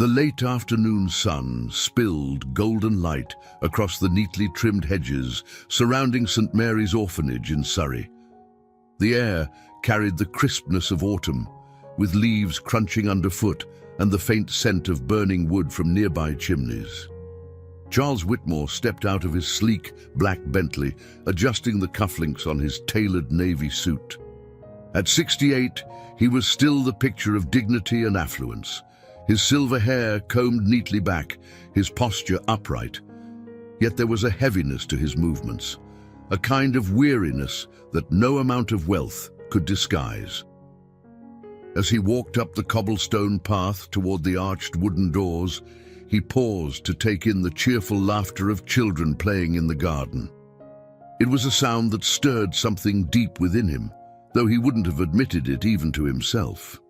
The late afternoon sun spilled golden light across the neatly trimmed hedges surrounding St. Mary's Orphanage in Surrey. The air carried the crispness of autumn, with leaves crunching underfoot and the faint scent of burning wood from nearby chimneys. Charles Whitmore stepped out of his sleek black Bentley, adjusting the cufflinks on his tailored navy suit. At 68, he was still the picture of dignity and affluence, his silver hair combed neatly back, his posture upright. Yet there was a heaviness to his movements, a kind of weariness that no amount of wealth could disguise. As he walked up the cobblestone path toward the arched wooden doors, he paused to take in the cheerful laughter of children playing in the garden. It was a sound that stirred something deep within him, though he wouldn't have admitted it even to himself.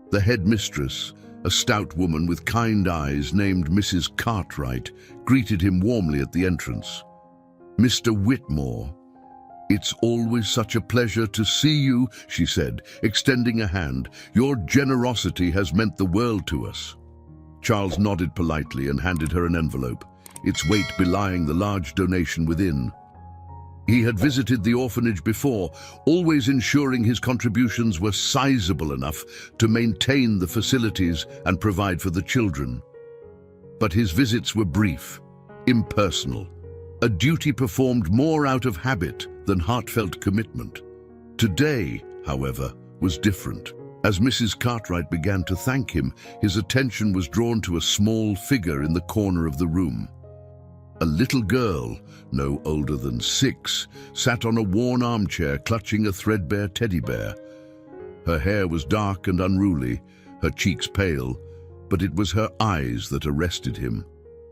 The headmistress, a stout woman with kind eyes named Mrs. Cartwright, greeted him warmly at the entrance. "Mr. Whitmore, it's always such a pleasure to see you," she said, extending a hand. "Your generosity has meant the world to us." Charles nodded politely and handed her an envelope, its weight belying the large donation within. He had visited the orphanage before, always ensuring his contributions were sizable enough to maintain the facilities and provide for the children. But his visits were brief, impersonal, a duty performed more out of habit than heartfelt commitment. Today, however, was different. As Mrs. Cartwright began to thank him, his attention was drawn to a small figure in the corner of the room. A little girl, no older than 6, sat on a worn armchair clutching a threadbare teddy bear. Her hair was dark and unruly, her cheeks pale, but it was her eyes that arrested him.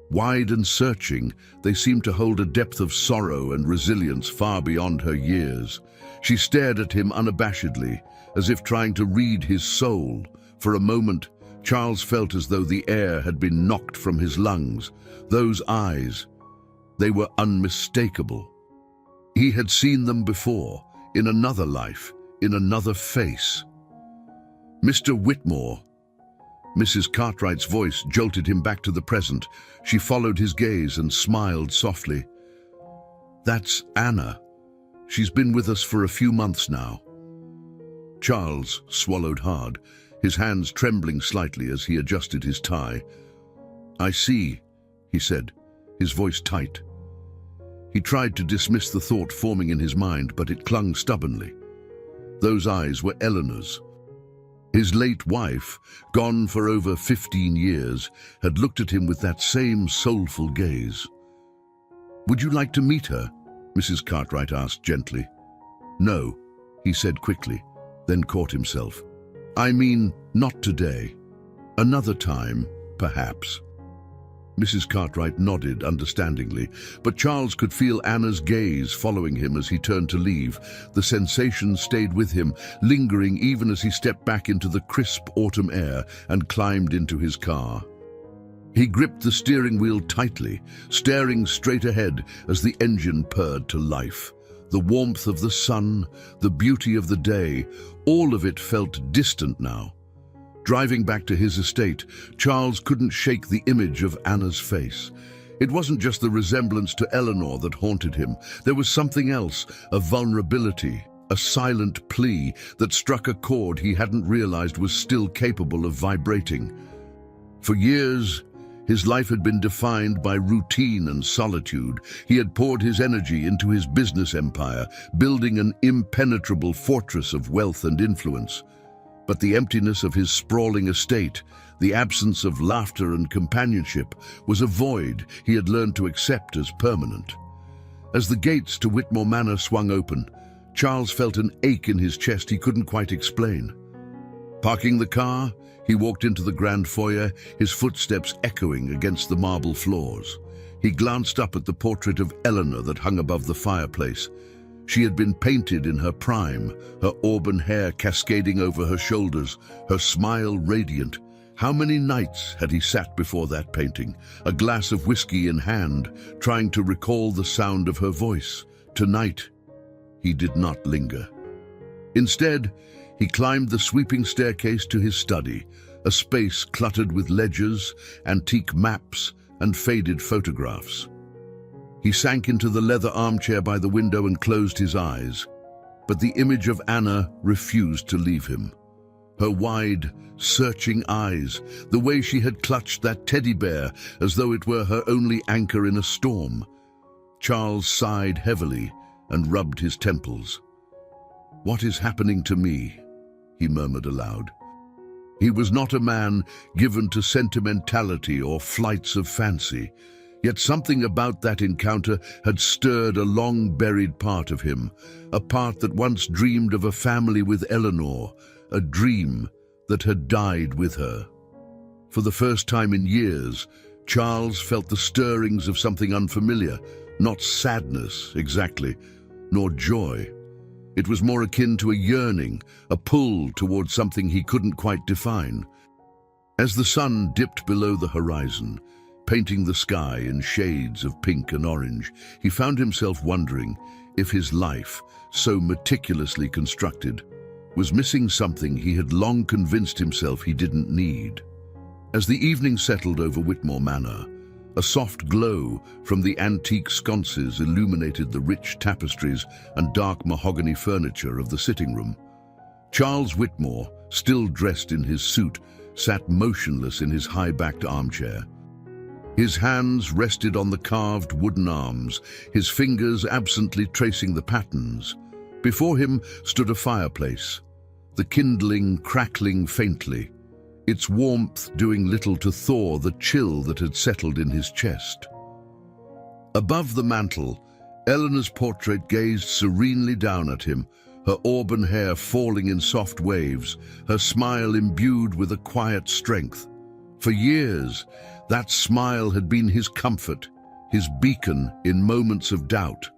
Wide and searching, they seemed to hold a depth of sorrow and resilience far beyond her years. She stared at him unabashedly, as if trying to read his soul. For a moment, Charles felt as though the air had been knocked from his lungs. Those eyes, they were unmistakable. He had seen them before, in another life, in another face. "Mr. Whitmore." Mrs. Cartwright's voice jolted him back to the present. She followed his gaze and smiled softly. "That's Anna. She's been with us for a few months now." Charles swallowed hard, his hands trembling slightly as he adjusted his tie. "I see," he said, his voice tight. He tried to dismiss the thought forming in his mind, but it clung stubbornly. Those eyes were Eleanor's. His late wife, gone for over 15 years, had looked at him with that same soulful gaze. "Would you like to meet her?" Mrs. Cartwright asked gently. "No," he said quickly, then caught himself. "I mean, not today. Another time, perhaps." Mrs. Cartwright nodded understandingly, but Charles could feel Anna's gaze following him as he turned to leave. The sensation stayed with him, lingering even as he stepped back into the crisp autumn air and climbed into his car. He gripped the steering wheel tightly, staring straight ahead as the engine purred to life. The warmth of the sun, the beauty of the day, all of it felt distant now. Driving back to his estate, Charles couldn't shake the image of Anna's face. It wasn't just the resemblance to Eleanor that haunted him. There was something else, a vulnerability, a silent plea that struck a chord he hadn't realized was still capable of vibrating. For years, his life had been defined by routine and solitude. He had poured his energy into his business empire, building an impenetrable fortress of wealth and influence. But the emptiness of his sprawling estate, the absence of laughter and companionship, was a void he had learned to accept as permanent. As the gates to Whitmore Manor swung open, Charles felt an ache in his chest he couldn't quite explain. Parking the car, he walked into the grand foyer, his footsteps echoing against the marble floors. He glanced up at the portrait of Eleanor that hung above the fireplace. She had been painted in her prime, her auburn hair cascading over her shoulders, her smile radiant. How many nights had he sat before that painting, a glass of whiskey in hand, trying to recall the sound of her voice? Tonight, he did not linger. Instead, he climbed the sweeping staircase to his study, a space cluttered with ledgers, antique maps, and faded photographs. He sank into the leather armchair by the window and closed his eyes, but the image of Anna refused to leave him. Her wide, searching eyes, the way she had clutched that teddy bear as though it were her only anchor in a storm. Charles sighed heavily and rubbed his temples. "What is happening to me?" he murmured aloud. He was not a man given to sentimentality or flights of fancy, yet something about that encounter had stirred a long-buried part of him, a part that once dreamed of a family with Eleanor, a dream that had died with her. For the first time in years, Charles felt the stirrings of something unfamiliar, not sadness exactly, nor joy. It was more akin to a yearning, a pull towards something he couldn't quite define. As the sun dipped below the horizon, painting the sky in shades of pink and orange, he found himself wondering if his life, so meticulously constructed, was missing something he had long convinced himself he didn't need. As the evening settled over Whitmore Manor, a soft glow from the antique sconces illuminated the rich tapestries and dark mahogany furniture of the sitting room. Charles Whitmore, still dressed in his suit, sat motionless in his high-backed armchair. His hands rested on the carved wooden arms, his fingers absently tracing the patterns. Before him stood a fireplace, the kindling crackling faintly, its warmth doing little to thaw the chill that had settled in his chest. Above the mantel, Eleanor's portrait gazed serenely down at him, her auburn hair falling in soft waves, her smile imbued with a quiet strength. For years, that smile had been his comfort, his beacon in moments of doubt.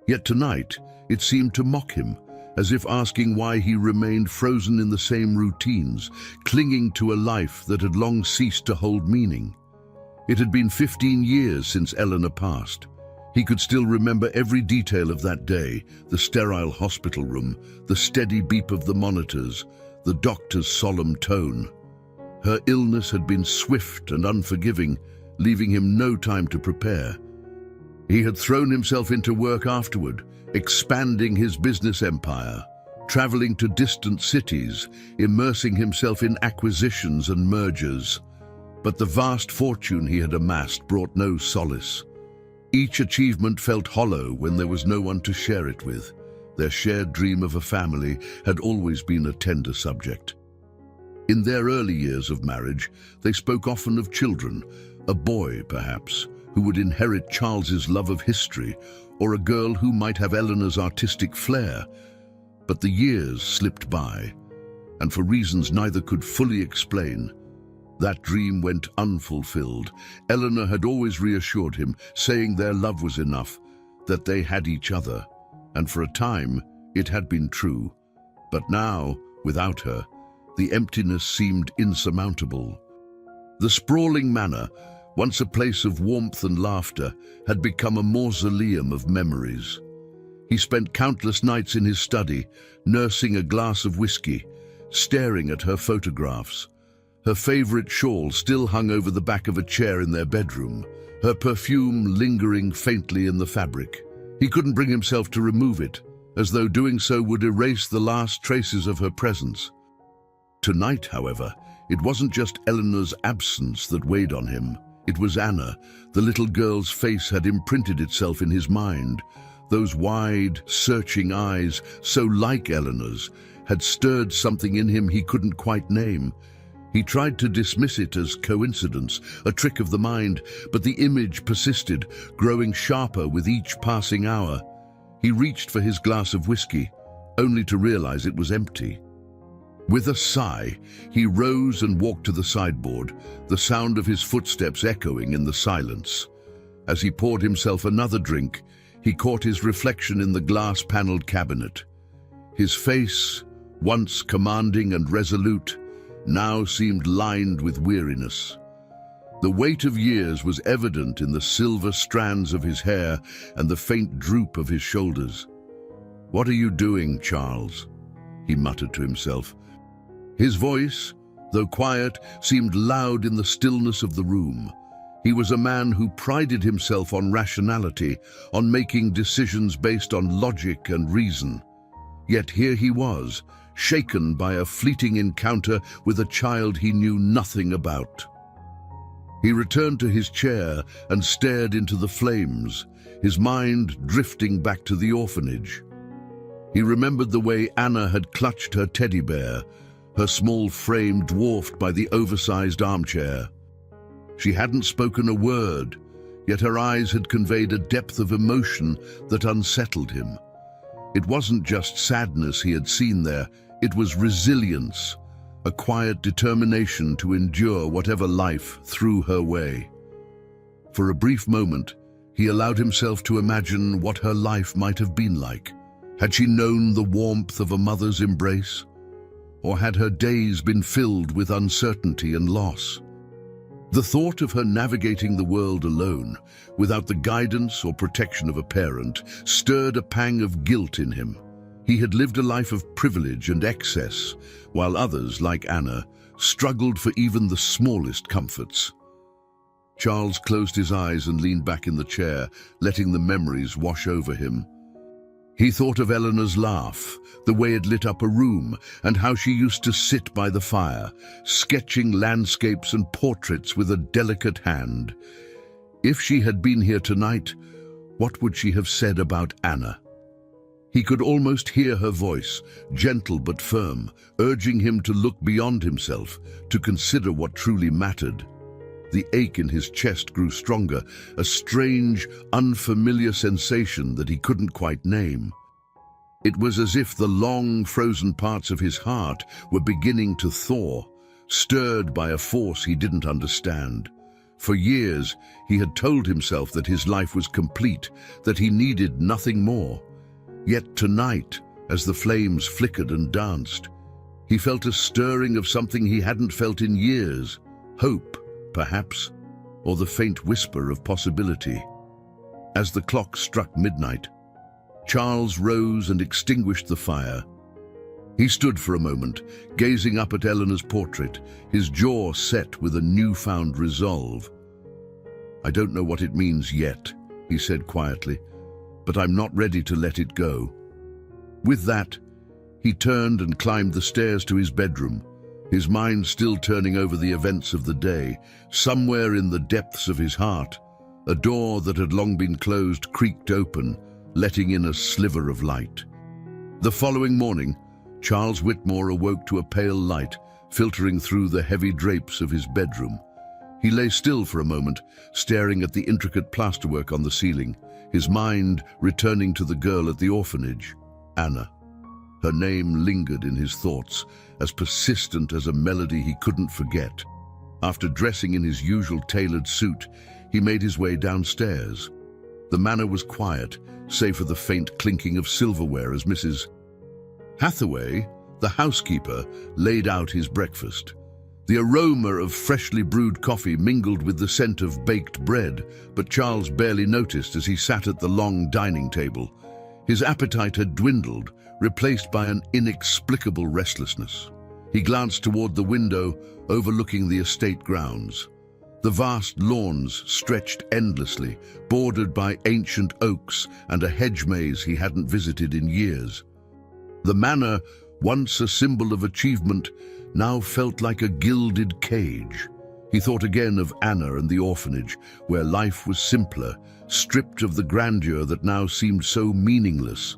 Yet tonight, it seemed to mock him, as if asking why he remained frozen in the same routines, clinging to a life that had long ceased to hold meaning. It had been 15 years since Eleanor passed. He could still remember every detail of that day, the sterile hospital room, the steady beep of the monitors, the doctor's solemn tone. Her illness had been swift and unforgiving, leaving him no time to prepare. He had thrown himself into work afterward, expanding his business empire, traveling to distant cities, immersing himself in acquisitions and mergers. But the vast fortune he had amassed brought no solace. Each achievement felt hollow when there was no one to share it with. Their shared dream of a family had always been a tender subject. In their early years of marriage, they spoke often of children, a boy, perhaps, who would inherit Charles's love of history, or a girl who might have Eleanor's artistic flair. But the years slipped by, and for reasons neither could fully explain, that dream went unfulfilled. Eleanor had always reassured him, saying their love was enough, that they had each other, and for a time it had been true. But now, without her, the emptiness seemed insurmountable. The sprawling manor, once a place of warmth and laughter, had become a mausoleum of memories. He spent countless nights in his study, nursing a glass of whiskey, staring at her photographs. Her favorite shawl still hung over the back of a chair in their bedroom, her perfume lingering faintly in the fabric. He couldn't bring himself to remove it, as though doing so would erase the last traces of her presence. Tonight, however, it wasn't just Eleanor's absence that weighed on him. It was Anna. The little girl's face had imprinted itself in his mind. Those wide, searching eyes, so like Eleanor's, had stirred something in him he couldn't quite name. He tried to dismiss it as coincidence, a trick of the mind, but the image persisted, growing sharper with each passing hour. He reached for his glass of whiskey, only to realize it was empty. With a sigh, he rose and walked to the sideboard, the sound of his footsteps echoing in the silence. As he poured himself another drink, he caught his reflection in the glass-paneled cabinet. His face, once commanding and resolute, now seemed lined with weariness. The weight of years was evident in the silver strands of his hair and the faint droop of his shoulders. "What are you doing, Charles?" he muttered to himself. His voice, though quiet, seemed loud in the stillness of the room. He was a man who prided himself on rationality, on making decisions based on logic and reason. Yet here he was, shaken by a fleeting encounter with a child he knew nothing about. He returned to his chair and stared into the flames, his mind drifting back to the orphanage. He remembered the way Anna had clutched her teddy bear, her small frame dwarfed by the oversized armchair. She hadn't spoken a word, yet her eyes had conveyed a depth of emotion that unsettled him. It wasn't just sadness he had seen there, it was resilience, a quiet determination to endure whatever life threw her way. For a brief moment, he allowed himself to imagine what her life might have been like. Had she known the warmth of a mother's embrace? Or had her days been filled with uncertainty and loss? The thought of her navigating the world alone, without the guidance or protection of a parent, stirred a pang of guilt in him. He had lived a life of privilege and excess, while others, like Anna, struggled for even the smallest comforts. Charles closed his eyes and leaned back in the chair, letting the memories wash over him. He thought of Eleanor's laugh, the way it lit up a room, and how she used to sit by the fire, sketching landscapes and portraits with a delicate hand. If she had been here tonight, what would she have said about Anna? He could almost hear her voice, gentle but firm, urging him to look beyond himself, to consider what truly mattered. The ache in his chest grew stronger, a strange, unfamiliar sensation that he couldn't quite name. It was as if the long, frozen parts of his heart were beginning to thaw, stirred by a force he didn't understand. For years, he had told himself that his life was complete, that he needed nothing more. Yet tonight, as the flames flickered and danced, he felt a stirring of something he hadn't felt in years. Hope, perhaps, or the faint whisper of possibility. As the clock struck midnight, Charles rose and extinguished the fire. He stood for a moment, gazing up at Eleanor's portrait, his jaw set with a newfound resolve. "I don't know what it means yet," he said quietly, "but I'm not ready to let it go." With that, he turned and climbed the stairs to his bedroom, his mind still turning over the events of the day. Somewhere in the depths of his heart, a door that had long been closed creaked open, letting in a sliver of light. The following morning, Charles Whitmore awoke to a pale light filtering through the heavy drapes of his bedroom. He lay still for a moment, staring at the intricate plasterwork on the ceiling, his mind returning to the girl at the orphanage, Anna. Her name lingered in his thoughts, as persistent as a melody he couldn't forget. After dressing in his usual tailored suit, he made his way downstairs. The manor was quiet, save for the faint clinking of silverware as Mrs. Hathaway, the housekeeper, laid out his breakfast. The aroma of freshly brewed coffee mingled with the scent of baked bread, but Charles barely noticed as he sat at the long dining table. His appetite had dwindled, replaced by an inexplicable restlessness. He glanced toward the window overlooking the estate grounds. The vast lawns stretched endlessly, bordered by ancient oaks and a hedge maze he hadn't visited in years. The manor, once a symbol of achievement, now felt like a gilded cage. He thought again of Anna and the orphanage, where life was simpler, stripped of the grandeur that now seemed so meaningless.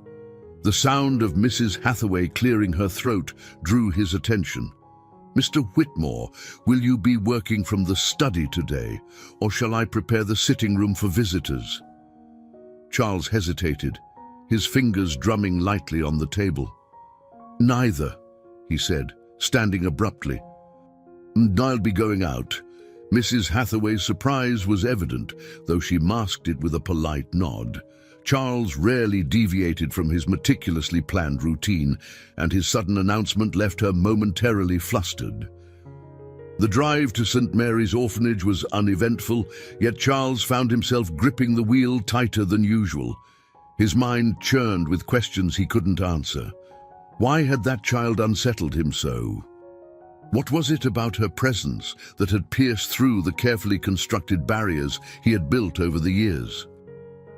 The sound of Mrs. Hathaway clearing her throat drew his attention. "Mr. Whitmore, will you be working from the study today, or shall I prepare the sitting room for visitors?" Charles hesitated, his fingers drumming lightly on the table. "Neither," he said, standing abruptly. "I'll be going out." Mrs. Hathaway's surprise was evident, though she masked it with a polite nod. Charles rarely deviated from his meticulously planned routine, and his sudden announcement left her momentarily flustered. The drive to St. Mary's Orphanage was uneventful, yet Charles found himself gripping the wheel tighter than usual. His mind churned with questions he couldn't answer. Why had that child unsettled him so? What was it about her presence that had pierced through the carefully constructed barriers he had built over the years?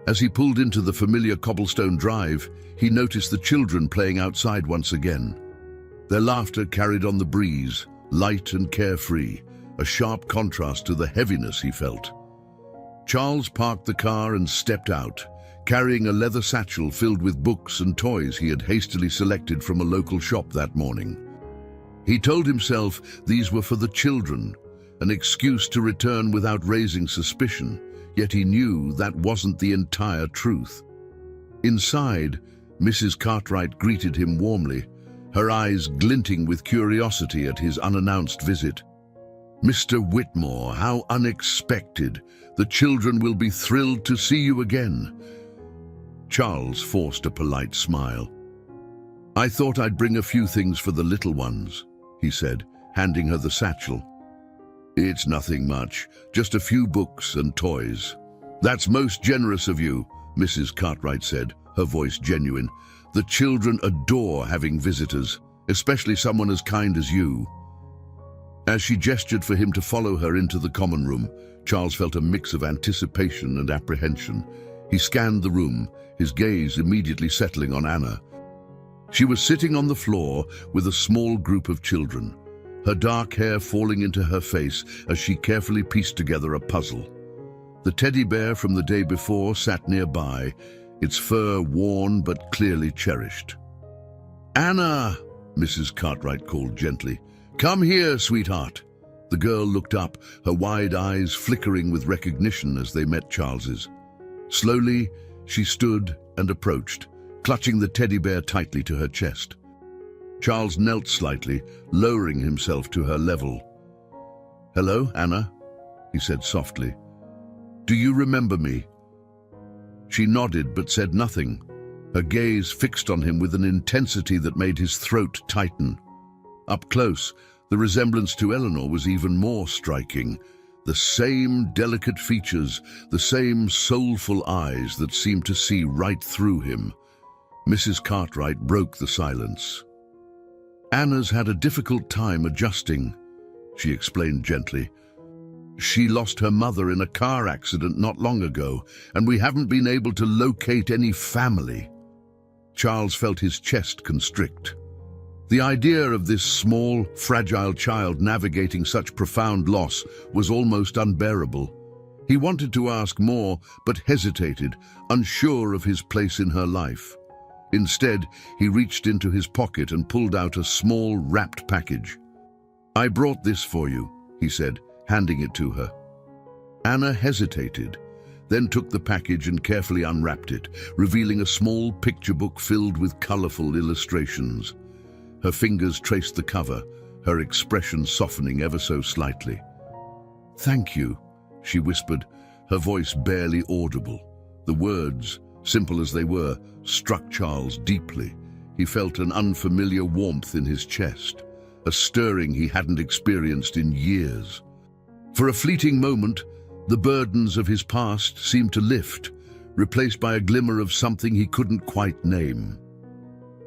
As he pulled into the familiar cobblestone drive, he noticed the children playing outside once again. Their laughter carried on the breeze, light and carefree, a sharp contrast to the heaviness he felt. Charles parked the car and stepped out, carrying a leather satchel filled with books and toys he had hastily selected from a local shop that morning. He told himself these were for the children, an excuse to return without raising suspicion, yet he knew that wasn't the entire truth. Inside, Mrs. Cartwright greeted him warmly, her eyes glinting with curiosity at his unannounced visit. "Mr. Whitmore, how unexpected. The children will be thrilled to see you again." Charles forced a polite smile. "I thought I'd bring a few things for the little ones," he said, handing her the satchel. "It's nothing much, just a few books and toys." "That's most generous of you," Mrs. Cartwright said, her voice genuine. "The children adore having visitors, especially someone as kind as you." As she gestured for him to follow her into the common room, Charles felt a mix of anticipation and apprehension. He scanned the room, his gaze immediately settling on Anna. She was sitting on the floor with a small group of children, her dark hair falling into her face as she carefully pieced together a puzzle. The teddy bear from the day before sat nearby, its fur worn but clearly cherished. "Anna," Mrs. Cartwright called gently. "Come here, sweetheart." The girl looked up, her wide eyes flickering with recognition as they met Charles's. Slowly, she stood and approached, clutching the teddy bear tightly to her chest. Charles knelt slightly, lowering himself to her level. "Hello, Anna," he said softly. "Do you remember me?" She nodded but said nothing, her gaze fixed on him with an intensity that made his throat tighten. Up close, the resemblance to Eleanor was even more striking. The same delicate features, the same soulful eyes that seemed to see right through him. Mrs. Cartwright broke the silence. "Anna's had a difficult time adjusting," she explained gently. "She lost her mother in a car accident not long ago, and we haven't been able to locate any family." Charles felt his chest constrict. The idea of this small, fragile child navigating such profound loss was almost unbearable. He wanted to ask more, but hesitated, unsure of his place in her life. Instead, he reached into his pocket and pulled out a small, wrapped package. "I brought this for you," he said, handing it to her. Anna hesitated, then took the package and carefully unwrapped it, revealing a small picture book filled with colorful illustrations. Her fingers traced the cover, her expression softening ever so slightly. "Thank you," she whispered, her voice barely audible. The words, simple as they were, struck Charles deeply. He felt an unfamiliar warmth in his chest, a stirring he hadn't experienced in years. For a fleeting moment, the burdens of his past seemed to lift, replaced by a glimmer of something he couldn't quite name.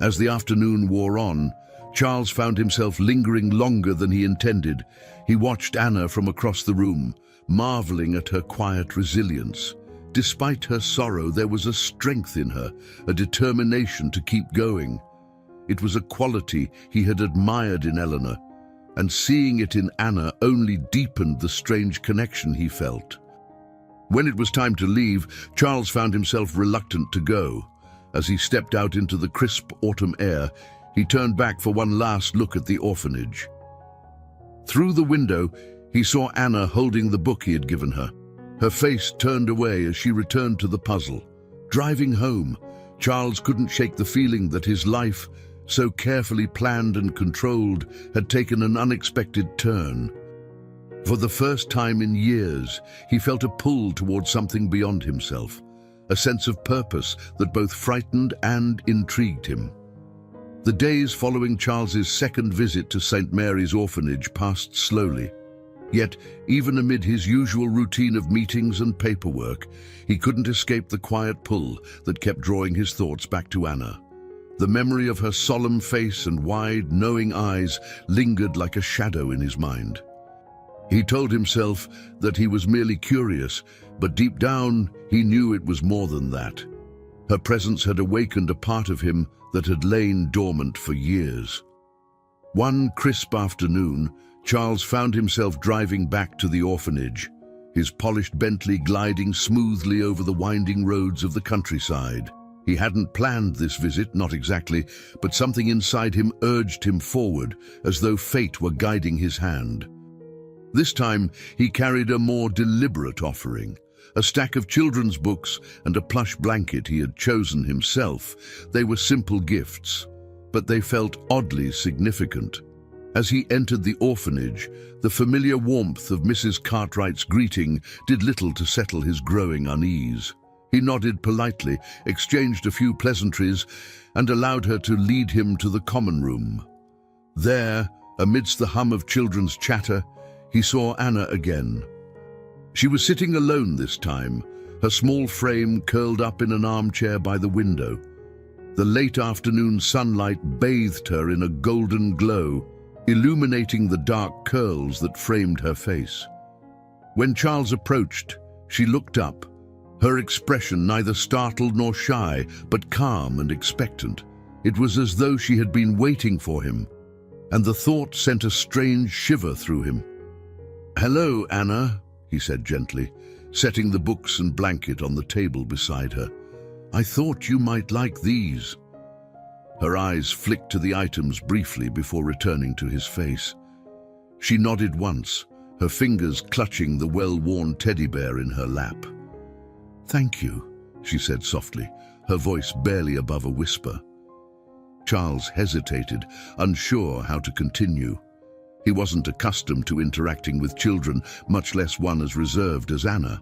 As the afternoon wore on, Charles found himself lingering longer than he intended. He watched Anna from across the room, marveling at her quiet resilience. Despite her sorrow, there was a strength in her, a determination to keep going. It was a quality he had admired in Eleanor, and seeing it in Anna only deepened the strange connection he felt. When it was time to leave, Charles found himself reluctant to go. As he stepped out into the crisp autumn air, he turned back for one last look at the orphanage. Through the window, he saw Anna holding the book he had given her. Her face turned away as she returned to the puzzle. Driving home, Charles couldn't shake the feeling that his life, so carefully planned and controlled, had taken an unexpected turn. For the first time in years, he felt a pull towards something beyond himself, a sense of purpose that both frightened and intrigued him. The days following Charles's second visit to St. Mary's Orphanage passed slowly. Yet, even amid his usual routine of meetings and paperwork, he couldn't escape the quiet pull that kept drawing his thoughts back to Anna. The memory of her solemn face and wide, knowing eyes lingered like a shadow in his mind. He told himself that he was merely curious, but deep down he knew it was more than that. Her presence had awakened a part of him that had lain dormant for years. One crisp afternoon, Charles found himself driving back to the orphanage, his polished Bentley gliding smoothly over the winding roads of the countryside. He hadn't planned this visit, not exactly, but something inside him urged him forward, as though fate were guiding his hand. This time, he carried a more deliberate offering, a stack of children's books and a plush blanket he had chosen himself. They were simple gifts, but they felt oddly significant. As he entered the orphanage, the familiar warmth of Mrs. Cartwright's greeting did little to settle his growing unease. He nodded politely, exchanged a few pleasantries, and allowed her to lead him to the common room. There, amidst the hum of children's chatter, he saw Anna again. She was sitting alone this time, her small frame curled up in an armchair by the window. The late afternoon sunlight bathed her in a golden glow, illuminating the dark curls that framed her face. When Charles approached, she looked up, her expression neither startled nor shy, but calm and expectant. It was as though she had been waiting for him, and the thought sent a strange shiver through him. "Hello, Anna," he said gently, setting the books and blanket on the table beside her. "I thought you might like these." Her eyes flicked to the items briefly before returning to his face. She nodded once, her fingers clutching the well-worn teddy bear in her lap. "Thank you," she said softly, her voice barely above a whisper. Charles hesitated, unsure how to continue. He wasn't accustomed to interacting with children, much less one as reserved as Anna.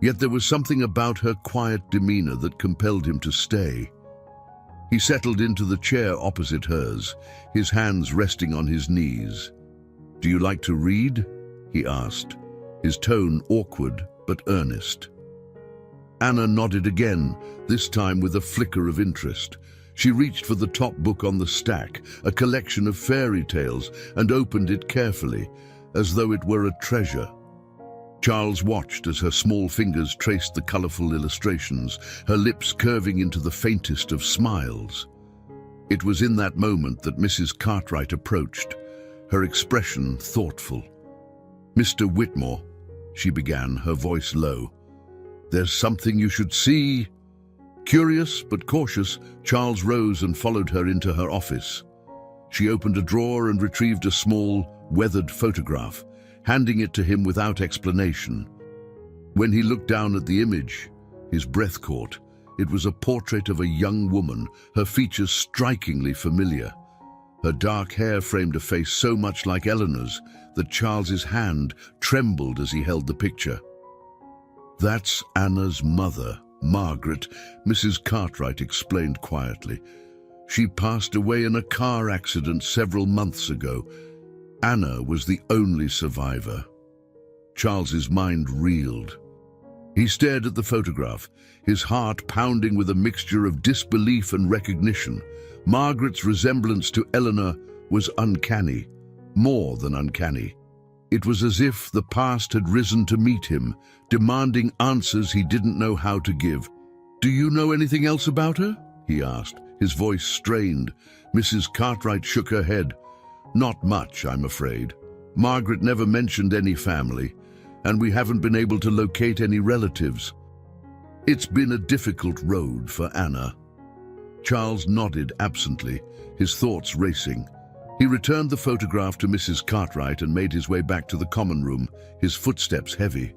Yet there was something about her quiet demeanor that compelled him to stay. He settled into the chair opposite hers, his hands resting on his knees. "Do you like to read?" he asked, his tone awkward but earnest. Anna nodded again, this time with a flicker of interest. She reached for the top book on the stack, a collection of fairy tales, and opened it carefully, as though it were a treasure. Charles watched as her small fingers traced the colorful illustrations, her lips curving into the faintest of smiles. It was in that moment that Mrs. Cartwright approached, her expression thoughtful. "Mr. Whitmore," she began, her voice low, "there's something you should see." Curious but cautious, Charles rose and followed her into her office. She opened a drawer and retrieved a small, weathered photograph, handing it to him without explanation. When he looked down at the image, his breath caught. It was a portrait of a young woman, her features strikingly familiar. Her dark hair framed a face so much like Eleanor's that Charles's hand trembled as he held the picture. "That's Anna's mother, Margaret," Mrs. Cartwright explained quietly. "She passed away in a car accident several months ago. Anna was the only survivor." Charles's mind reeled. He stared at the photograph, his heart pounding with a mixture of disbelief and recognition. Margaret's resemblance to Eleanor was uncanny, more than uncanny. It was as if the past had risen to meet him, demanding answers he didn't know how to give. "Do you know anything else about her?" he asked, his voice strained. Mrs. Cartwright shook her head. "Not much, I'm afraid. Margaret never mentioned any family, and we haven't been able to locate any relatives. It's been a difficult road for Anna." Charles nodded absently, his thoughts racing. He returned the photograph to Mrs. Cartwright and made his way back to the common room, his footsteps heavy.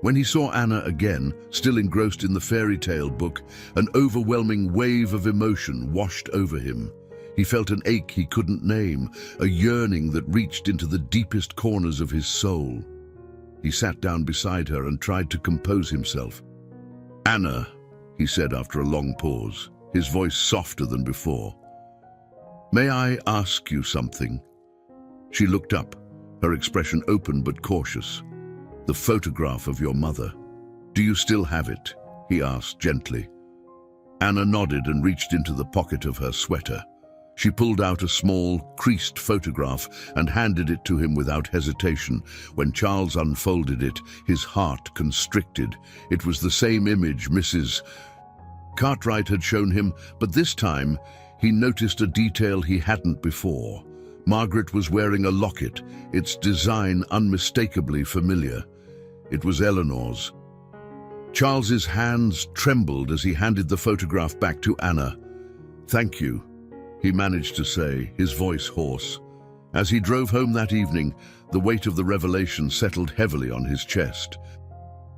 When he saw Anna again, still engrossed in the fairy tale book, an overwhelming wave of emotion washed over him. He felt an ache he couldn't name, a yearning that reached into the deepest corners of his soul. He sat down beside her and tried to compose himself. "Anna," he said after a long pause, his voice softer than before, "may I ask you something?" She looked up, her expression open but cautious. "The photograph of your mother. Do you still have it?" he asked gently. Anna nodded and reached into the pocket of her sweater. She pulled out a small, creased photograph and handed it to him without hesitation. When Charles unfolded it, his heart constricted. It was the same image Mrs. Cartwright had shown him, but this time he noticed a detail he hadn't before. Margaret was wearing a locket, its design unmistakably familiar. It was Eleanor's. Charles's hands trembled as he handed the photograph back to Anna. "Thank you," he managed to say, his voice hoarse. As he drove home that evening, the weight of the revelation settled heavily on his chest.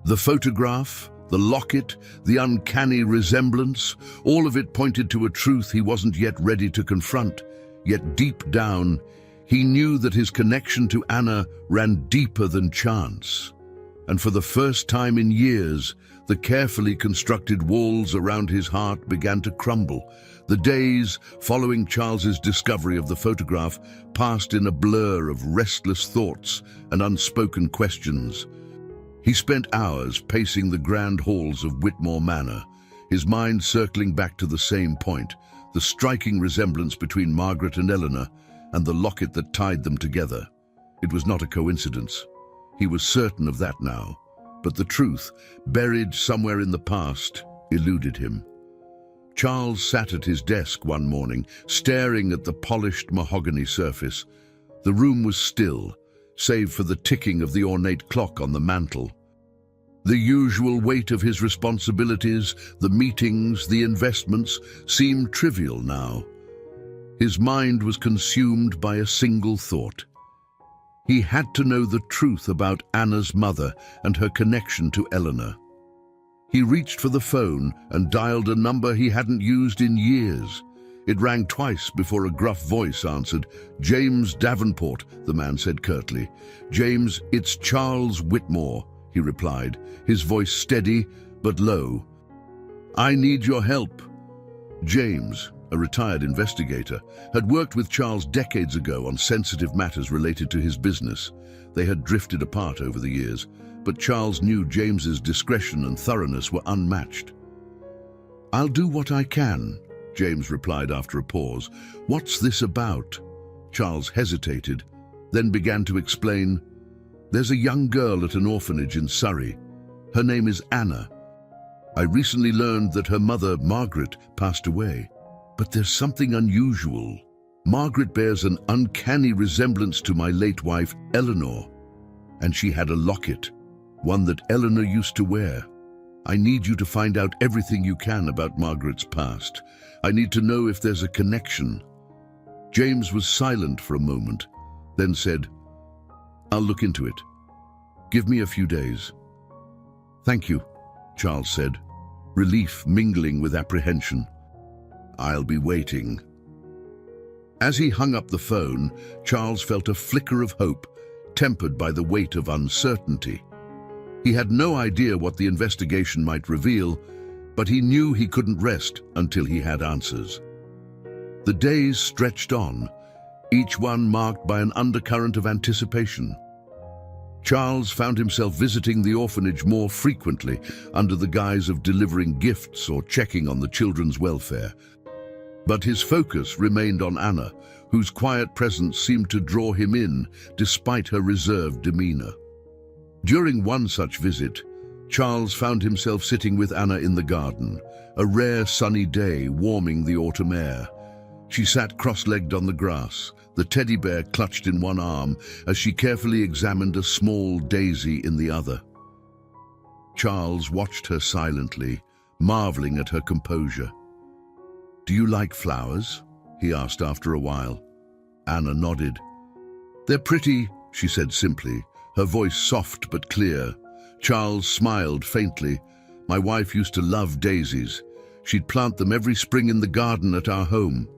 The photograph, the locket, the uncanny resemblance, all of it pointed to a truth he wasn't yet ready to confront. Yet deep down, he knew that his connection to Anna ran deeper than chance. And for the first time in years, the carefully constructed walls around his heart began to crumble. The days following Charles's discovery of the photograph passed in a blur of restless thoughts and unspoken questions. He spent hours pacing the grand halls of Whitmore Manor, his mind circling back to the same point, the striking resemblance between Margaret and Eleanor, and the locket that tied them together. It was not a coincidence. He was certain of that now, but the truth, buried somewhere in the past, eluded him. Charles sat at his desk one morning, staring at the polished mahogany surface. The room was still, save for the ticking of the ornate clock on the mantel. The usual weight of his responsibilities, the meetings, the investments, seemed trivial now. His mind was consumed by a single thought. He had to know the truth about Anna's mother and her connection to Eleanor. He reached for the phone and dialed a number he hadn't used in years. It rang twice before a gruff voice answered. "James Davenport," the man said curtly. "James, it's Charles Whitmore," he replied, his voice steady but low. "I need your help." James, a retired investigator, had worked with Charles decades ago on sensitive matters related to his business. They had drifted apart over the years, but Charles knew James's discretion and thoroughness were unmatched. "I'll do what I can," James replied after a pause. "What's this about?" Charles hesitated, then began to explain. "There's a young girl at an orphanage in Surrey. Her name is Anna. I recently learned that her mother, Margaret, passed away. But there's something unusual. Margaret bears an uncanny resemblance to my late wife, Eleanor. And she had a locket, one that Eleanor used to wear. I need you to find out everything you can about Margaret's past. I need to know if there's a connection." James was silent for a moment, then said, "I'll look into it. Give me a few days." "Thank you," Charles said, relief mingling with apprehension. "I'll be waiting." As he hung up the phone, Charles felt a flicker of hope, tempered by the weight of uncertainty. He had no idea what the investigation might reveal, but he knew he couldn't rest until he had answers. The days stretched on, each one marked by an undercurrent of anticipation. Charles found himself visiting the orphanage more frequently under the guise of delivering gifts or checking on the children's welfare. But his focus remained on Anna, whose quiet presence seemed to draw him in despite her reserved demeanor. During one such visit, Charles found himself sitting with Anna in the garden, a rare sunny day warming the autumn air. She sat cross-legged on the grass, the teddy bear clutched in one arm as she carefully examined a small daisy in the other. Charles watched her silently, marveling at her composure. "Do you like flowers?" he asked after a while. Anna nodded. "They're pretty," she said simply, her voice soft but clear. Charles smiled faintly. "My wife used to love daisies. She'd plant them every spring in the garden at our home."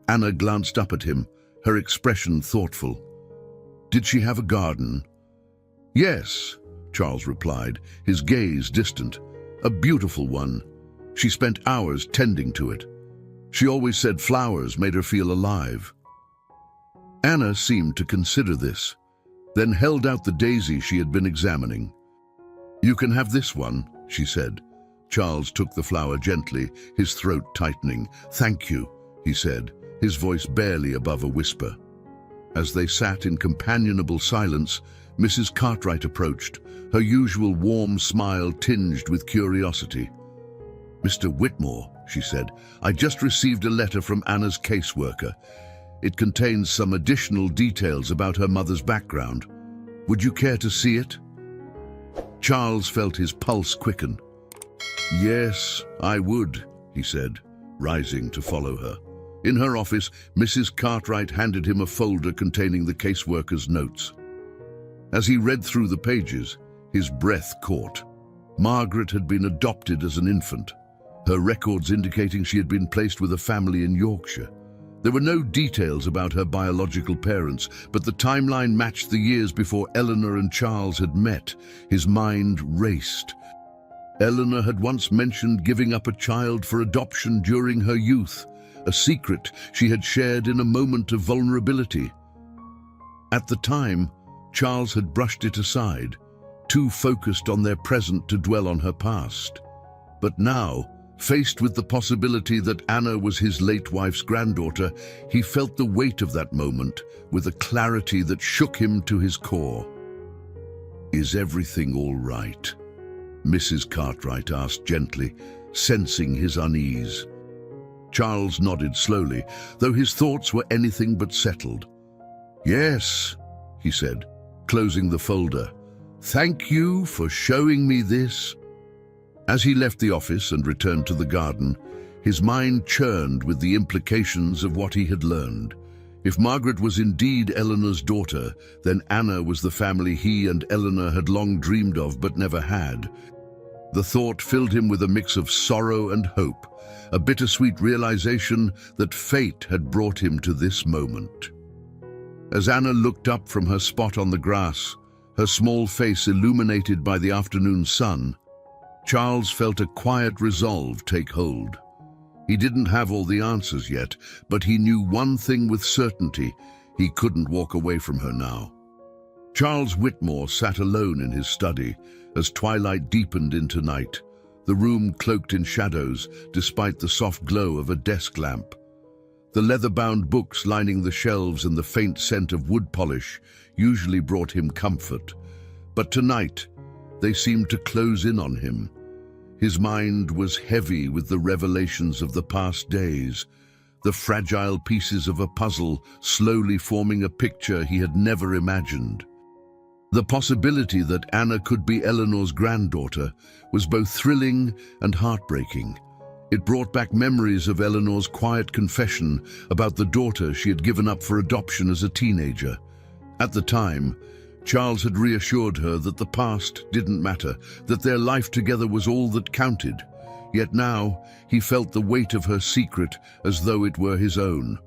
Anna glanced up at him, her expression thoughtful. "Did she have a garden?" "Yes," Charles replied, his gaze distant. "A beautiful one. She spent hours tending to it. She always said flowers made her feel alive." Anna seemed to consider this, then held out the daisy she had been examining. "You can have this one," she said, Charles took the flower gently, his throat tightening. "Thank you," he said, his voice barely above a whisper. As they sat in companionable silence, Mrs. Cartwright approached, her usual warm smile tinged with curiosity. "Mr. Whitmore," she said, "I just received a letter from Anna's caseworker. It contains some additional details about her mother's background. Would you care to see it?" Charles felt his pulse quicken. "Yes, I would," he said, rising to follow her. In her office, Mrs. Cartwright handed him a folder containing the caseworker's notes. As he read through the pages, his breath caught. Margaret had been adopted as an infant, her records indicating she had been placed with a family in Yorkshire. There were no details about her biological parents, but the timeline matched the years before Eleanor and Charles had met. His mind raced. Eleanor had once mentioned giving up a child for adoption during her youth, a secret she had shared in a moment of vulnerability. At the time, Charles had brushed it aside, too focused on their present to dwell on her past. But now, faced with the possibility that Anna was his late wife's granddaughter, he felt the weight of that moment with a clarity that shook him to his core. "Is everything all right?" Mrs. Cartwright asked gently, sensing his unease. Charles nodded slowly, though his thoughts were anything but settled. "Yes," he said, closing the folder. "Thank you for showing me this." As he left the office and returned to the garden, his mind churned with the implications of what he had learned. If Margaret was indeed Eleanor's daughter, then Anna was the family he and Eleanor had long dreamed of but never had. The thought filled him with a mix of sorrow and hope, a bittersweet realization that fate had brought him to this moment. As Anna looked up from her spot on the grass, her small face illuminated by the afternoon sun, Charles felt a quiet resolve take hold. He didn't have all the answers yet, but he knew one thing with certainty: he couldn't walk away from her now. Charles Whitmore sat alone in his study as twilight deepened into night, the room cloaked in shadows despite the soft glow of a desk lamp. The leather-bound books lining the shelves and the faint scent of wood polish usually brought him comfort, but tonight they seemed to close in on him. His mind was heavy with the revelations of the past days, the fragile pieces of a puzzle slowly forming a picture he had never imagined. The possibility that Anna could be Eleanor's granddaughter was both thrilling and heartbreaking. It brought back memories of Eleanor's quiet confession about the daughter she had given up for adoption as a teenager. At the time, Charles had reassured her that the past didn't matter, that their life together was all that counted. Yet now, he felt the weight of her secret as though it were his own.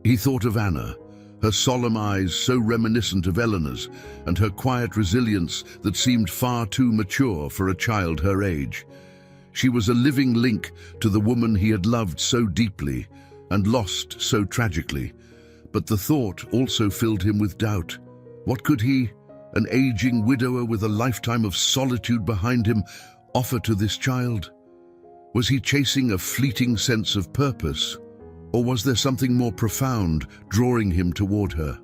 He thought of Anna, her solemn eyes so reminiscent of Eleanor's, and her quiet resilience that seemed far too mature for a child her age. She was a living link to the woman he had loved so deeply and lost so tragically. But the thought also filled him with doubt. What could he, an aging widower with a lifetime of solitude behind him, offer to this child? Was he chasing a fleeting sense of purpose? Or was there something more profound drawing him toward her?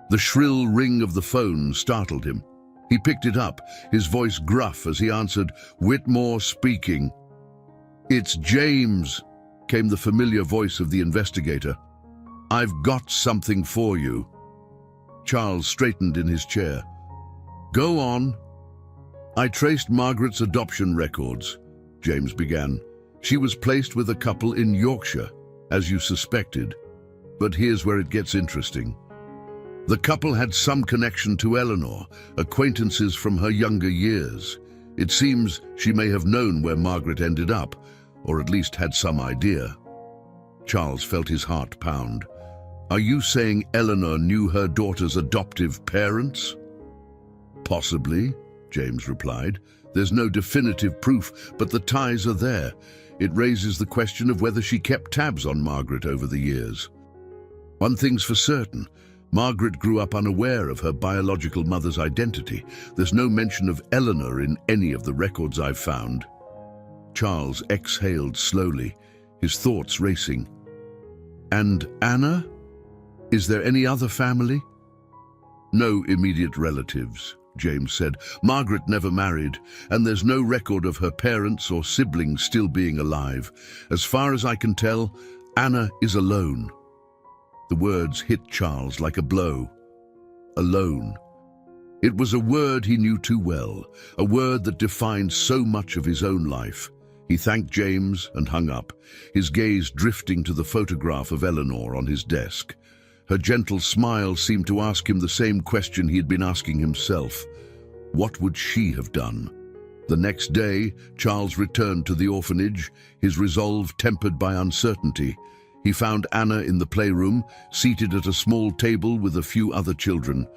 The shrill ring of the phone startled him. He picked it up, his voice gruff as he answered, "Whitmore speaking." "It's James," came the familiar voice of the investigator. "I've got something for you." Charles straightened in his chair. "Go on." "I traced Margaret's adoption records," James began. "She was placed with a couple in Yorkshire, as you suspected. But here's where it gets interesting. The couple had some connection to Eleanor, acquaintances from her younger years. It seems she may have known where Margaret ended up, or at least had some idea." Charles felt his heart pound. "Are you saying Eleanor knew her daughter's adoptive parents?" "Possibly," James replied. "There's no definitive proof, but the ties are there. It raises the question of whether she kept tabs on Margaret over the years. One thing's for certain, Margaret grew up unaware of her biological mother's identity. There's no mention of Eleanor in any of the records I've found." Charles exhaled slowly, his thoughts racing. And Anna? Is there any other family? No immediate relatives, James said. Margaret never married, and there's no record of her parents or siblings still being alive. As far as I can tell, Anna is alone. The words hit Charles like a blow. Alone. It was a word he knew too well, a word that defined so much of his own life. He thanked James and hung up, his gaze drifting to the photograph of Eleanor on his desk. Her gentle smile seemed to ask him the same question he had been asking himself. What would she have done? The next day, Charles returned to the orphanage, his resolve tempered by uncertainty. He found Anna in the playroom, seated at a small table with a few other children.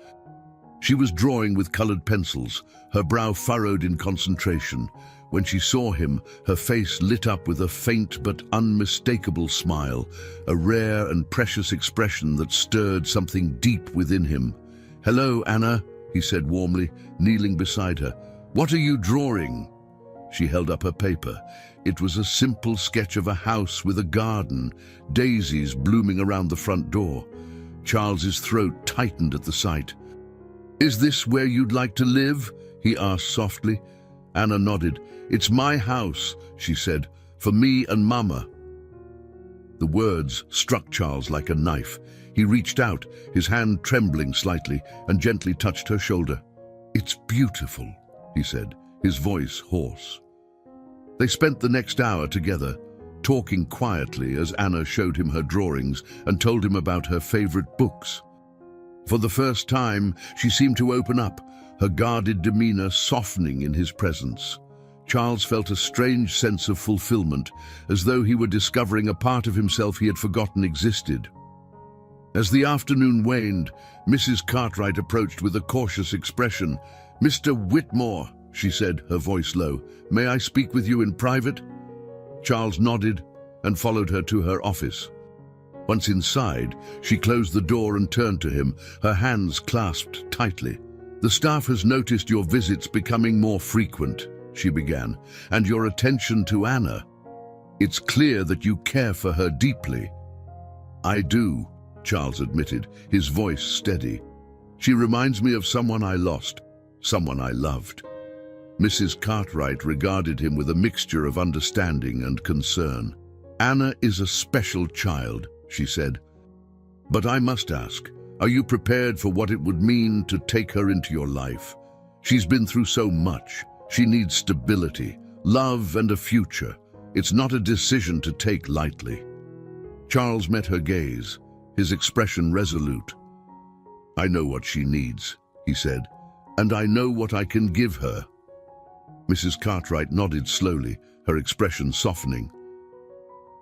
She was drawing with colored pencils, her brow furrowed in concentration. When she saw him, her face lit up with a faint but unmistakable smile, a rare and precious expression that stirred something deep within him. "Hello, Anna," he said warmly, kneeling beside her. "What are you drawing?" She held up her paper. It was a simple sketch of a house with a garden, daisies blooming around the front door. Charles's throat tightened at the sight. "Is this where you'd like to live?" he asked softly. Anna nodded. "It's my house," she said, "for me and Mama." The words struck Charles like a knife. He reached out, his hand trembling slightly, and gently touched her shoulder. "It's beautiful," he said, his voice hoarse. They spent the next hour together, talking quietly as Anna showed him her drawings and told him about her favorite books. For the first time, she seemed to open up, her guarded demeanor softening in his presence. Charles felt a strange sense of fulfillment, as though he were discovering a part of himself he had forgotten existed. As the afternoon waned, Mrs. Cartwright approached with a cautious expression. "Mr. Whitmore," she said, her voice low, "may I speak with you in private?" Charles nodded and followed her to her office. Once inside, she closed the door and turned to him, her hands clasped tightly. "The staff has noticed your visits becoming more frequent," she began, "and your attention to Anna. It's clear that you care for her deeply." "I do," Charles admitted, his voice steady. "She reminds me of someone I lost, someone I loved." Mrs. Cartwright regarded him with a mixture of understanding and concern. "Anna is a special child," she said. "But I must ask, are you prepared for what it would mean to take her into your life? She's been through so much. She needs stability, love, and a future. It's not a decision to take lightly." Charles met her gaze, his expression resolute. "I know what she needs," he said, "and I know what I can give her." Mrs. Cartwright nodded slowly, her expression softening.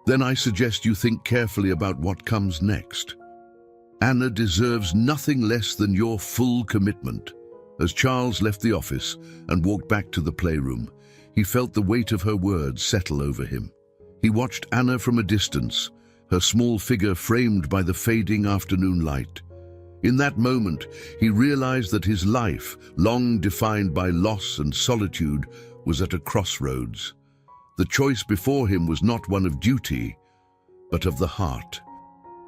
"Then I suggest you think carefully about what comes next. Anna deserves nothing less than your full commitment." As Charles left the office and walked back to the playroom, he felt the weight of her words settle over him. He watched Anna from a distance, her small figure framed by the fading afternoon light. In that moment, he realized that his life, long defined by loss and solitude, was at a crossroads. The choice before him was not one of duty, but of the heart.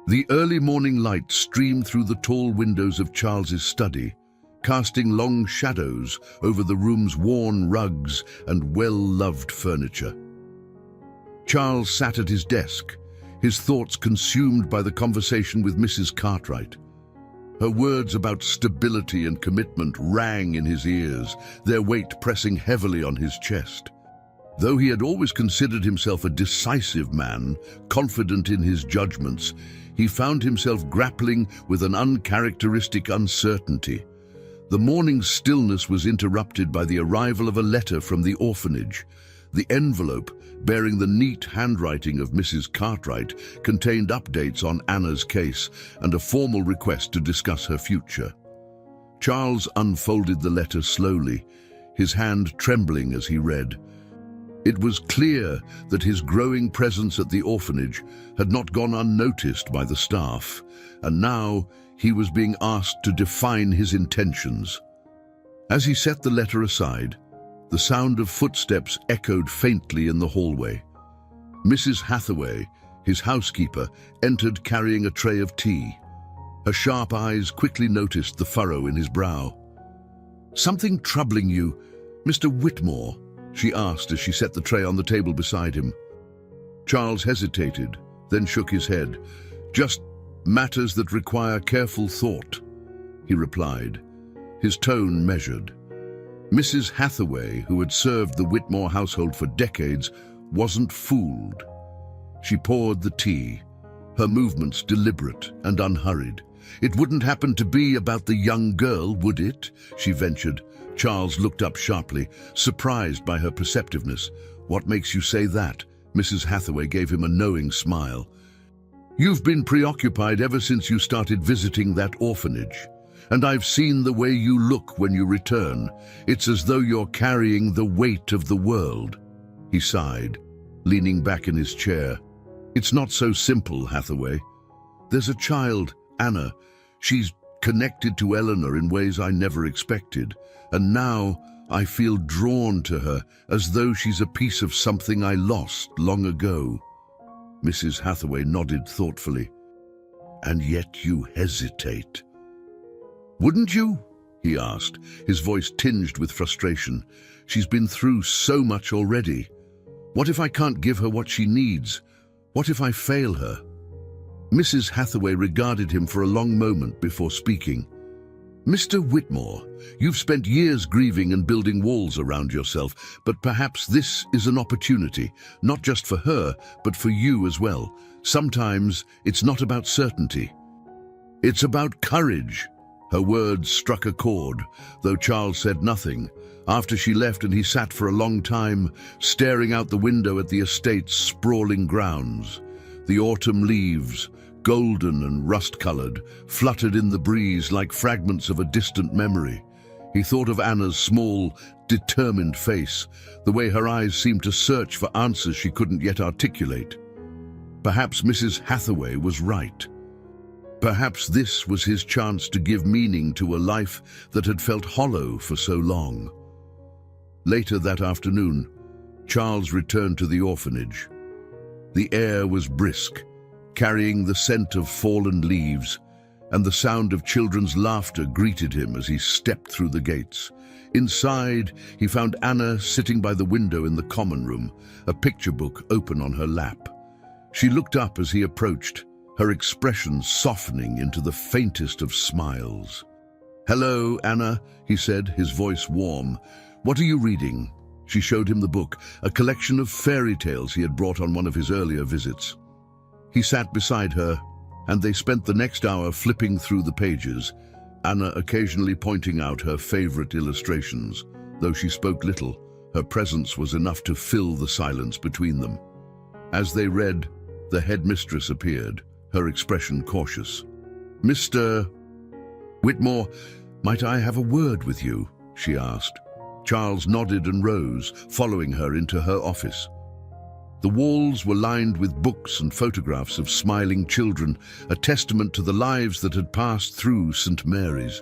The early morning light streamed through the tall windows of Charles's study, casting long shadows over the room's worn rugs and well-loved furniture. Charles sat at his desk, his thoughts consumed by the conversation with Mrs. Cartwright. Her words about stability and commitment rang in his ears, their weight pressing heavily on his chest. Though he had always considered himself a decisive man, confident in his judgments, he found himself grappling with an uncharacteristic uncertainty. The morning's stillness was interrupted by the arrival of a letter from the orphanage. The envelope, bearing the neat handwriting of Mrs. Cartwright, contained updates on Anna's case and a formal request to discuss her future. Charles unfolded the letter slowly, his hand trembling as he read. It was clear that his growing presence at the orphanage had not gone unnoticed by the staff, and now he was being asked to define his intentions. As he set the letter aside, The sound of footsteps echoed faintly in the hallway. Mrs. Hathaway, his housekeeper, entered carrying a tray of tea. Her sharp eyes quickly noticed the furrow in his brow. "Something troubling you, Mr. Whitmore?" she asked as she set the tray on the table beside him. Charles hesitated, then shook his head. "Just matters that require careful thought," he replied, his tone measured. Mrs. Hathaway, who had served the Whitmore household for decades, wasn't fooled. She poured the tea, her movements deliberate and unhurried. "It wouldn't happen to be about the young girl, would it?" she ventured. Charles looked up sharply, surprised by her perceptiveness. "What makes you say that?" Mrs. Hathaway gave him a knowing smile. "You've been preoccupied ever since you started visiting that orphanage. And I've seen the way you look when you return. It's as though you're carrying the weight of the world." He sighed, leaning back in his chair. "It's not so simple, Hathaway. There's a child, Anna. She's connected to Eleanor in ways I never expected. And now I feel drawn to her, as though she's a piece of something I lost long ago." Mrs. Hathaway nodded thoughtfully. "And yet you hesitate." "Wouldn't you?" he asked, his voice tinged with frustration. "She's been through so much already. What if I can't give her what she needs? What if I fail her?" Mrs. Hathaway regarded him for a long moment before speaking. "Mr. Whitmore, you've spent years grieving and building walls around yourself, but perhaps this is an opportunity, not just for her, but for you as well. Sometimes it's not about certainty. It's about courage." Her words struck a chord, though Charles said nothing. After she left and he sat for a long time, staring out the window at the estate's sprawling grounds. The autumn leaves, golden and rust-colored, fluttered in the breeze like fragments of a distant memory. He thought of Anna's small, determined face, the way her eyes seemed to search for answers she couldn't yet articulate. Perhaps Mrs. Hathaway was right. Perhaps this was his chance to give meaning to a life that had felt hollow for so long. Later that afternoon, Charles returned to the orphanage. The air was brisk, carrying the scent of fallen leaves, and the sound of children's laughter greeted him as he stepped through the gates. Inside, he found Anna sitting by the window in the common room, a picture book open on her lap. She looked up as he approached, her expression softening into the faintest of smiles. "Hello, Anna," he said, his voice warm. "What are you reading?" She showed him the book, a collection of fairy tales he had brought on one of his earlier visits. He sat beside her, and they spent the next hour flipping through the pages, Anna occasionally pointing out her favorite illustrations. Though she spoke little, her presence was enough to fill the silence between them. As they read, the headmistress appeared, her expression cautious. "Mr. Whitmore, might I have a word with you?" she asked. Charles nodded and rose, following her into her office. The walls were lined with books and photographs of smiling children, a testament to the lives that had passed through St. Mary's.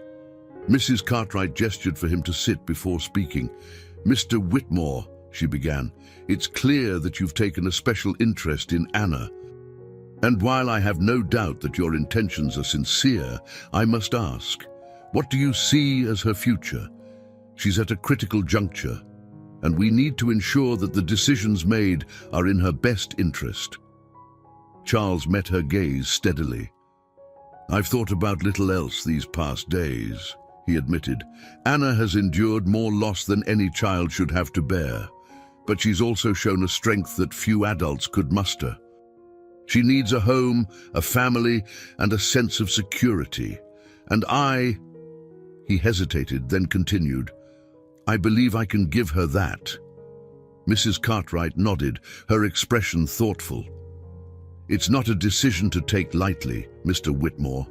Mrs. Cartwright gestured for him to sit before speaking. "Mr. Whitmore," she began, "it's clear that you've taken a special interest in Anna. And while I have no doubt that your intentions are sincere, I must ask, what do you see as her future? She's at a critical juncture, and we need to ensure that the decisions made are in her best interest." Charles met her gaze steadily. "I've thought about little else these past days," he admitted. "Anna has endured more loss than any child should have to bear, but she's also shown a strength that few adults could muster. She needs a home, a family, and a sense of security. And He hesitated, then continued, "I believe I can give her that." Mrs. Cartwright nodded, her expression thoughtful. "It's not a decision to take lightly, Mr. Whitmore.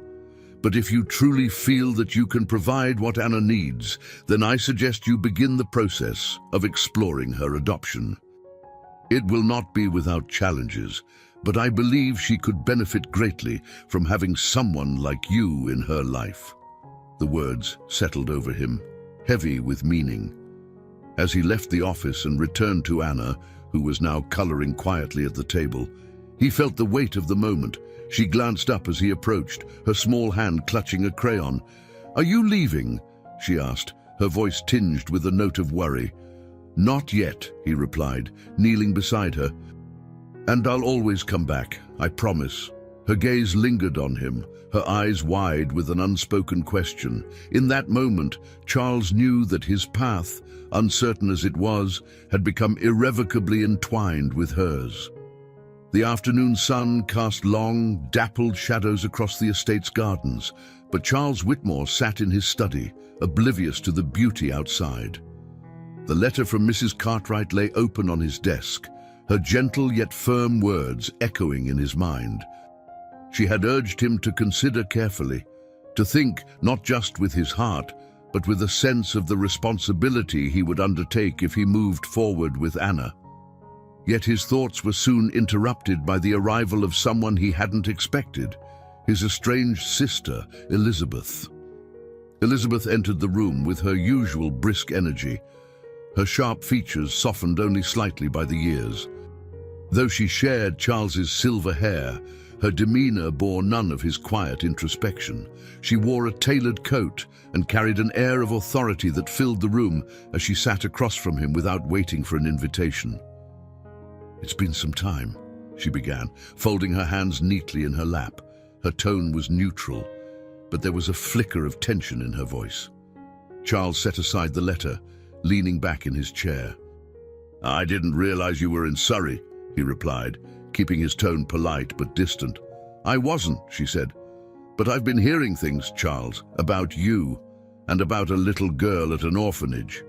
But if you truly feel that you can provide what Anna needs, then I suggest you begin the process of exploring her adoption. It will not be without challenges, but I believe she could benefit greatly from having someone like you in her life." The words settled over him, heavy with meaning. As he left the office and returned to Anna, who was now coloring quietly at the table, he felt the weight of the moment. She glanced up as he approached, her small hand clutching a crayon. "Are you leaving?" she asked, her voice tinged with a note of worry. "Not yet," he replied, kneeling beside her. "And I'll always come back, I promise." Her gaze lingered on him, her eyes wide with an unspoken question. In that moment, Charles knew that his path, uncertain as it was, had become irrevocably entwined with hers. The afternoon sun cast long, dappled shadows across the estate's gardens, but Charles Whitmore sat in his study, oblivious to the beauty outside. The letter from Mrs. Cartwright lay open on his desk, her gentle yet firm words echoing in his mind. She had urged him to consider carefully, to think not just with his heart, but with a sense of the responsibility he would undertake if he moved forward with Anna. Yet his thoughts were soon interrupted by the arrival of someone he hadn't expected, his estranged sister, Elizabeth. Elizabeth entered the room with her usual brisk energy, her sharp features softened only slightly by the years. Though she shared Charles's silver hair, her demeanor bore none of his quiet introspection. She wore a tailored coat and carried an air of authority that filled the room as she sat across from him without waiting for an invitation. "It's been some time," she began, folding her hands neatly in her lap. Her tone was neutral, but there was a flicker of tension in her voice. Charles set aside the letter, leaning back in his chair. "I didn't realize you were in Surrey," he replied, keeping his tone polite but distant. "I wasn't," she said. "But I've been hearing things, Charles, about you and about a little girl at an orphanage."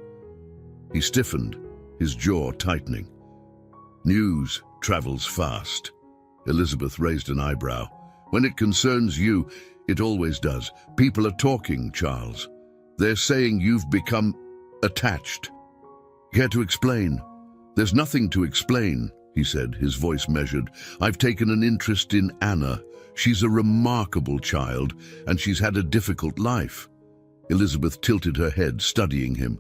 He stiffened, his jaw tightening. "News travels fast." Elizabeth raised an eyebrow. "When it concerns you, it always does. People are talking, Charles. They're saying you've become attached." "Care to explain?" "There's nothing to explain," he said, his voice measured. "I've taken an interest in Anna. She's a remarkable child, and she's had a difficult life." Elizabeth tilted her head, studying him.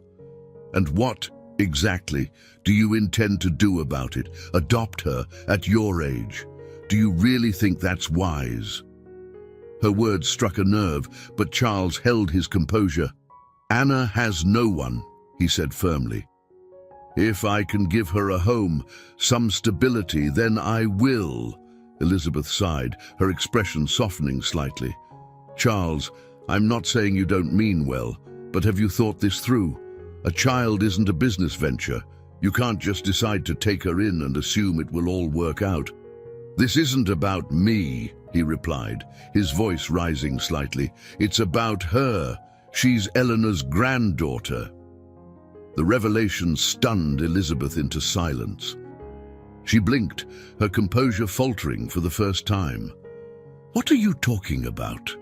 "And what, exactly, do you intend to do about it? Adopt her at your age? Do you really think that's wise?" Her words struck a nerve, but Charles held his composure. "Anna has no one," he said firmly. "If I can give her a home, some stability, then I will." Elizabeth sighed, her expression softening slightly. "Charles, I'm not saying you don't mean well, but have you thought this through? A child isn't a business venture. You can't just decide to take her in and assume it will all work out." "This isn't about me," he replied, his voice rising slightly. "It's about her. She's Eleanor's granddaughter." The revelation stunned Elizabeth into silence. She blinked, her composure faltering for the first time. "What are you talking about?"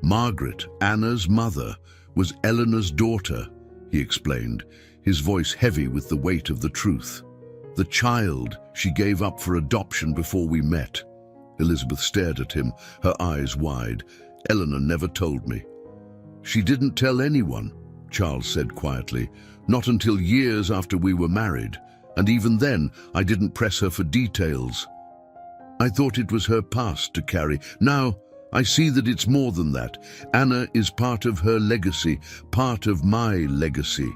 "Margaret, Anna's mother, was Eleanor's daughter," he explained, his voice heavy with the weight of the truth. "The child she gave up for adoption before we met." Elizabeth stared at him, her eyes wide. "Eleanor never told me." "She didn't tell anyone," Charles said quietly. "Not until years after we were married, and even then I didn't press her for details. I thought it was her past to carry. Now I see that it's more than that. Anna is part of her legacy, part of my legacy."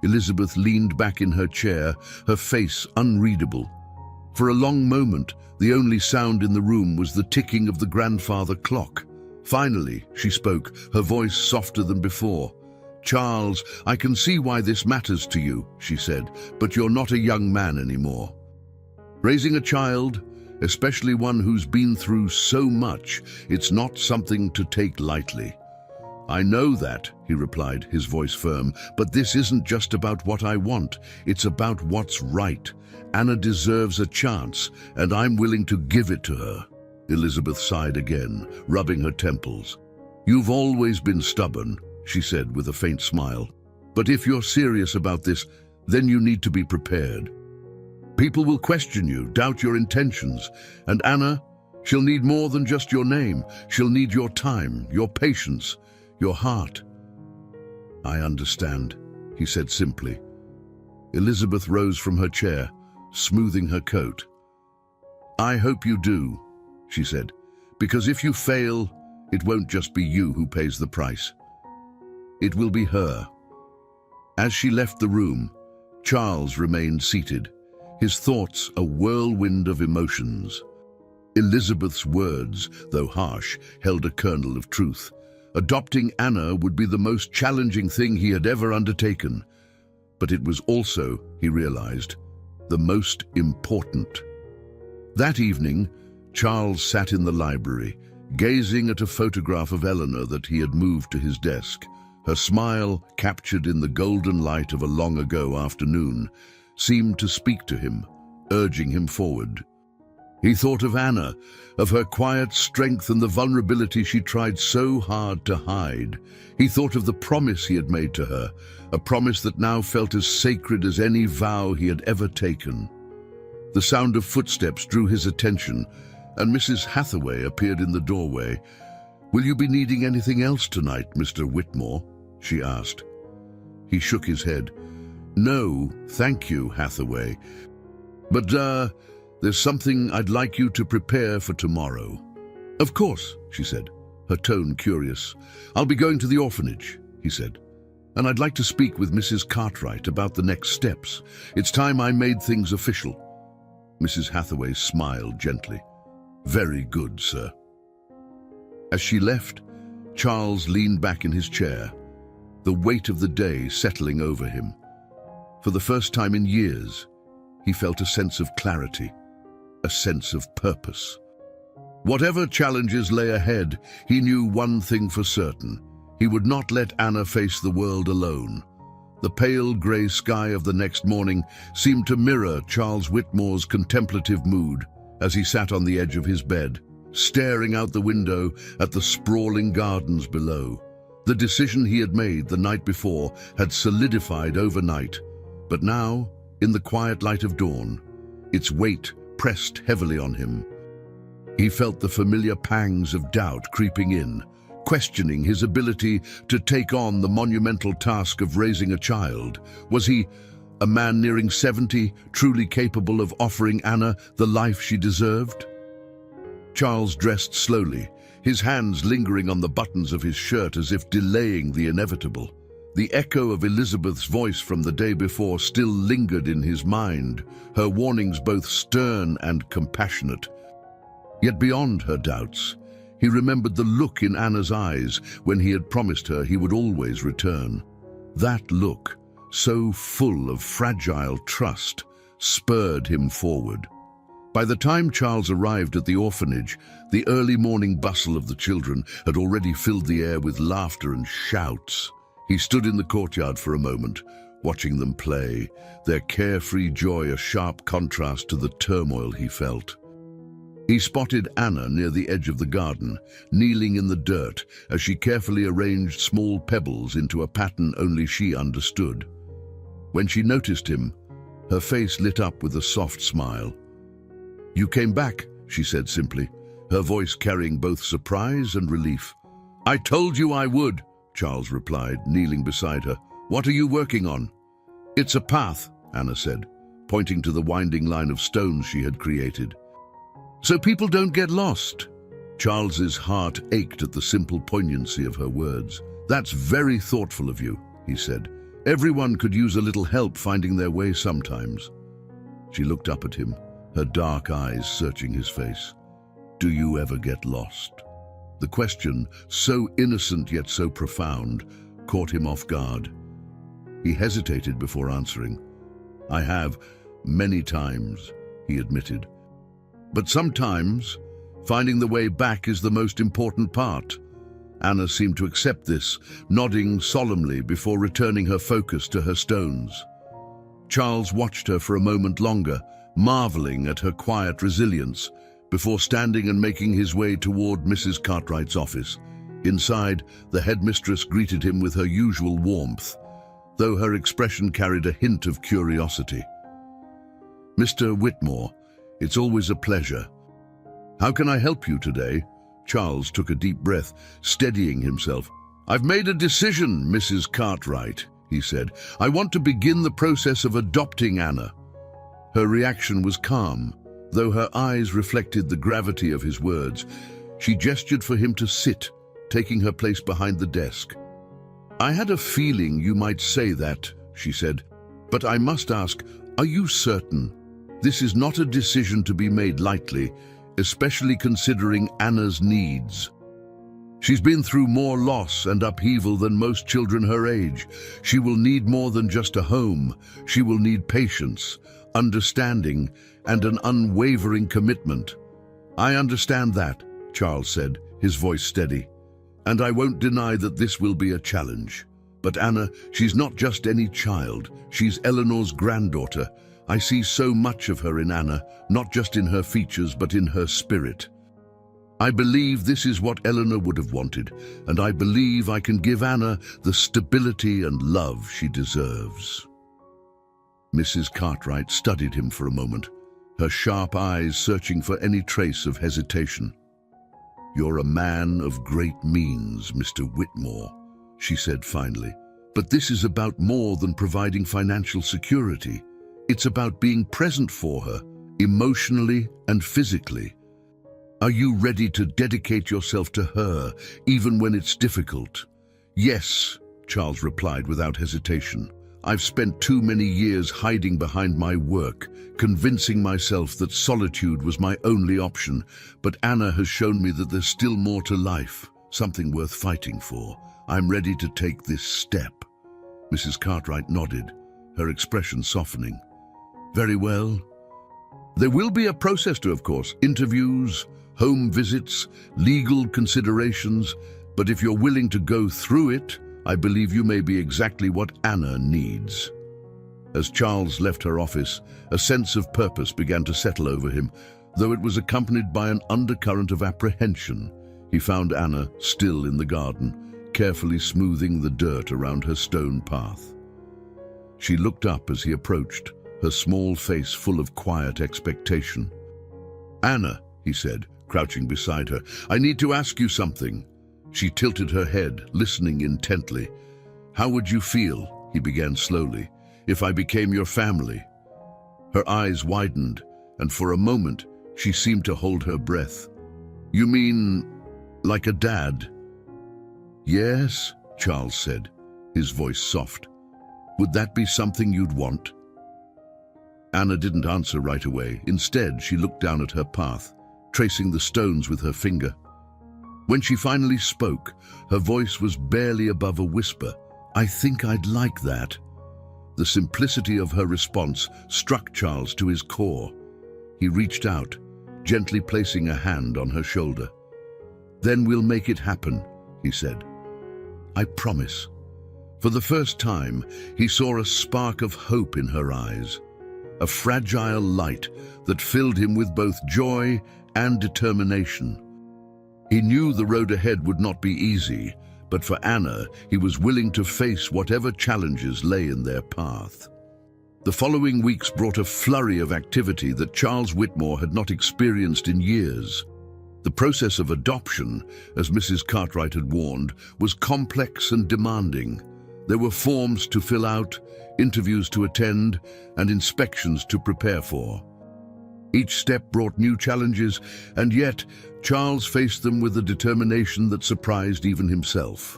Elizabeth leaned back in her chair, her face unreadable. For a long moment, the only sound in the room was the ticking of the grandfather clock. Finally, she spoke, her voice softer than before. "Charles, I can see why this matters to you," she said, "but you're not a young man anymore. Raising a child, especially one who's been through so much, it's not something to take lightly." "I know that," he replied, his voice firm, "but this isn't just about what I want. It's about what's right. Anna deserves a chance, and I'm willing to give it to her." Elizabeth sighed again, rubbing her temples. "You've always been stubborn," she said with a faint smile. "But if you're serious about this, then you need to be prepared. People will question you, doubt your intentions, and Anna, she'll need more than just your name. She'll need your time, your patience, your heart." "I understand," he said simply. Elizabeth rose from her chair, smoothing her coat. "I hope you do," she said, "because if you fail, it won't just be you who pays the price. It will be her." As she left the room, Charles remained seated, his thoughts a whirlwind of emotions. Elizabeth's words, though harsh, held a kernel of truth. Adopting Anna would be the most challenging thing he had ever undertaken. But it was also, he realized, the most important. That evening, Charles sat in the library, gazing at a photograph of Eleanor that he had moved to his desk. Her smile, captured in the golden light of a long-ago afternoon, seemed to speak to him, urging him forward. He thought of Anna, of her quiet strength and the vulnerability she tried so hard to hide. He thought of the promise he had made to her, a promise that now felt as sacred as any vow he had ever taken. The sound of footsteps drew his attention, and Mrs. Hathaway appeared in the doorway. "Will you be needing anything else tonight, Mr. Whitmore?" she asked. He shook his head. "No, thank you, Hathaway. But, there's something I'd like you to prepare for tomorrow." "Of course," she said, her tone curious. "I'll be going to the orphanage," he said, "and I'd like to speak with Mrs. Cartwright about the next steps. It's time I made things official." Mrs. Hathaway smiled gently. "Very good, sir." As she left, Charles leaned back in his chair, the weight of the day settling over him. For the first time in years, he felt a sense of clarity, a sense of purpose. Whatever challenges lay ahead, he knew one thing for certain. He would not let Anna face the world alone. The pale grey sky of the next morning seemed to mirror Charles Whitmore's contemplative mood as he sat on the edge of his bed, staring out the window at the sprawling gardens below. The decision he had made the night before had solidified overnight, but now, in the quiet light of dawn, its weight pressed heavily on him. He felt the familiar pangs of doubt creeping in, questioning his ability to take on the monumental task of raising a child. Was he, a man nearing 70, truly capable of offering Anna the life she deserved? Charles dressed slowly, his hands lingering on the buttons of his shirt as if delaying the inevitable. The echo of Elizabeth's voice from the day before still lingered in his mind, her warnings both stern and compassionate. Yet beyond her doubts, he remembered the look in Anna's eyes when he had promised her he would always return. That look, so full of fragile trust, spurred him forward. By the time Charles arrived at the orphanage, the early morning bustle of the children had already filled the air with laughter and shouts. He stood in the courtyard for a moment, watching them play, their carefree joy a sharp contrast to the turmoil he felt. He spotted Anna near the edge of the garden, kneeling in the dirt as she carefully arranged small pebbles into a pattern only she understood. When she noticed him, her face lit up with a soft smile. "You came back," she said simply, her voice carrying both surprise and relief. "I told you I would," Charles replied, kneeling beside her. "What are you working on?" "It's a path," Anna said, pointing to the winding line of stones she had created. "So people don't get lost." Charles's heart ached at the simple poignancy of her words. "That's very thoughtful of you," he said. "Everyone could use a little help finding their way sometimes." She looked up at him, her dark eyes searching his face. "Do you ever get lost?" The question, so innocent yet so profound, caught him off guard. He hesitated before answering. "I have, many times," he admitted. "But sometimes, finding the way back is the most important part." Anna seemed to accept this, nodding solemnly before returning her focus to her stones. Charles watched her for a moment longer, marveling at her quiet resilience, before standing and making his way toward Mrs. Cartwright's office. Inside, the headmistress greeted him with her usual warmth, though her expression carried a hint of curiosity. "Mr. Whitmore, it's always a pleasure. How can I help you today?" Charles took a deep breath, steadying himself. "I've made a decision, Mrs. Cartwright," he said. "I want to begin the process of adopting Anna." Her reaction was calm, though her eyes reflected the gravity of his words. She gestured for him to sit, taking her place behind the desk. "I had a feeling you might say that," she said. "But I must ask, are you certain? This is not a decision to be made lightly, especially considering Anna's needs. She's been through more loss and upheaval than most children her age. She will need more than just a home. She will need patience, understanding, and an unwavering commitment." "I understand that," Charles said, his voice steady. "And I won't deny that this will be a challenge. But Anna, she's not just any child. She's Eleanor's granddaughter. I see so much of her in Anna, not just in her features, but in her spirit. I believe this is what Eleanor would have wanted, and I believe I can give Anna the stability and love she deserves." Mrs. Cartwright studied him for a moment, her sharp eyes searching for any trace of hesitation. "You're a man of great means, Mr. Whitmore," she said finally. "But this is about more than providing financial security. It's about being present for her, emotionally and physically. Are you ready to dedicate yourself to her, even when it's difficult?" "Yes," Charles replied without hesitation. "I've spent too many years hiding behind my work, convincing myself that solitude was my only option. But Anna has shown me that there's still more to life, something worth fighting for. I'm ready to take this step." Mrs. Cartwright nodded, her expression softening. "Very well. There will be a process to, of course, interviews, home visits, legal considerations, but if you're willing to go through it, I believe you may be exactly what Anna needs." As Charles left her office, a sense of purpose began to settle over him, though it was accompanied by an undercurrent of apprehension. He found Anna still in the garden, carefully smoothing the dirt around her stone path. She looked up as he approached, her small face full of quiet expectation. "Anna," he said, crouching beside her, "I need to ask you something." She tilted her head, listening intently. "How would you feel," he began slowly, "if I became your family?" Her eyes widened, and for a moment she seemed to hold her breath. "You mean, like a dad?" "Yes," Charles said, his voice soft. "Would that be something you'd want?" Anna didn't answer right away. Instead, she looked down at her path, tracing the stones with her finger. When she finally spoke, her voice was barely above a whisper. "I think I'd like that." The simplicity of her response struck Charles to his core. He reached out, gently placing a hand on her shoulder. "Then we'll make it happen," he said. "I promise." For the first time, he saw a spark of hope in her eyes, a fragile light that filled him with both joy and determination. He knew the road ahead would not be easy, but for Anna, he was willing to face whatever challenges lay in their path. The following weeks brought a flurry of activity that Charles Whitmore had not experienced in years. The process of adoption, as Mrs. Cartwright had warned, was complex and demanding. There were forms to fill out, interviews to attend, and inspections to prepare for. Each step brought new challenges, and yet Charles faced them with a determination that surprised even himself.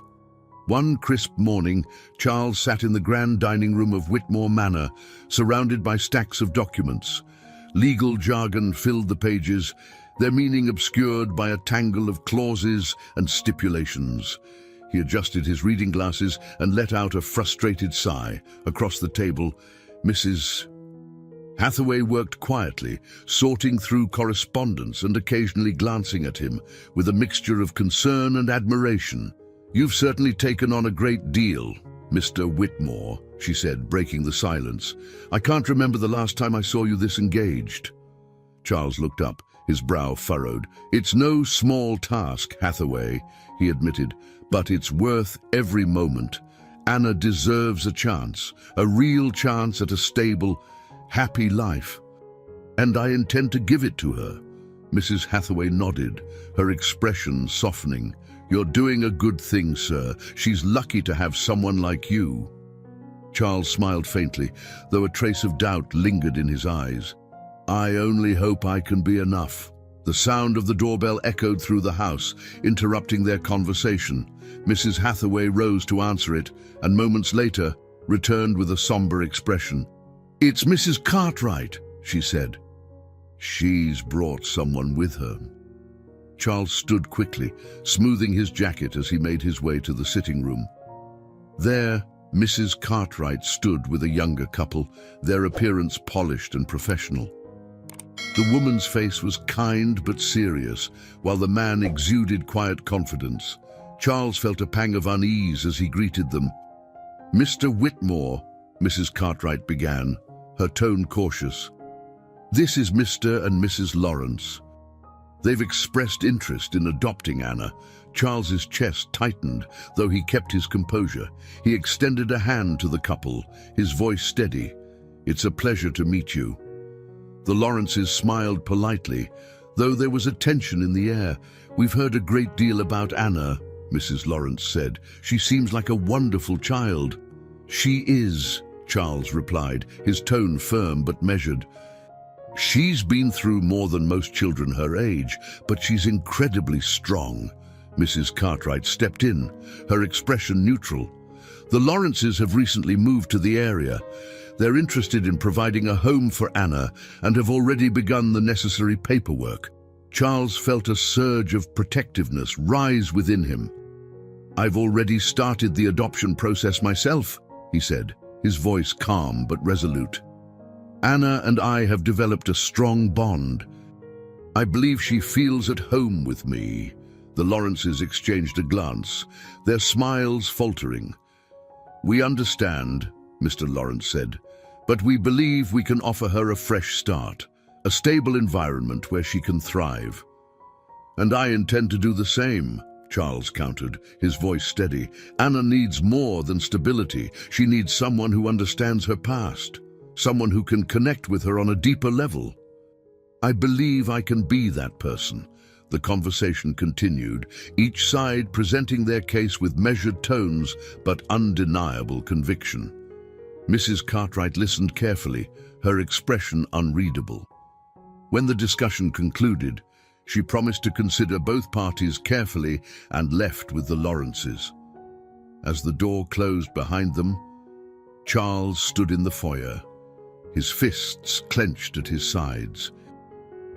One crisp morning, Charles sat in the grand dining room of Whitmore Manor, surrounded by stacks of documents. Legal jargon filled the pages, their meaning obscured by a tangle of clauses and stipulations. He adjusted his reading glasses and let out a frustrated sigh. Across the table, Mrs. Hathaway worked quietly, sorting through correspondence and occasionally glancing at him with a mixture of concern and admiration. "You've certainly taken on a great deal, Mr. Whitmore," she said, breaking the silence. "I can't remember the last time I saw you this engaged." Charles looked up, his brow furrowed. "It's no small task, Hathaway," he admitted, "but it's worth every moment. Anna deserves a chance, a real chance at a stable, happy life. And I intend to give it to her." Mrs. Hathaway nodded, her expression softening. "You're doing a good thing, sir. She's lucky to have someone like you." Charles smiled faintly, though a trace of doubt lingered in his eyes. "I only hope I can be enough." The sound of the doorbell echoed through the house, interrupting their conversation. Mrs. Hathaway rose to answer it, and moments later returned with a somber expression. "It's Mrs. Cartwright," she said. "She's brought someone with her." Charles stood quickly, smoothing his jacket as he made his way to the sitting room. There, Mrs. Cartwright stood with a younger couple, their appearance polished and professional. The woman's face was kind but serious, while the man exuded quiet confidence. Charles felt a pang of unease as he greeted them. "Mr. Whitmore," Mrs. Cartwright began, her tone cautious. "This is Mr. and Mrs. Lawrence. They've expressed interest in adopting Anna." Charles's chest tightened, though he kept his composure. He extended a hand to the couple, his voice steady. "It's a pleasure to meet you." The Lawrences smiled politely, though there was a tension in the air. "We've heard a great deal about Anna," Mrs. Lawrence said. "She seems like a wonderful child." "She is," Charles replied, his tone firm but measured. "She's been through more than most children her age, but she's incredibly strong." Mrs. Cartwright stepped in, her expression neutral. "The Lawrences have recently moved to the area. They're interested in providing a home for Anna and have already begun the necessary paperwork." Charles felt a surge of protectiveness rise within him. "I've already started the adoption process myself," he said, his voice calm but resolute. "Anna and I have developed a strong bond. I believe she feels at home with me." The Lawrences exchanged a glance, their smiles faltering. "We understand," Mr. Lawrence said, "but we believe we can offer her a fresh start, a stable environment where she can thrive." "And I intend to do the same," Charles countered, his voice steady. "Anna needs more than stability. She needs someone who understands her past, someone who can connect with her on a deeper level." "I believe I can be that person." The conversation continued, each side presenting their case with measured tones but undeniable conviction. Mrs. Cartwright listened carefully, her expression unreadable. When the discussion concluded, she promised to consider both parties carefully and left with the Lawrences. As the door closed behind them, Charles stood in the foyer, his fists clenched at his sides.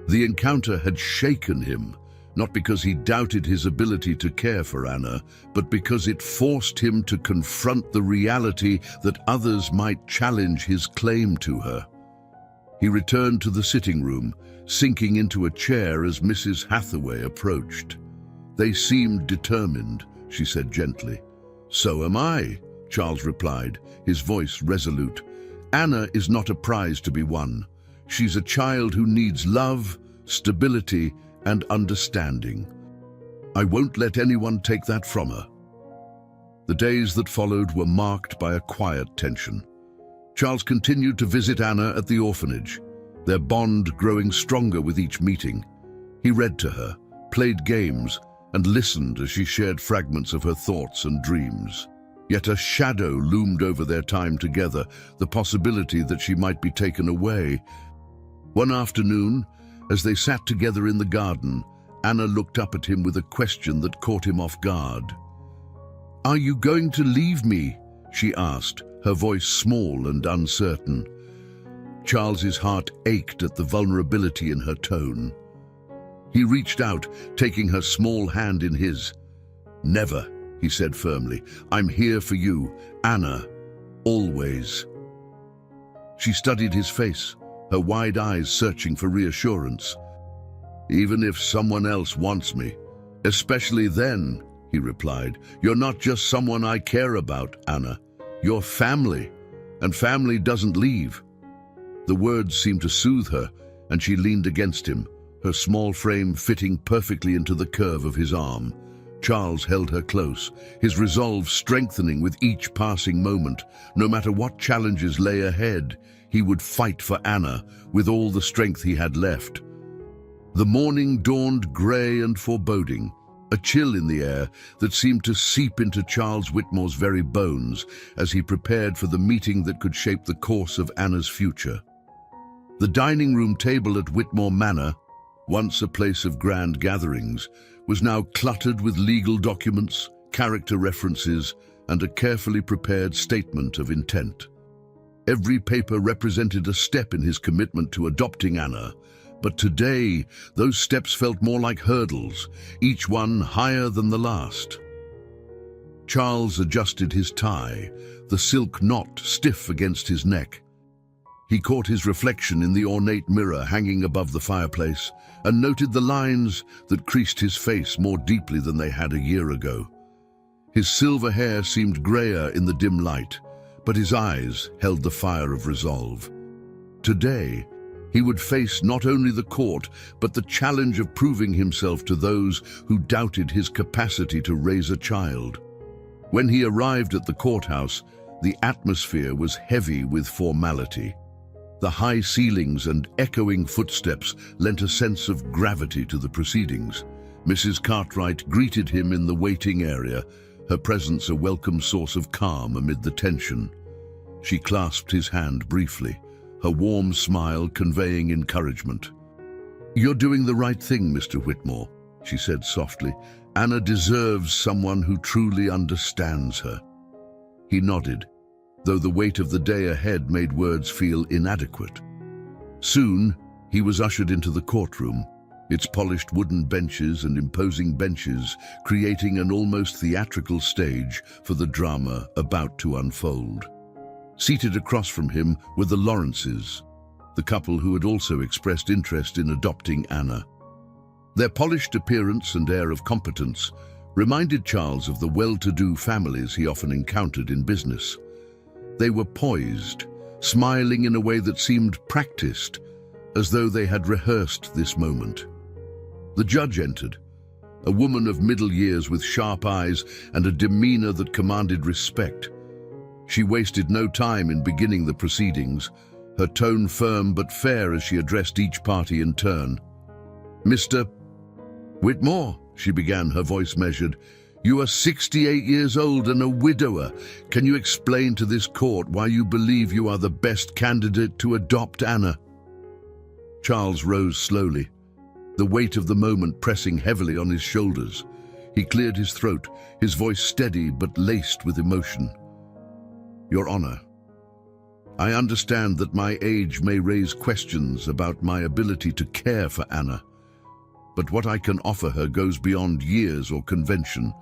The encounter had shaken him, not because he doubted his ability to care for Anna, but because it forced him to confront the reality that others might challenge his claim to her. He returned to the sitting room, sinking into a chair as Mrs. Hathaway approached. "They seemed determined," she said gently. "So am I," Charles replied, his voice resolute. "Anna is not a prize to be won. She's a child who needs love, stability, and understanding. I won't let anyone take that from her." The days that followed were marked by a quiet tension. Charles continued to visit Anna at the orphanage, their bond growing stronger with each meeting. He read to her, played games, and listened as she shared fragments of her thoughts and dreams. Yet a shadow loomed over their time together, the possibility that she might be taken away. One afternoon, as they sat together in the garden, Anna looked up at him with a question that caught him off guard. "Are you going to leave me?" she asked, her voice small and uncertain. Charles's heart ached at the vulnerability in her tone. He reached out, taking her small hand in his. "Never," he said firmly. "I'm here for you, Anna, always." She studied his face, her wide eyes searching for reassurance. "Even if someone else wants me, especially then," he replied. "You're not just someone I care about, Anna. You're family, and family doesn't leave." The words seemed to soothe her, and she leaned against him, her small frame fitting perfectly into the curve of his arm. Charles held her close, his resolve strengthening with each passing moment. No matter what challenges lay ahead, he would fight for Anna with all the strength he had left. The morning dawned grey and foreboding. a chill in the air that seemed to seep into Charles Whitmore's very bones as he prepared for the meeting that could shape the course of Anna's future. The dining room table at Whitmore Manor, once a place of grand gatherings, was now cluttered with legal documents, character references, and a carefully prepared statement of intent. Every paper represented a step in his commitment to adopting Anna, but today those steps felt more like hurdles, each one higher than the last. Charles adjusted his tie, the silk knot stiff against his neck. He caught his reflection in the ornate mirror hanging above the fireplace and noted the lines that creased his face more deeply than they had a year ago. His silver hair seemed grayer in the dim light, but his eyes held the fire of resolve. Today, he would face not only the court, but the challenge of proving himself to those who doubted his capacity to raise a child. When he arrived at the courthouse, the atmosphere was heavy with formality. The high ceilings and echoing footsteps lent a sense of gravity to the proceedings. Mrs. Cartwright greeted him in the waiting area, her presence a welcome source of calm amid the tension. She clasped his hand briefly, her warm smile conveying encouragement. "You're doing the right thing, Mr. Whitmore," she said softly. "Anna deserves someone who truly understands her." He nodded, though the weight of the day ahead made words feel inadequate. Soon, he was ushered into the courtroom, its polished wooden benches and imposing benches creating an almost theatrical stage for the drama about to unfold. Seated across from him were the Lawrences, the couple who had also expressed interest in adopting Anna. Their polished appearance and air of competence reminded Charles of the well-to-do families he often encountered in business. They were poised, smiling in a way that seemed practiced, as though they had rehearsed this moment. The judge entered, a woman of middle years with sharp eyes and a demeanor that commanded respect. She wasted no time in beginning the proceedings, her tone firm but fair as she addressed each party in turn. "Mr. Whitmore," she began, her voice measured, "you are 68 years old and a widower. Can you explain to this court why you believe you are the best candidate to adopt Anna?" Charles rose slowly, the weight of the moment pressing heavily on his shoulders. He cleared his throat, his voice steady but laced with emotion. "Your Honor, I understand that my age may raise questions about my ability to care for Anna, but what I can offer her goes beyond years or convention.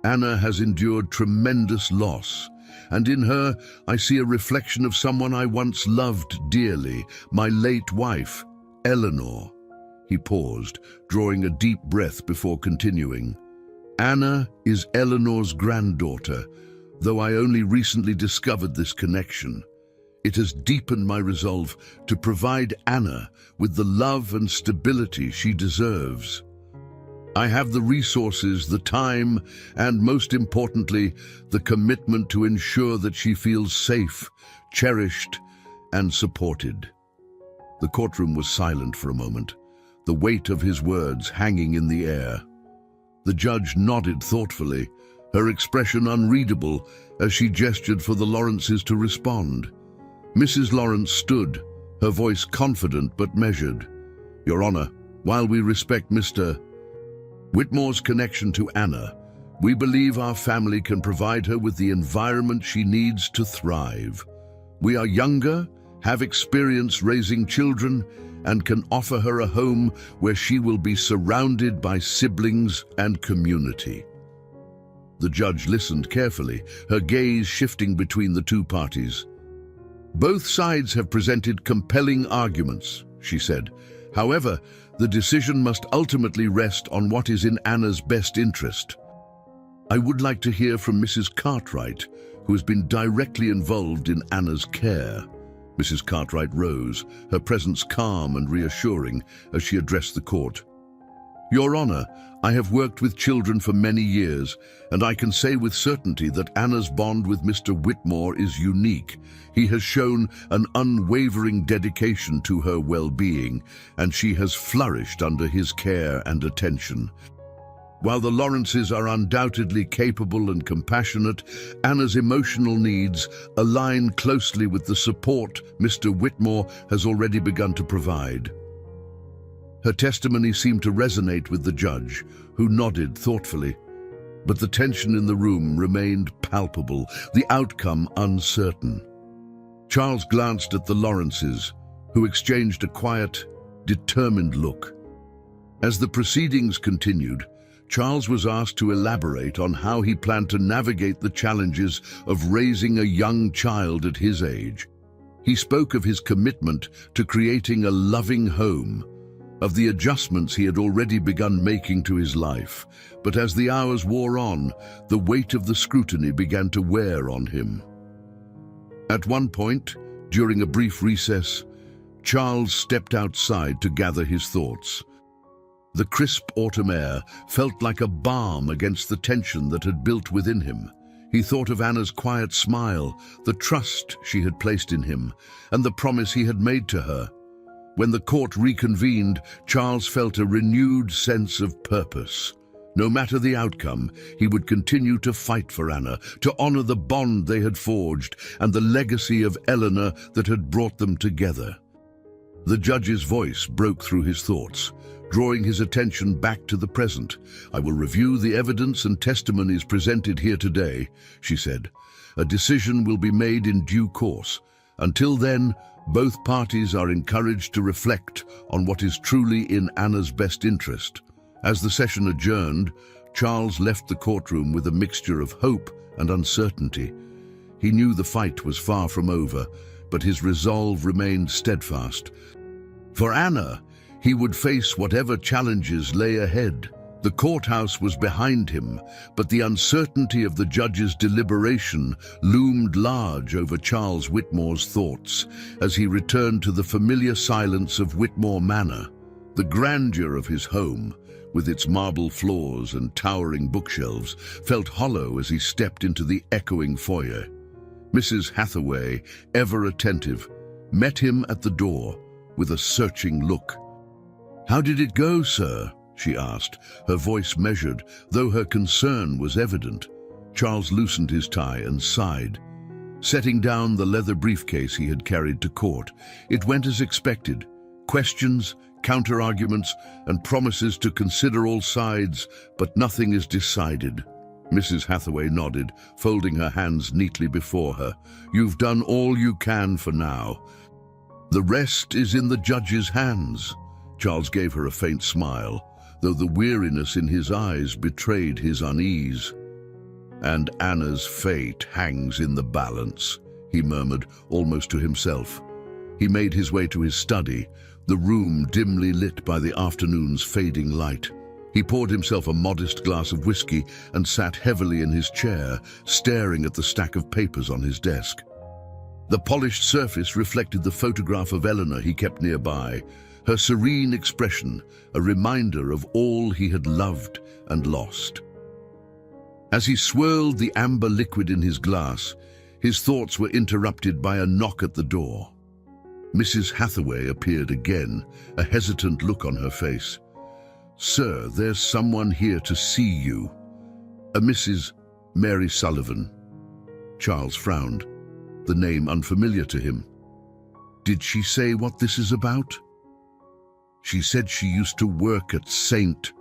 Anna has endured tremendous loss, and in her I see a reflection of someone I once loved dearly, my late wife, Eleanor." He paused, drawing a deep breath before continuing. "Anna is Eleanor's granddaughter, though I only recently discovered this connection. It has deepened my resolve to provide Anna with the love and stability she deserves. I have the resources, the time, and most importantly, the commitment to ensure that she feels safe, cherished, and supported." The courtroom was silent for a moment, the weight of his words hanging in the air. The judge nodded thoughtfully, her expression unreadable as she gestured for the Lawrences to respond. Mrs. Lawrence stood, her voice confident but measured. "Your Honor, while we respect Mr. Whitmore's connection to Anna, we believe our family can provide her with the environment she needs to thrive. We are younger, have experience raising children, and can offer her a home where she will be surrounded by siblings and community." The judge listened carefully, her gaze shifting between the two parties. "Both sides have presented compelling arguments," she said. "However, the decision must ultimately rest on what is in Anna's best interest. I would like to hear from Mrs. Cartwright, who has been directly involved in Anna's care." Mrs. Cartwright rose, her presence calm and reassuring as she addressed the court. "Your Honor, I have worked with children for many years, and I can say with certainty that Anna's bond with Mr. Whitmore is unique. He has shown an unwavering dedication to her well-being, and she has flourished under his care and attention. While the Lawrences are undoubtedly capable and compassionate, Anna's emotional needs align closely with the support Mr. Whitmore has already begun to provide. Her testimony seemed to resonate with the judge, who nodded thoughtfully. But the tension in the room remained palpable, the outcome uncertain. Charles glanced at the Lawrences, who exchanged a quiet, determined look. As the proceedings continued, Charles was asked to elaborate on how he planned to navigate the challenges of raising a young child at his age. He spoke of his commitment to creating a loving home, of the adjustments he had already begun making to his life, but as the hours wore on, the weight of the scrutiny began to wear on him. At one point, during a brief recess, Charles stepped outside to gather his thoughts. The crisp autumn air felt like a balm against the tension that had built within him. He thought of Anna's quiet smile, the trust she had placed in him, and the promise he had made to her. When the court reconvened, Charles felt a renewed sense of purpose. No matter the outcome, he would continue to fight for Anna, to honor the bond they had forged and the legacy of Eleanor that had brought them together. The judge's voice broke through his thoughts, drawing his attention back to the present. "I will review the evidence and testimonies presented here today," she said. "A decision will be made in due course. Until then, both parties are encouraged to reflect on what is truly in Anna's best interest." As the session adjourned, Charles left the courtroom with a mixture of hope and uncertainty. He knew the fight was far from over, but his resolve remained steadfast. For Anna, he would face whatever challenges lay ahead. The courthouse was behind him, but the uncertainty of the judge's deliberation loomed large over Charles Whitmore's thoughts as he returned to the familiar silence of Whitmore Manor. The grandeur of his home, with its marble floors and towering bookshelves, felt hollow as he stepped into the echoing foyer. Mrs. Hathaway, ever attentive, met him at the door with a searching look. "How did it go, sir?" she asked, her voice measured, though her concern was evident. Charles loosened his tie and sighed. Setting down the leather briefcase he had carried to court, it went as expected. Questions, counter-arguments, and promises to consider all sides, but nothing is decided. Mrs. Hathaway nodded, folding her hands neatly before her. "You've done all you can for now. The rest is in the judge's hands." Charles gave her a faint smile, though the weariness in his eyes betrayed his unease. "And Anna's fate hangs in the balance," he murmured, almost to himself. He made his way to his study, the room dimly lit by the afternoon's fading light. He poured himself a modest glass of whiskey and sat heavily in his chair, staring at the stack of papers on his desk. The polished surface reflected the photograph of Eleanor he kept nearby, her serene expression, a reminder of all he had loved and lost. As he swirled the amber liquid in his glass, his thoughts were interrupted by a knock at the door. Mrs. Hathaway appeared again, a hesitant look on her face. "Sir, there's someone here to see you. A Mrs. Mary Sullivan." Charles frowned, the name unfamiliar to him. "Did she say what this is about?" "She said she used to work at St.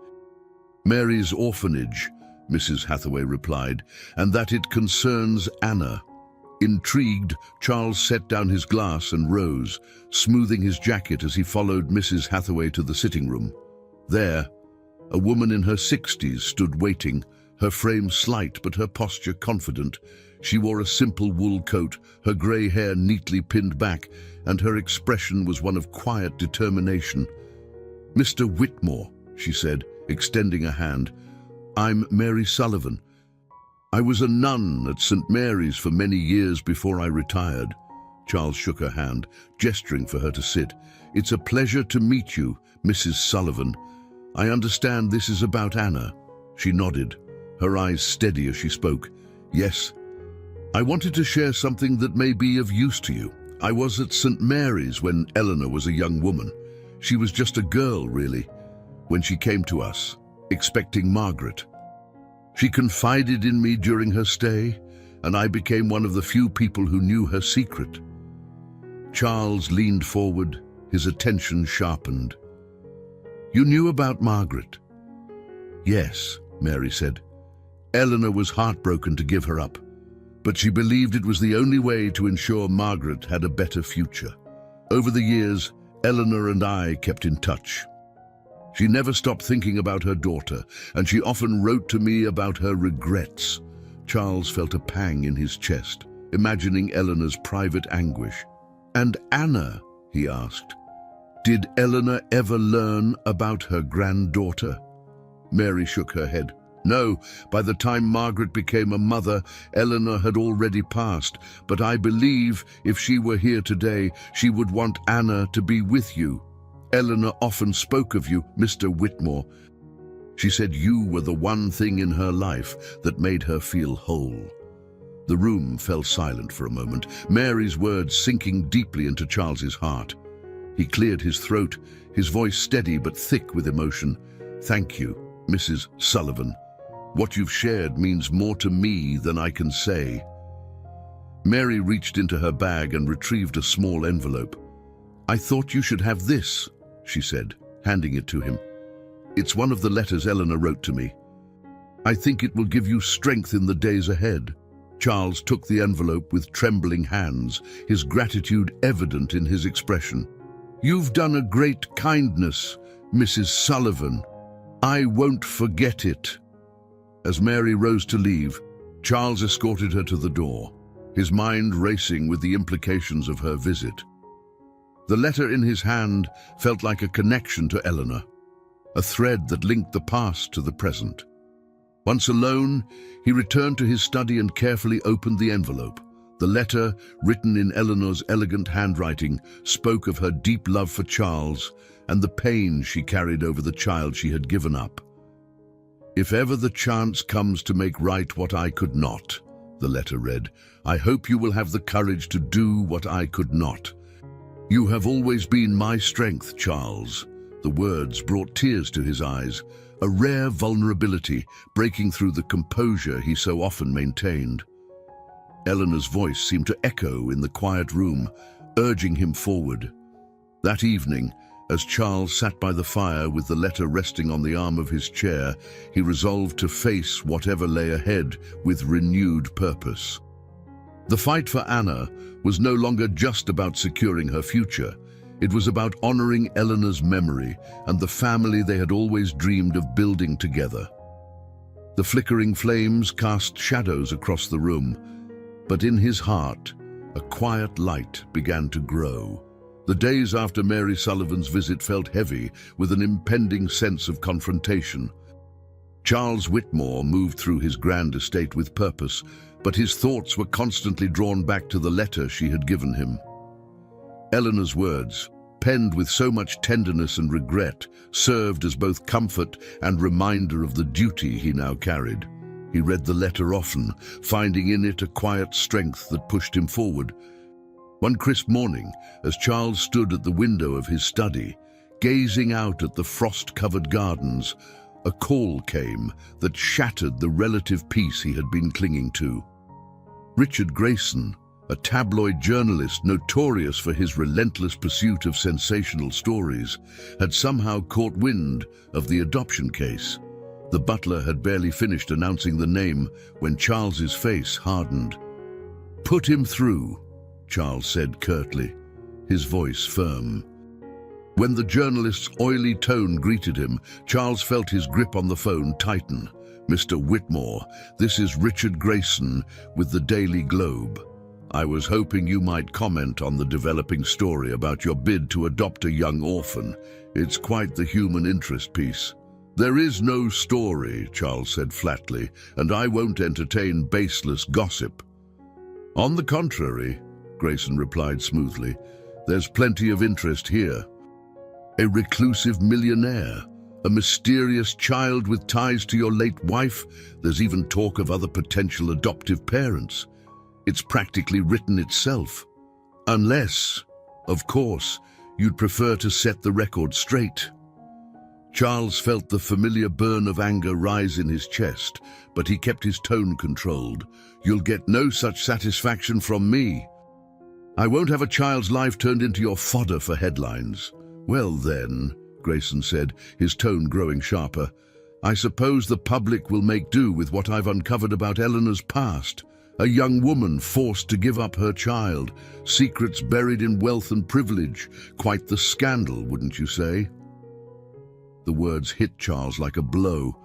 Mary's Orphanage," Mrs. Hathaway replied, "and that it concerns Anna." Intrigued, Charles set down his glass and rose, smoothing his jacket as he followed Mrs. Hathaway to the sitting room. There, a woman in her 60s stood waiting, her frame slight but her posture confident. She wore a simple wool coat, her grey hair neatly pinned back, and her expression was one of quiet determination. "Mr. Whitmore," she said, extending a hand. "I'm Mary Sullivan. I was a nun at St. Mary's for many years before I retired." Charles shook her hand, gesturing for her to sit. "It's a pleasure to meet you, Mrs. Sullivan. I understand this is about Anna." She nodded, her eyes steady as she spoke. "Yes. I wanted to share something that may be of use to you. I was at St. Mary's when Eleanor was a young woman. She was just a girl, really, when she came to us. expecting Margaret. She confided in me during her stay, and I became one of the few people who knew her secret. Charles leaned forward, his attention sharpened. You knew about Margaret? Yes, Mary said. Eleanor was heartbroken to give her up, but she believed it was the only way to ensure Margaret had a better future. Over the years, Eleanor and I kept in touch. She never stopped thinking about her daughter, and she often wrote to me about her regrets. Charles felt a pang in his chest, imagining Eleanor's private anguish. And Anna, he asked, did Eleanor ever learn about her granddaughter? Mary shook her head. No, by the time Margaret became a mother, Eleanor had already passed, but I believe if she were here today, she would want Anna to be with you. Eleanor often spoke of you, Mr. Whitmore. She said you were the one thing in her life that made her feel whole. The room fell silent for a moment, Mary's words sinking deeply into Charles's heart. He cleared his throat, his voice steady but thick with emotion. Thank you, Mrs. Sullivan. What you've shared means more to me than I can say. Mary reached into her bag and retrieved a small envelope. I thought you should have this, she said, handing it to him. It's one of the letters Eleanor wrote to me. I think it will give you strength in the days ahead. Charles took the envelope with trembling hands, his gratitude evident in his expression. You've done a great kindness, Mrs. Sullivan. I won't forget it. As Mary rose to leave, Charles escorted her to the door, his mind racing with the implications of her visit. The letter in his hand felt like a connection to Eleanor, a thread that linked the past to the present. Once alone, he returned to his study and carefully opened the envelope. The letter, written in Eleanor's elegant handwriting, spoke of her deep love for Charles and the pain she carried over the child she had given up. If ever the chance comes to make right what I could not, the letter read, I hope you will have the courage to do what I could not. You have always been my strength, Charles. The words brought tears to his eyes, a rare vulnerability breaking through the composure he so often maintained. Eleanor's voice seemed to echo in the quiet room, urging him forward. That evening, as Charles sat by the fire with the letter resting on the arm of his chair, he resolved to face whatever lay ahead with renewed purpose. The fight for Anna was no longer just about securing her future. It was about honoring Eleanor's memory and the family they had always dreamed of building together. The flickering flames cast shadows across the room, but in his heart, a quiet light began to grow. The days after Mary Sullivan's visit felt heavy with an impending sense of confrontation. Charles Whitmore moved through his grand estate with purpose, but his thoughts were constantly drawn back to the letter she had given him. Eleanor's words, penned with so much tenderness and regret, served as both comfort and reminder of the duty he now carried. He read the letter often, finding in it a quiet strength that pushed him forward. One crisp morning, as Charles stood at the window of his study, gazing out at the frost-covered gardens, a call came that shattered the relative peace he had been clinging to. Richard Grayson, a tabloid journalist notorious for his relentless pursuit of sensational stories, had somehow caught wind of the adoption case. The butler had barely finished announcing the name when Charles's face hardened. "Put him through," Charles said curtly, his voice firm. When the journalist's oily tone greeted him, Charles felt his grip on the phone tighten. "Mr. Whitmore, this is Richard Grayson with the Daily Globe. I was hoping you might comment on the developing story about your bid to adopt a young orphan. It's quite the human interest piece." "There is no story," Charles said flatly, "and I won't entertain baseless gossip." "On the contrary," Grayson replied smoothly, "there's plenty of interest here. A reclusive millionaire, a mysterious child with ties to your late wife. There's even talk of other potential adoptive parents. It's practically written itself. Unless, of course, you'd prefer to set the record straight." Charles felt the familiar burn of anger rise in his chest, but he kept his tone controlled. "You'll get no such satisfaction from me. I won't have a child's life turned into your fodder for headlines." "Well then," Grayson said, his tone growing sharper, "I suppose the public will make do with what I've uncovered about Eleanor's past. A young woman forced to give up her child, secrets buried in wealth and privilege. Quite the scandal, wouldn't you say?" The words hit Charles like a blow,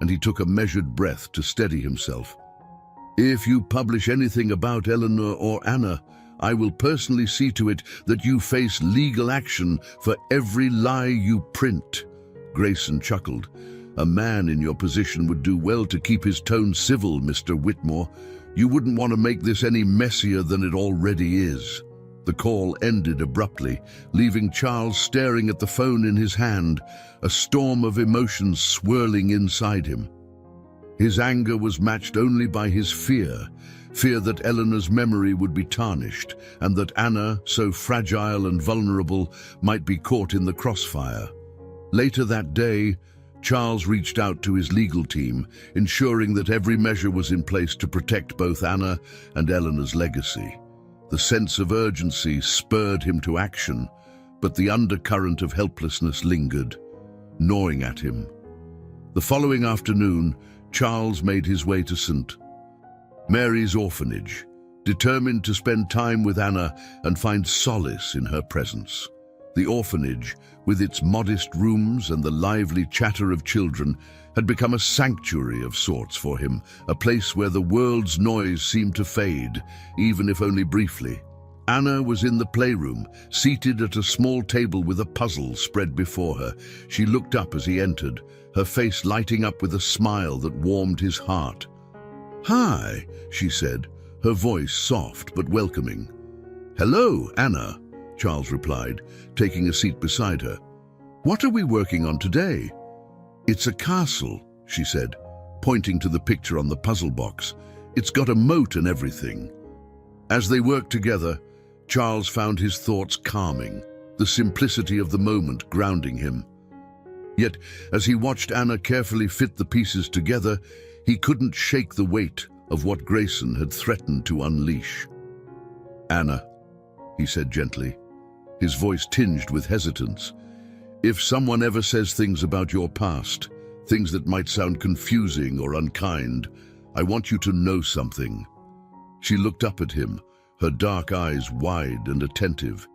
and he took a measured breath to steady himself. "If you publish anything about Eleanor or Anna, I will personally see to it that you face legal action for every lie you print." Grayson chuckled. "A man in your position would do well to keep his tone civil, Mr. Whitmore. You wouldn't want to make this any messier than it already is." The call ended abruptly, leaving Charles staring at the phone in his hand, a storm of emotions swirling inside him. His anger was matched only by his fear that Eleanor's memory would be tarnished, and that Anna, so fragile and vulnerable, might be caught in the crossfire. Later that day, Charles reached out to his legal team, ensuring that every measure was in place to protect both Anna and Eleanor's legacy. The sense of urgency spurred him to action, but the undercurrent of helplessness lingered, gnawing at him. The following afternoon, Charles made his way to St. Mary's Orphanage, determined to spend time with Anna and find solace in her presence. The orphanage, with its modest rooms and the lively chatter of children, had become a sanctuary of sorts for him, a place where the world's noise seemed to fade, even if only briefly. Anna was in the playroom, seated at a small table with a puzzle spread before her. She looked up as he entered, her face lighting up with a smile that warmed his heart. "Hi," she said, her voice soft but welcoming. "Hello, Anna," Charles replied, taking a seat beside her. "What are we working on today?" "It's a castle," she said, pointing to the picture on the puzzle box. "It's got a moat and everything." As they worked together, Charles found his thoughts calming, the simplicity of the moment grounding him. Yet, as he watched Anna carefully fit the pieces together, he couldn't shake the weight of what Grayson had threatened to unleash. "Anna," he said gently, his voice tinged with hesitance, "if someone ever says things about your past, things that might sound confusing or unkind, I want you to know something." She looked up at him, her dark eyes wide and attentive.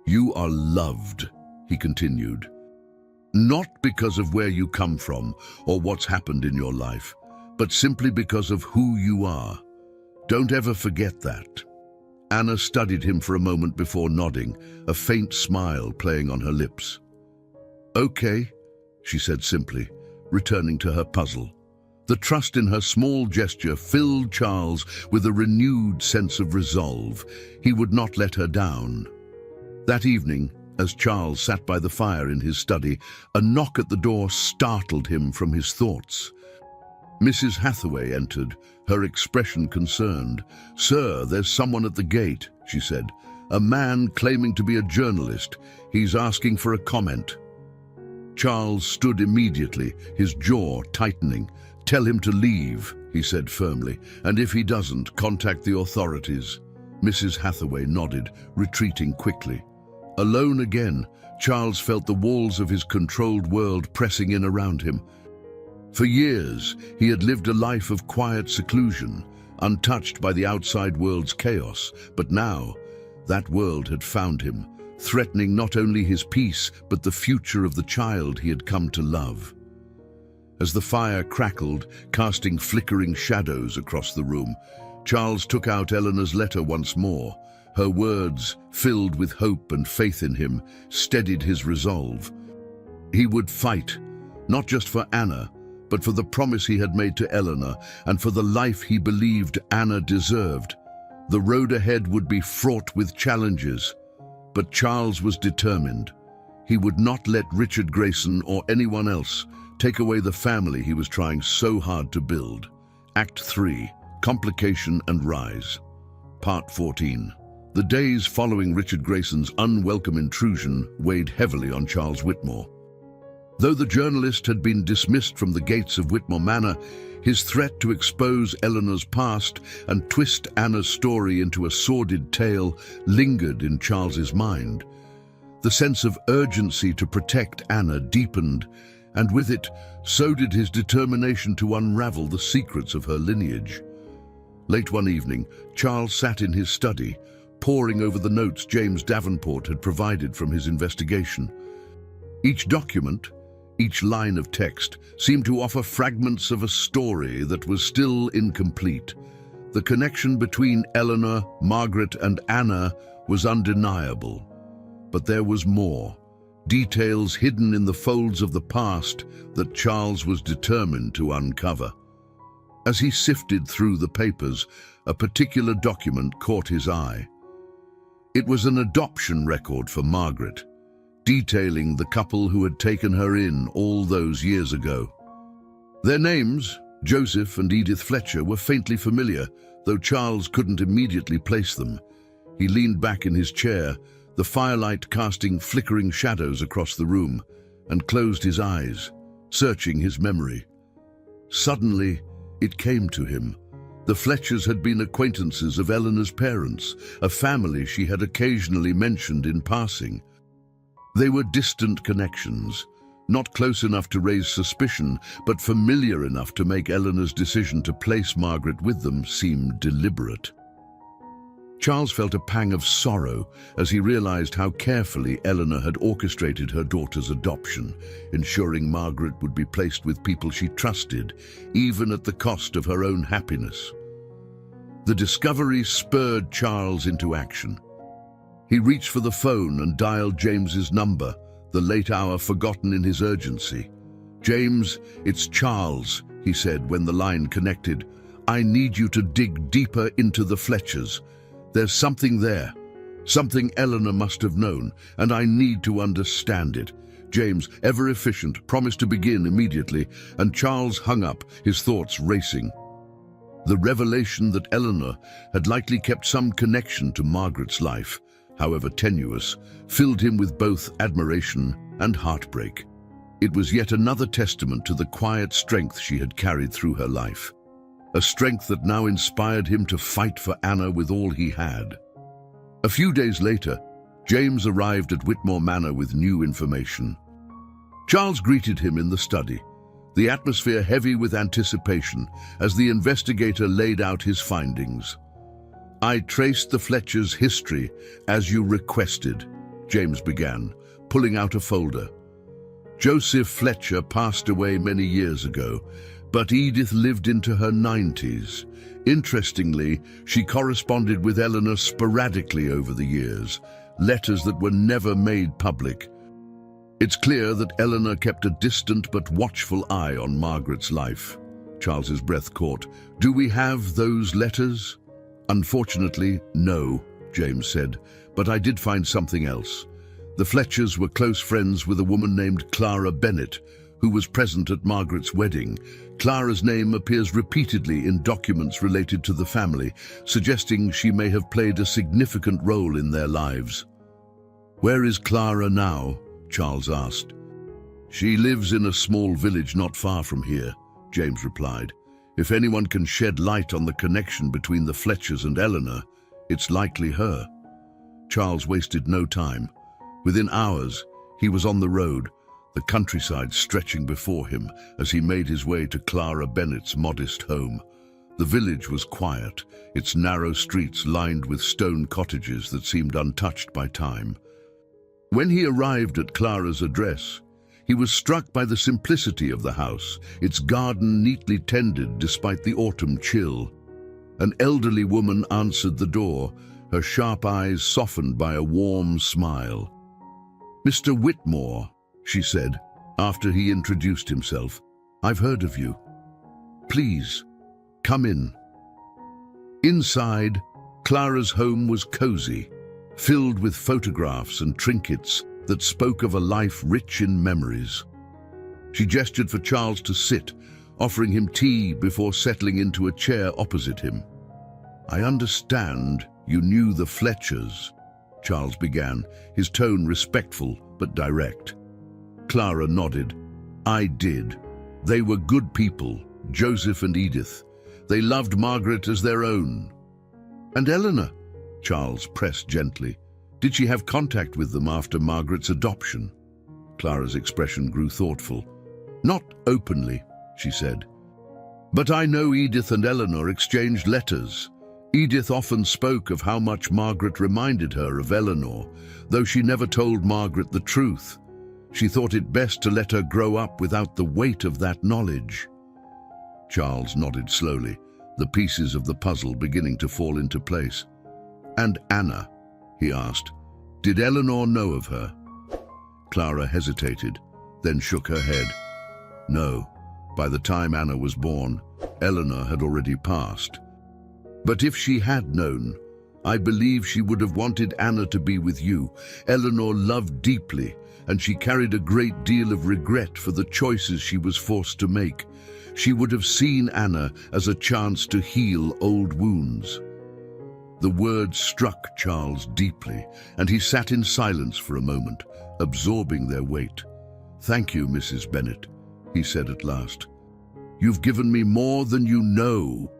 "You are loved," he continued. "Not because of where you come from or what's happened in your life, but simply because of who you are. Don't ever forget that." Anna studied him for a moment before nodding, a faint smile playing on her lips. "Okay," she said simply, returning to her puzzle. The trust in her small gesture filled Charles with a renewed sense of resolve. He would not let her down. That evening, as Charles sat by the fire in his study, a knock at the door startled him from his thoughts. Mrs. Hathaway entered, her expression concerned. "Sir, there's someone at the gate," she said. "A man claiming to be a journalist. He's asking for a comment." Charles stood immediately, his jaw tightening. "Tell him to leave," he said firmly, "and if he doesn't, contact the authorities." Mrs. Hathaway nodded, retreating quickly. Alone again, Charles felt the walls of his controlled world pressing in around him. For years, he had lived a life of quiet seclusion, untouched by the outside world's chaos, but now, that world had found him, threatening not only his peace, but the future of the child he had come to love. As the fire crackled, casting flickering shadows across the room, Charles took out Eleanor's letter once more. Her words, filled with hope and faith in him, steadied his resolve. He would fight, not just for Anna, but for the promise he had made to Eleanor and for the life he believed Anna deserved. The road ahead would be fraught with challenges, but Charles was determined. He would not let Richard Grayson or anyone else take away the family he was trying so hard to build. Act 3, Complication and Rise. Part 14. The days following Richard Grayson's unwelcome intrusion weighed heavily on Charles Whitmore. Though the journalist had been dismissed from the gates of Whitmore Manor, his threat to expose Eleanor's past and twist Anna's story into a sordid tale lingered in Charles's mind. The sense of urgency to protect Anna deepened, and with it, so did his determination to unravel the secrets of her lineage. Late one evening, Charles sat in his study, poring over the notes James Davenport had provided from his investigation. Each document, each line of text, seemed to offer fragments of a story that was still incomplete. The connection between Eleanor, Margaret, and Anna was undeniable. But there was more, details hidden in the folds of the past that Charles was determined to uncover. As he sifted through the papers, a particular document caught his eye. It was an adoption record for Margaret, detailing the couple who had taken her in all those years ago. Their names, Joseph and Edith Fletcher, were faintly familiar, though Charles couldn't immediately place them. He leaned back in his chair, the firelight casting flickering shadows across the room, and closed his eyes, searching his memory. Suddenly, it came to him. The Fletchers had been acquaintances of Eleanor's parents, a family she had occasionally mentioned in passing. They were distant connections, not close enough to raise suspicion, but familiar enough to make Eleanor's decision to place Margaret with them seem deliberate. Charles felt a pang of sorrow as he realized how carefully Eleanor had orchestrated her daughter's adoption, ensuring Margaret would be placed with people she trusted, even at the cost of her own happiness. The discovery spurred Charles into action. He reached for the phone and dialed James's number, the late hour forgotten in his urgency. "James, it's Charles," he said when the line connected. "I need you to dig deeper into the Fletchers. There's something there, something Eleanor must have known, and I need to understand it." James, ever efficient, promised to begin immediately, and Charles hung up, his thoughts racing. The revelation that Eleanor had likely kept some connection to Margaret's life, however tenuous, filled him with both admiration and heartbreak. It was yet another testament to the quiet strength she had carried through her life. A strength that now inspired him to fight for Anna with all he had. A few days later, James arrived at Whitmore Manor with new information. Charles greeted him in the study, the atmosphere heavy with anticipation as the investigator laid out his findings. "I traced the Fletchers' history as you requested," James began, pulling out a folder. "Joseph Fletcher passed away many years ago, but Edith lived into her 90s. Interestingly, she corresponded with Eleanor sporadically over the years, letters that were never made public. It's clear that Eleanor kept a distant but watchful eye on Margaret's life." Charles's breath caught. "Do we have those letters?" "Unfortunately, no," James said, "but I did find something else. The Fletchers were close friends with a woman named Clara Bennett, who was present at Margaret's wedding. Clara's name appears repeatedly in documents related to the family, suggesting she may have played a significant role in their lives." "Where is Clara now?" Charles asked. "She lives in a small village not far from here," James replied. "If anyone can shed light on the connection between the Fletchers and Eleanor, it's likely her." Charles wasted no time. Within hours, he was on the road, the countryside stretching before him as he made his way to Clara Bennett's modest home. The village was quiet, its narrow streets lined with stone cottages that seemed untouched by time. When he arrived at Clara's address, he was struck by the simplicity of the house, its garden neatly tended despite the autumn chill. An elderly woman answered the door, her sharp eyes softened by a warm smile. "Mr. Whitmore," she said, after he introduced himself. "I've heard of you. Please, come in." Inside, Clara's home was cozy, filled with photographs and trinkets that spoke of a life rich in memories. She gestured for Charles to sit, offering him tea before settling into a chair opposite him. "I understand you knew the Fletchers," Charles began, his tone respectful but direct. Clara nodded. I did. They were good people, Joseph and Edith. They loved Margaret as their own. And Eleanor? Charles pressed gently. Did she have contact with them after Margaret's adoption? Clara's expression grew thoughtful. Not openly, she said. But I know Edith and Eleanor exchanged letters. Edith often spoke of how much Margaret reminded her of Eleanor, though she never told Margaret the truth. She thought it best to let her grow up without the weight of that knowledge. Charles nodded slowly, the pieces of the puzzle beginning to fall into place. And Anna, he asked, did Eleanor know of her? Clara hesitated, then shook her head. No, by the time Anna was born, Eleanor had already passed. But if she had known, I believe she would have wanted Anna to be with you. Eleanor loved deeply, and she carried a great deal of regret for the choices she was forced to make. She would have seen Anna as a chance to heal old wounds. The words struck Charles deeply, and he sat in silence for a moment, absorbing their weight. Thank you, Mrs. Bennet, he said at last. You've given me more than you know.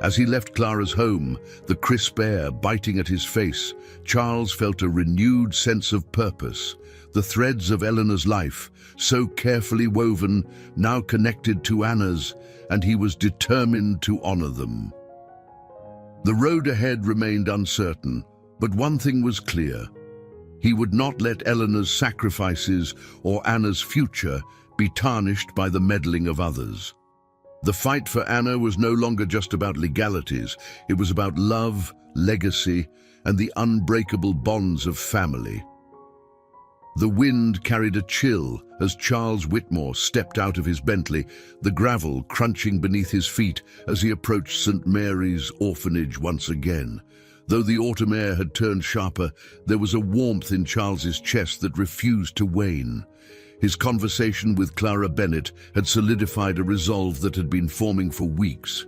As he left Clara's home, the crisp air biting at his face, Charles felt a renewed sense of purpose. The threads of Eleanor's life, so carefully woven, now connected to Anna's, and he was determined to honor them. The road ahead remained uncertain, but one thing was clear. He would not let Eleanor's sacrifices or Anna's future be tarnished by the meddling of others. The fight for Anna was no longer just about legalities. It was about love, legacy, and the unbreakable bonds of family. The wind carried a chill as Charles Whitmore stepped out of his Bentley, the gravel crunching beneath his feet as he approached St. Mary's Orphanage once again. Though the autumn air had turned sharper, there was a warmth in Charles's chest that refused to wane. His conversation with Clara Bennet had solidified a resolve that had been forming for weeks.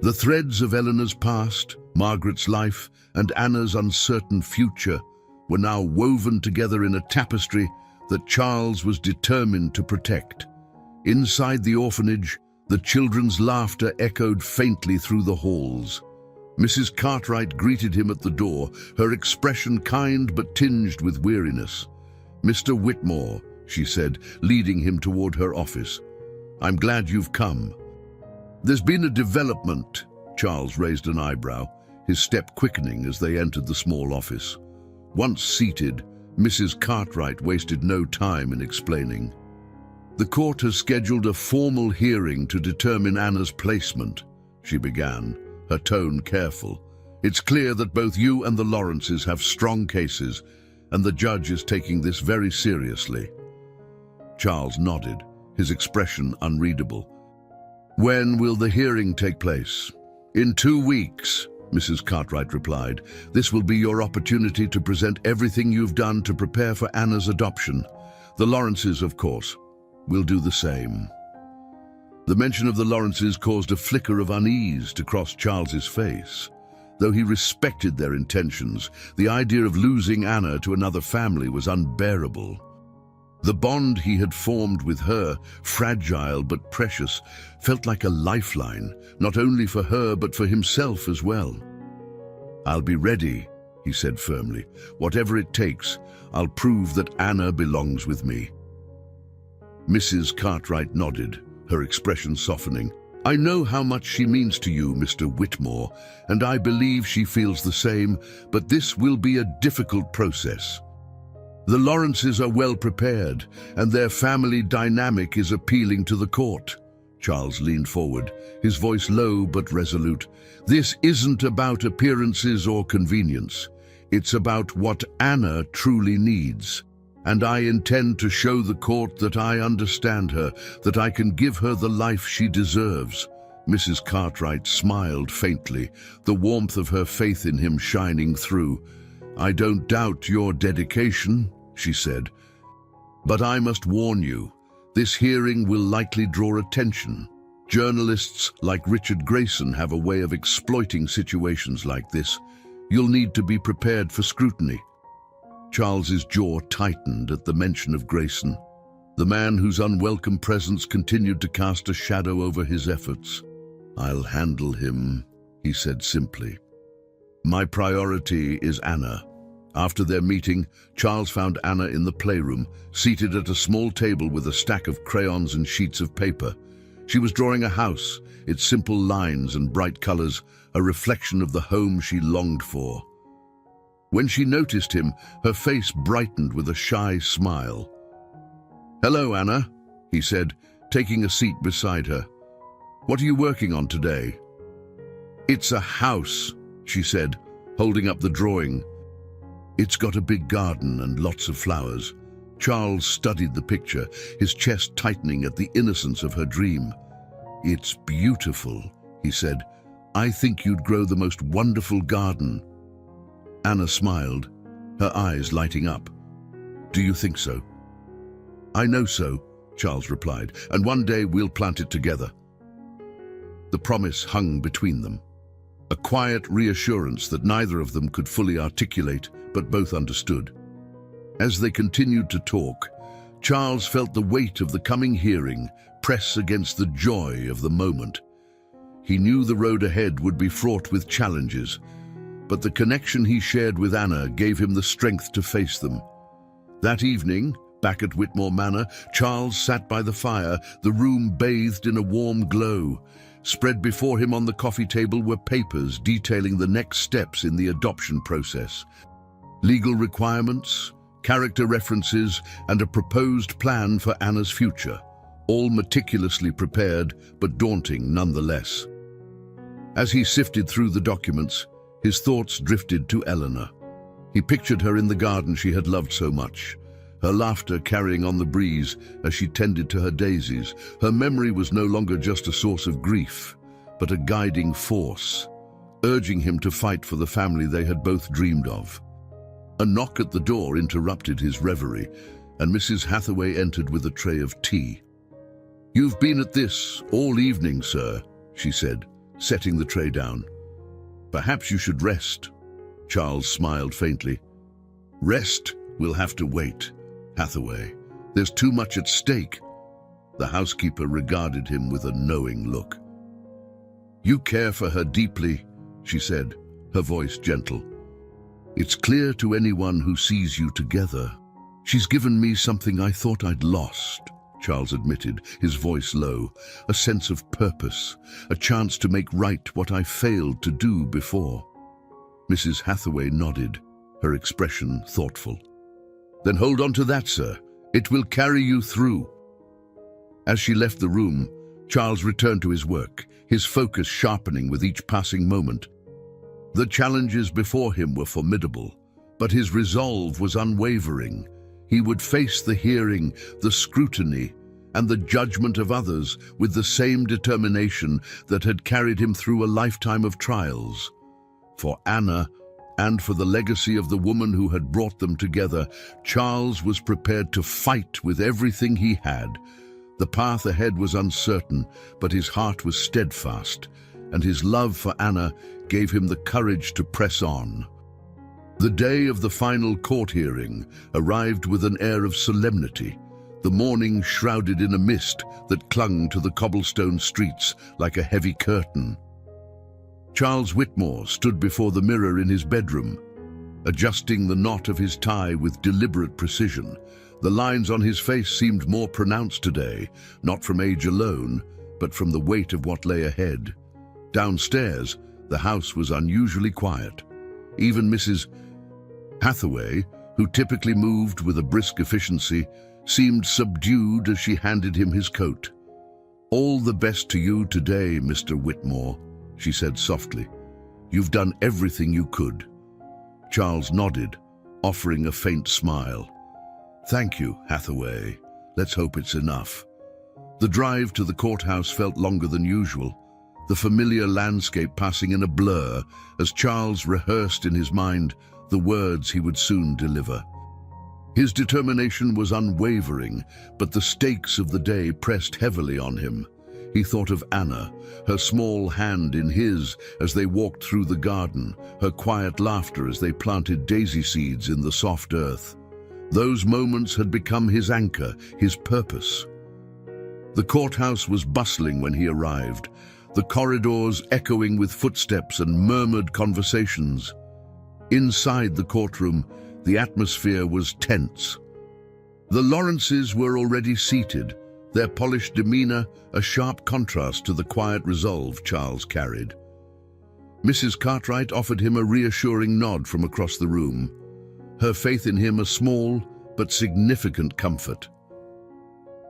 The threads of Eleanor's past, Margaret's life, and Anna's uncertain future were now woven together in a tapestry that Charles was determined to protect. Inside the orphanage, the children's laughter echoed faintly through the halls. Mrs. Cartwright greeted him at the door, her expression kind but tinged with weariness. "Mr. Whitmore," she said, leading him toward her office. "I'm glad you've come." "There's been a development." Charles raised an eyebrow, his step quickening as they entered the small office. Once seated, Mrs. Cartwright wasted no time in explaining. "The court has scheduled a formal hearing to determine Anna's placement," she began, her tone careful. "It's clear that both you and the Lawrences have strong cases, and the judge is taking this very seriously." Charles nodded, his expression unreadable. "When will the hearing take place?" "In 2 weeks," Mrs. Cartwright replied. "This will be your opportunity to present everything you've done to prepare for Anna's adoption. The Lawrences, of course, will do the same." The mention of the Lawrences caused a flicker of unease to cross Charles's face. Though he respected their intentions, the idea of losing Anna to another family was unbearable. The bond he had formed with her, fragile but precious, felt like a lifeline, not only for her but for himself as well. "I'll be ready," he said firmly. "Whatever it takes, I'll prove that Anna belongs with me." Mrs. Cartwright nodded, her expression softening. "I know how much she means to you, Mr. Whitmore, and I believe she feels the same, but this will be a difficult process. The Lawrences are well prepared, and their family dynamic is appealing to the court." Charles leaned forward, his voice low but resolute. "This isn't about appearances or convenience. It's about what Anna truly needs. And I intend to show the court that I understand her, that I can give her the life she deserves." Mrs. Cartwright smiled faintly, the warmth of her faith in him shining through. "I don't doubt your dedication," she said. "But I must warn you, this hearing will likely draw attention. Journalists like Richard Grayson have a way of exploiting situations like this. You'll need to be prepared for scrutiny." Charles's jaw tightened at the mention of Grayson. The man whose unwelcome presence continued to cast a shadow over his efforts. "I'll handle him," he said simply. "My priority is Anna." After their meeting, Charles found Anna in the playroom, seated at a small table with a stack of crayons and sheets of paper. She was drawing a house, its simple lines and bright colors, a reflection of the home she longed for. When she noticed him, her face brightened with a shy smile. "Hello, Anna," he said, taking a seat beside her. "What are you working on today?" "It's a house," she said, holding up the drawing. "It's got a big garden and lots of flowers." Charles studied the picture, his chest tightening at the innocence of her dream. "It's beautiful," he said. "I think you'd grow the most wonderful garden." Anna smiled, her eyes lighting up. "Do you think so?" "I know so," Charles replied, "and one day we'll plant it together." The promise hung between them, a quiet reassurance that neither of them could fully articulate, but both understood. As they continued to talk, Charles felt the weight of the coming hearing press against the joy of the moment. He knew the road ahead would be fraught with challenges, but the connection he shared with Anna gave him the strength to face them. That evening, back at Whitmore Manor, Charles sat by the fire, the room bathed in a warm glow. Spread before him on the coffee table were papers detailing the next steps in the adoption process. Legal requirements, character references, and a proposed plan for Anna's future, all meticulously prepared but daunting nonetheless. As he sifted through the documents, his thoughts drifted to Eleanor. He pictured her in the garden she had loved so much, her laughter carrying on the breeze as she tended to her daisies. Her memory was no longer just a source of grief, but a guiding force, urging him to fight for the family they had both dreamed of. A knock at the door interrupted his reverie, and Mrs. Hathaway entered with a tray of tea. "You've been at this all evening, sir," she said, setting the tray down. "Perhaps you should rest." Charles smiled faintly. "Rest will have to wait, Hathaway. There's too much at stake." The housekeeper regarded him with a knowing look. "You care for her deeply," she said, her voice gentle. "It's clear to anyone who sees you together. She's given me something I thought I'd lost," Charles admitted, his voice low. "A sense of purpose, a chance to make right what I failed to do before." Mrs. Hathaway nodded, her expression thoughtful. "Then hold on to that, sir. It will carry you through." As she left the room, Charles returned to his work, his focus sharpening with each passing moment. The challenges before him were formidable, but his resolve was unwavering. He would face the hearing, the scrutiny, and the judgment of others with the same determination that had carried him through a lifetime of trials. For Anna, and for the legacy of the woman who had brought them together, Charles was prepared to fight with everything he had. The path ahead was uncertain, but his heart was steadfast, and his love for Anna gave him the courage to press on. The day of the final court hearing arrived with an air of solemnity, the morning shrouded in a mist that clung to the cobblestone streets like a heavy curtain. Charles Whitmore stood before the mirror in his bedroom, adjusting the knot of his tie with deliberate precision. The lines on his face seemed more pronounced today, not from age alone, but from the weight of what lay ahead. Downstairs, the house was unusually quiet. Even Mrs. Hathaway, who typically moved with a brisk efficiency, seemed subdued as she handed him his coat. "All the best to you today, Mr. Whitmore," she said softly. "You've done everything you could." Charles nodded, offering a faint smile. "Thank you, Hathaway. Let's hope it's enough." The drive to the courthouse felt longer than usual, the familiar landscape passing in a blur as Charles rehearsed in his mind the words he would soon deliver. His determination was unwavering, but the stakes of the day pressed heavily on him. He thought of Anna, her small hand in his as they walked through the garden, her quiet laughter as they planted daisy seeds in the soft earth. Those moments had become his anchor, his purpose. The courthouse was bustling when he arrived, the corridors echoing with footsteps and murmured conversations. Inside the courtroom, the atmosphere was tense. The Lawrences were already seated, their polished demeanor a sharp contrast to the quiet resolve Charles carried. Mrs. Cartwright offered him a reassuring nod from across the room, her faith in him a small but significant comfort.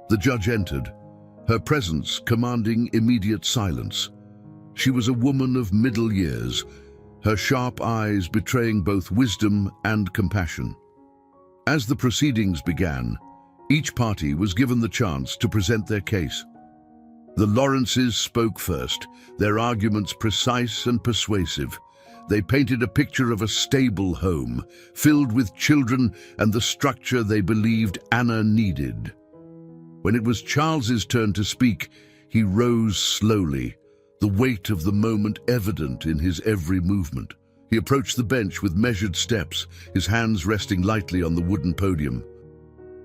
The judge entered, her presence commanding immediate silence. She was a woman of middle years, her sharp eyes betraying both wisdom and compassion. As the proceedings began, each party was given the chance to present their case. The Lawrences spoke first, their arguments precise and persuasive. They painted a picture of a stable home, filled with children and the structure they believed Anna needed. When it was Charles's turn to speak, he rose slowly, the weight of the moment evident in his every movement. He approached the bench with measured steps, his hands resting lightly on the wooden podium.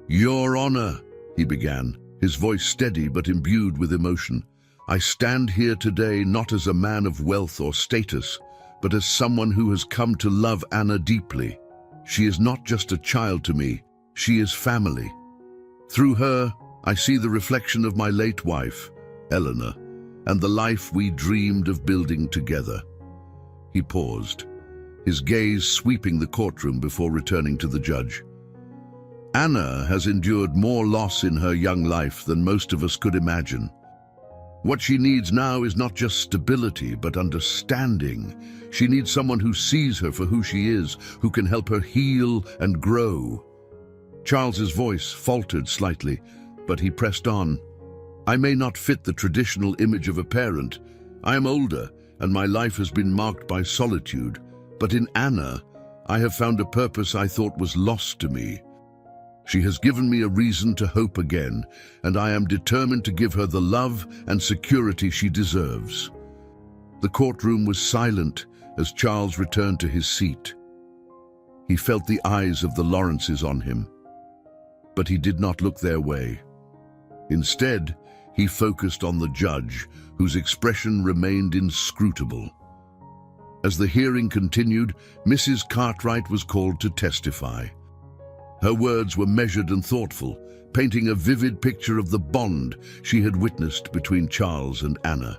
"Your Honor," he began, his voice steady but imbued with emotion, "I stand here today not as a man of wealth or status, but as someone who has come to love Anna deeply. She is not just a child to me, she is family. Through her, I see the reflection of my late wife, Eleanor, and the life we dreamed of building together." He paused, his gaze sweeping the courtroom before returning to the judge. "Anna has endured more loss in her young life than most of us could imagine. What she needs now is not just stability, but understanding. She needs someone who sees her for who she is, who can help her heal and grow." Charles's voice faltered slightly, but he pressed on. "I may not fit the traditional image of a parent. I am older, and my life has been marked by solitude. But in Anna, I have found a purpose I thought was lost to me. She has given me a reason to hope again, and I am determined to give her the love and security she deserves." The courtroom was silent as Charles returned to his seat. He felt the eyes of the Lawrences on him, but he did not look their way. Instead, he focused on the judge, whose expression remained inscrutable. As the hearing continued, Mrs. Cartwright was called to testify. Her words were measured and thoughtful, painting a vivid picture of the bond she had witnessed between Charles and Anna.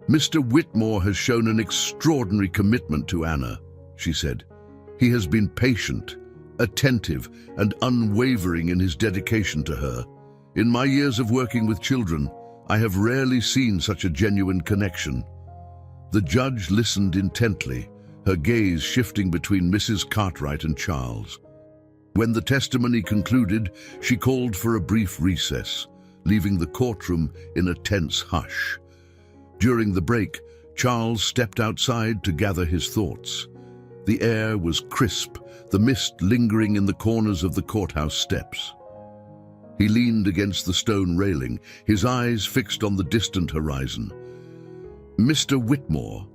"Mr. Whitmore has shown an extraordinary commitment to Anna," she said. "He has been patient, attentive, and unwavering in his dedication to her. In my years of working with children, I have rarely seen such a genuine connection." The judge listened intently, her gaze shifting between Mrs. Cartwright and Charles. When the testimony concluded, she called for a brief recess, leaving the courtroom in a tense hush. During the break, Charles stepped outside to gather his thoughts. The air was crisp, the mist lingering in the corners of the courthouse steps. He leaned against the stone railing, his eyes fixed on the distant horizon. "Mr. Whitmore."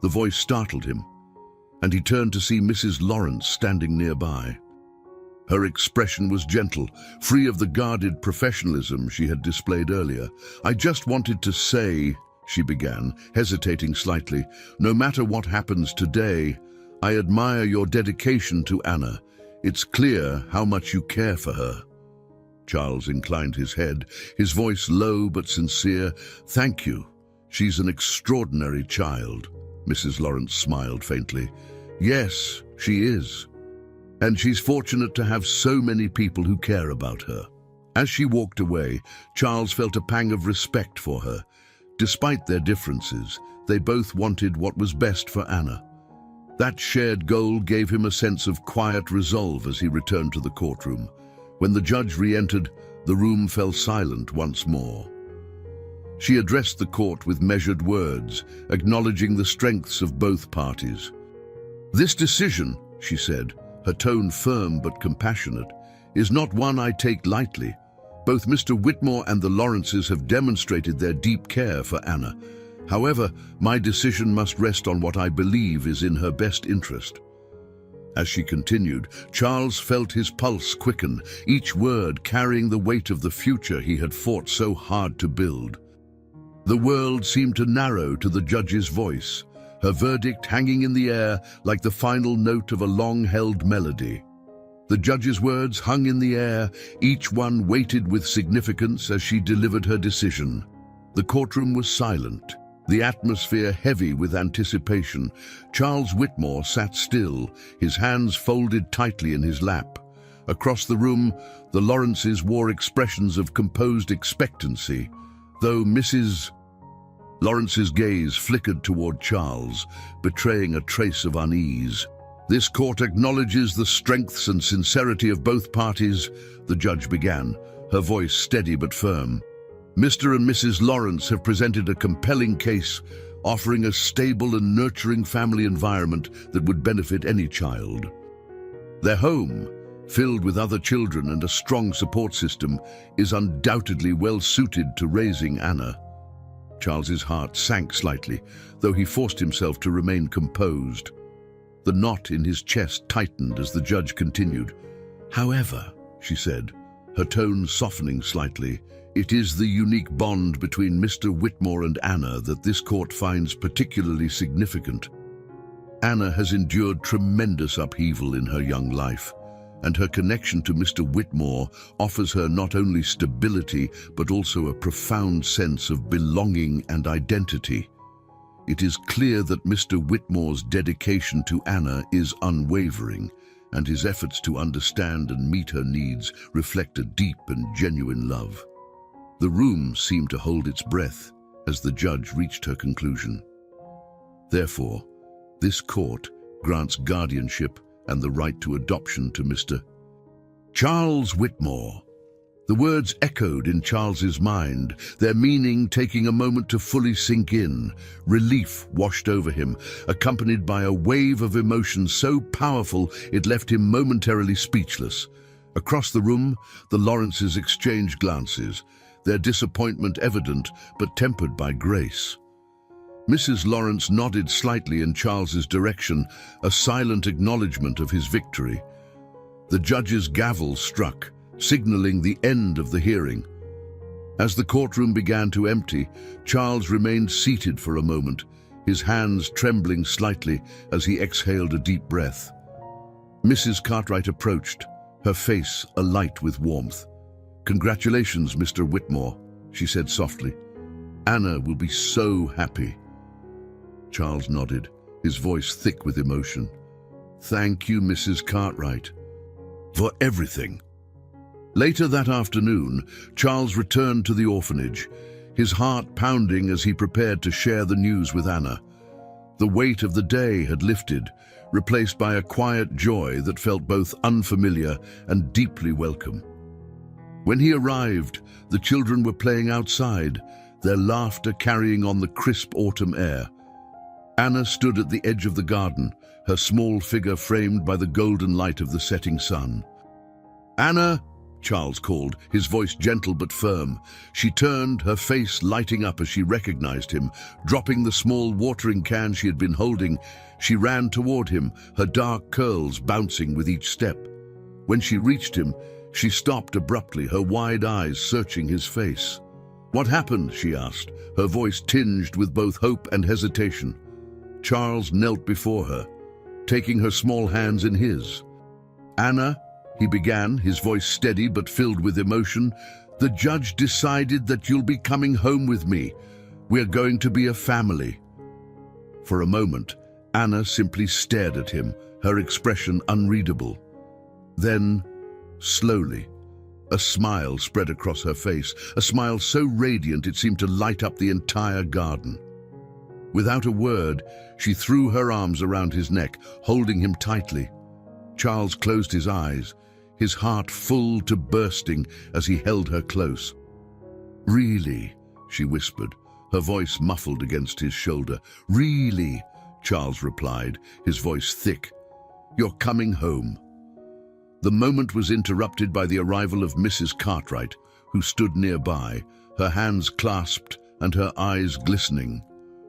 The voice startled him, and he turned to see Mrs. Lawrence standing nearby. Her expression was gentle, free of the guarded professionalism she had displayed earlier. "I just wanted to say," she began, hesitating slightly, "no matter what happens today, I admire your dedication to Anna. It's clear how much you care for her." Charles inclined his head, his voice low but sincere. "Thank you. She's an extraordinary child." Mrs. Lawrence smiled faintly. "Yes, she is. And she's fortunate to have so many people who care about her." As she walked away, Charles felt a pang of respect for her. Despite their differences, they both wanted what was best for Anna. That shared goal gave him a sense of quiet resolve as he returned to the courtroom. When the judge re-entered, the room fell silent once more. She addressed the court with measured words, acknowledging the strengths of both parties. "This decision," she said, her tone firm but compassionate, "is not one I take lightly. Both Mr. Whitmore and the Lawrences have demonstrated their deep care for Anna. However, my decision must rest on what I believe is in her best interest." As she continued, Charles felt his pulse quicken, each word carrying the weight of the future he had fought so hard to build. The world seemed to narrow to the judge's voice, her verdict hanging in the air like the final note of a long-held melody. The judge's words hung in the air, each one weighted with significance as she delivered her decision. The courtroom was silent, the atmosphere heavy with anticipation. Charles Whitmore sat still, his hands folded tightly in his lap. Across the room, the Lawrences wore expressions of composed expectancy, though Mrs. Lawrence's gaze flickered toward Charles, betraying a trace of unease. "This court acknowledges the strengths and sincerity of both parties," the judge began, her voice steady but firm. "Mr. and Mrs. Lawrence have presented a compelling case, offering a stable and nurturing family environment that would benefit any child. Their home, filled with other children and a strong support system, is undoubtedly well suited to raising Anna." Charles's heart sank slightly, though he forced himself to remain composed. The knot in his chest tightened as the judge continued. "However," she said, her tone softening slightly, "it is the unique bond between Mr. Whitmore and Anna that this court finds particularly significant. Anna has endured tremendous upheaval in her young life, and her connection to Mr. Whitmore offers her not only stability but also a profound sense of belonging and identity. It is clear that Mr. Whitmore's dedication to Anna is unwavering, and his efforts to understand and meet her needs reflect a deep and genuine love." The room seemed to hold its breath as the judge reached her conclusion. "Therefore, this court grants guardianship and the right to adoption to Mr. Charles Whitmore." The words echoed in Charles's mind, their meaning taking a moment to fully sink in. Relief washed over him, accompanied by a wave of emotion so powerful it left him momentarily speechless. Across the room, the Lawrences exchanged glances, their disappointment evident but tempered by grace. Mrs. Lawrence nodded slightly in Charles's direction, a silent acknowledgement of his victory. The judge's gavel struck, signaling the end of the hearing. As the courtroom began to empty, Charles remained seated for a moment, his hands trembling slightly as he exhaled a deep breath. Mrs. Cartwright approached, her face alight with warmth. "Congratulations, Mr. Whitmore," she said softly. "Anna will be so happy." Charles nodded, his voice thick with emotion. "Thank you, Mrs. Cartwright, for everything." Later that afternoon, Charles returned to the orphanage, his heart pounding as he prepared to share the news with Anna. The weight of the day had lifted, replaced by a quiet joy that felt both unfamiliar and deeply welcome. When he arrived, the children were playing outside, their laughter carrying on the crisp autumn air. Anna stood at the edge of the garden, her small figure framed by the golden light of the setting sun. "Anna!" Charles called, his voice gentle but firm. She turned, her face lighting up as she recognized him. Dropping the small watering can she had been holding, she ran toward him, her dark curls bouncing with each step. When she reached him, she stopped abruptly, her wide eyes searching his face. "What happened?" she asked, her voice tinged with both hope and hesitation. Charles knelt before her, taking her small hands in his. "Anna," he began, his voice steady but filled with emotion, "the judge decided that you'll be coming home with me. We're going to be a family." For a moment, Anna simply stared at him, her expression unreadable. Then, slowly, a smile spread across her face, a smile so radiant it seemed to light up the entire garden. Without a word, she threw her arms around his neck, holding him tightly. Charles closed his eyes, his heart full to bursting as he held her close. "Really?" she whispered, her voice muffled against his shoulder. "Really?" Charles replied, his voice thick. "You're coming home." The moment was interrupted by the arrival of Mrs. Cartwright, who stood nearby, her hands clasped and her eyes glistening.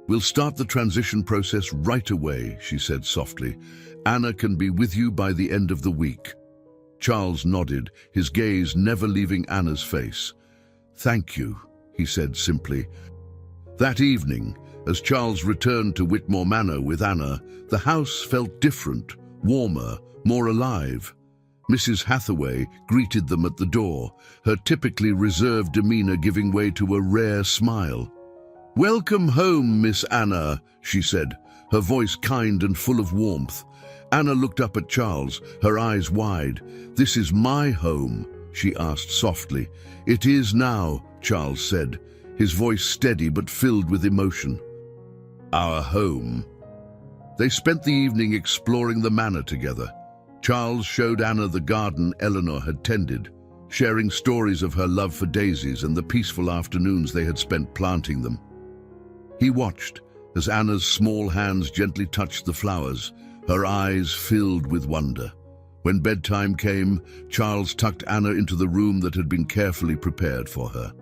"We'll start the transition process right away," she said softly. "Anna can be with you by the end of the week." Charles nodded, his gaze never leaving Anna's face. "Thank you," he said simply. That evening, as Charles returned to Whitmore Manor with Anna, the house felt different, warmer, more alive. Mrs. Hathaway greeted them at the door, her typically reserved demeanor giving way to a rare smile. "Welcome home, Miss Anna," she said, her voice kind and full of warmth. Anna looked up at Charles, her eyes wide. "This is my home?" she asked softly. "It is now," Charles said, his voice steady but filled with emotion. "Our home." They spent the evening exploring the manor together. Charles showed Anna the garden Eleanor had tended, sharing stories of her love for daisies and the peaceful afternoons they had spent planting them. He watched as Anna's small hands gently touched the flowers, her eyes filled with wonder. When bedtime came, Charles tucked Anna into the room that had been carefully prepared for her.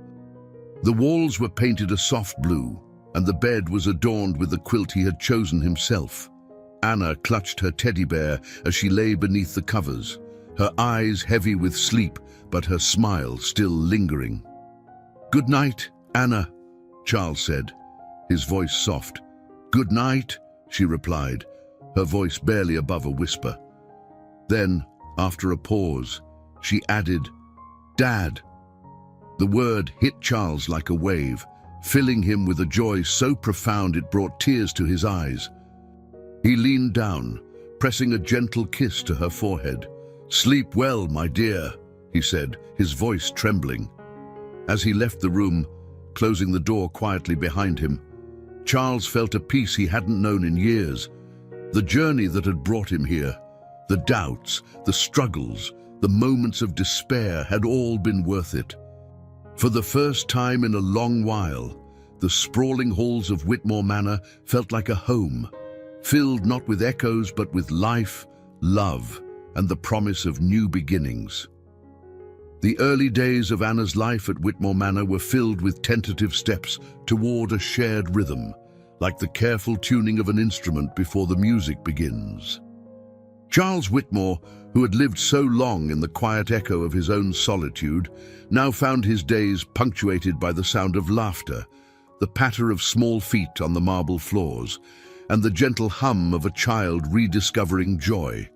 The walls were painted a soft blue, and the bed was adorned with the quilt he had chosen himself. Anna clutched her teddy bear as she lay beneath the covers, her eyes heavy with sleep, but her smile still lingering. "Good night, Anna," Charles said, his voice soft. "Good night," she replied, her voice barely above a whisper. Then, after a pause, she added, "Dad." The word hit Charles like a wave, filling him with a joy so profound it brought tears to his eyes. He leaned down, pressing a gentle kiss to her forehead. "Sleep well, my dear," he said, his voice trembling. As he left the room, closing the door quietly behind him, Charles felt a peace he hadn't known in years. The journey that had brought him here, the doubts, the struggles, the moments of despair had all been worth it. For the first time in a long while, the sprawling halls of Whitmore Manor felt like a home, filled not with echoes but with life, love, and the promise of new beginnings. The early days of Anna's life at Whitmore Manor were filled with tentative steps toward a shared rhythm, like the careful tuning of an instrument before the music begins. Charles Whitmore, who had lived so long in the quiet echo of his own solitude, now found his days punctuated by the sound of laughter, the patter of small feet on the marble floors, and the gentle hum of a child rediscovering joy.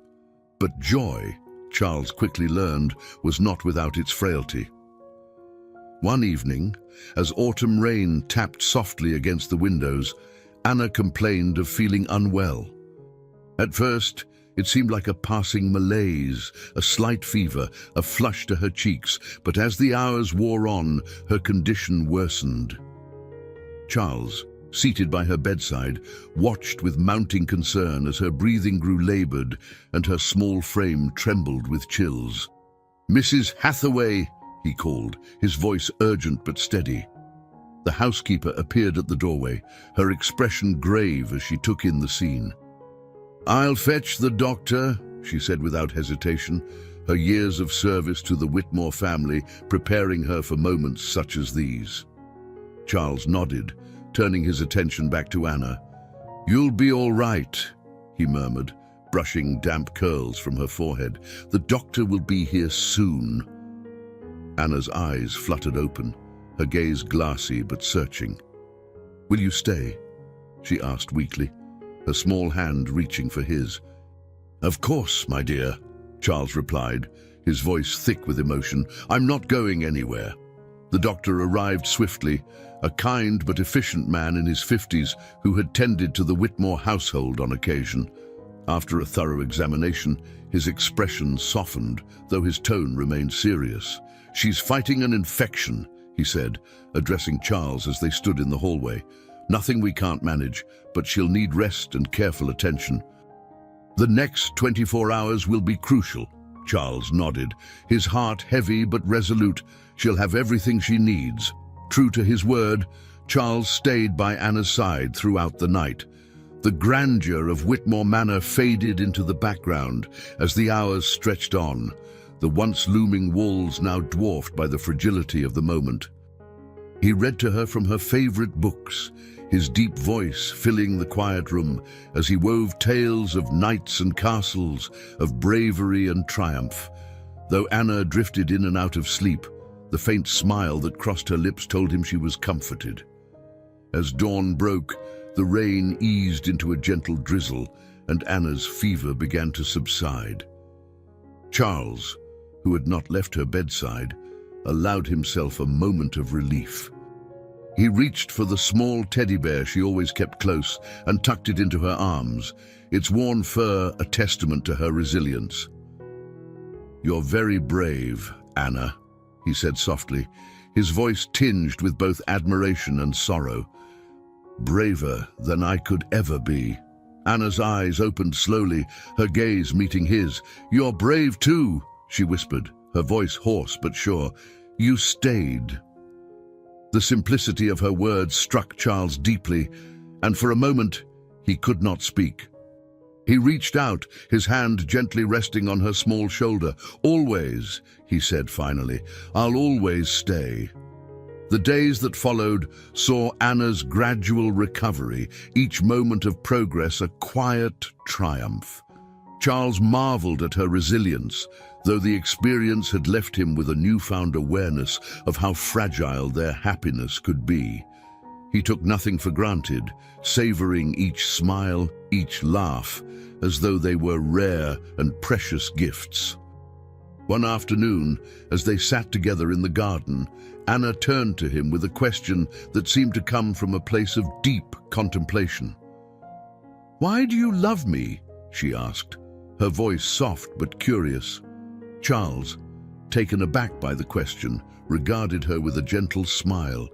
But joy, Charles quickly learned, was not without its frailty. One evening, as autumn rain tapped softly against the windows, Anna complained of feeling unwell. At first, it seemed like a passing malaise, a slight fever, a flush to her cheeks, but as the hours wore on, her condition worsened. Charles, seated by her bedside, watched with mounting concern as her breathing grew labored and her small frame trembled with chills. "Mrs. Hathaway," he called, his voice urgent but steady. The housekeeper appeared at the doorway, her expression grave as she took in the scene. "I'll fetch the doctor," she said without hesitation, her years of service to the Whitmore family preparing her for moments such as these. Charles nodded, turning his attention back to Anna. "You'll be all right," he murmured, brushing damp curls from her forehead. "The doctor will be here soon." Anna's eyes fluttered open, her gaze glassy but searching. "Will you stay?" she asked weakly, her small hand reaching for his. "Of course, my dear," Charles replied, his voice thick with emotion. "I'm not going anywhere." The doctor arrived swiftly, a kind but efficient man in his 50s who had tended to the Whitmore household on occasion. After a thorough examination, his expression softened, though his tone remained serious. "She's fighting an infection," he said, addressing Charles as they stood in the hallway. "Nothing we can't manage, but she'll need rest and careful attention." "The next 24 hours will be crucial," Charles nodded, his heart heavy but resolute. "She'll have everything she needs." True to his word, Charles stayed by Anna's side throughout the night. The grandeur of Whitmore Manor faded into the background as the hours stretched on, the once looming walls now dwarfed by the fragility of the moment. He read to her from her favorite books, his deep voice filling the quiet room as he wove tales of knights and castles, of bravery and triumph. Though Anna drifted in and out of sleep, the faint smile that crossed her lips told him she was comforted. As dawn broke, the rain eased into a gentle drizzle, and Anna's fever began to subside. Charles, who had not left her bedside, allowed himself a moment of relief. He reached for the small teddy bear she always kept close and tucked it into her arms, its worn fur a testament to her resilience. "You're very brave, Anna," he said softly, his voice tinged with both admiration and sorrow. "Braver than I could ever be." Anna's eyes opened slowly, her gaze meeting his. "You're brave too," she whispered, her voice hoarse but sure. "You stayed." The simplicity of her words struck Charles deeply, and for a moment he could not speak. He reached out, his hand gently resting on her small shoulder. "Always," he said finally, "I'll always stay." The days that followed saw Anna's gradual recovery, each moment of progress a quiet triumph. Charles marveled at her resilience, though the experience had left him with a newfound awareness of how fragile their happiness could be. He took nothing for granted, savoring each smile, each laugh, as though they were rare and precious gifts. One afternoon, as they sat together in the garden, Anna turned to him with a question that seemed to come from a place of deep contemplation. "Why do you love me?" she asked, her voice soft but curious. Charles, taken aback by the question, regarded her with a gentle smile.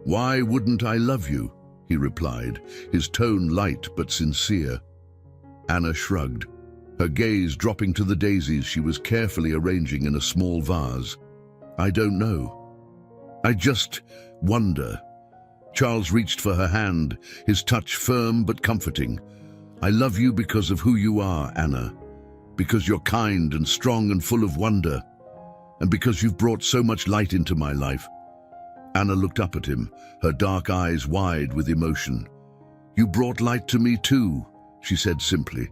"Why wouldn't I love you?" he replied, his tone light but sincere. Anna shrugged, her gaze dropping to the daisies she was carefully arranging in a small vase. "I don't know. I just wonder." Charles reached for her hand, his touch firm but comforting. "I love you because of who you are, Anna. Because you're kind and strong and full of wonder. And because you've brought so much light into my life." Anna looked up at him, her dark eyes wide with emotion. "You brought light to me too," she said simply.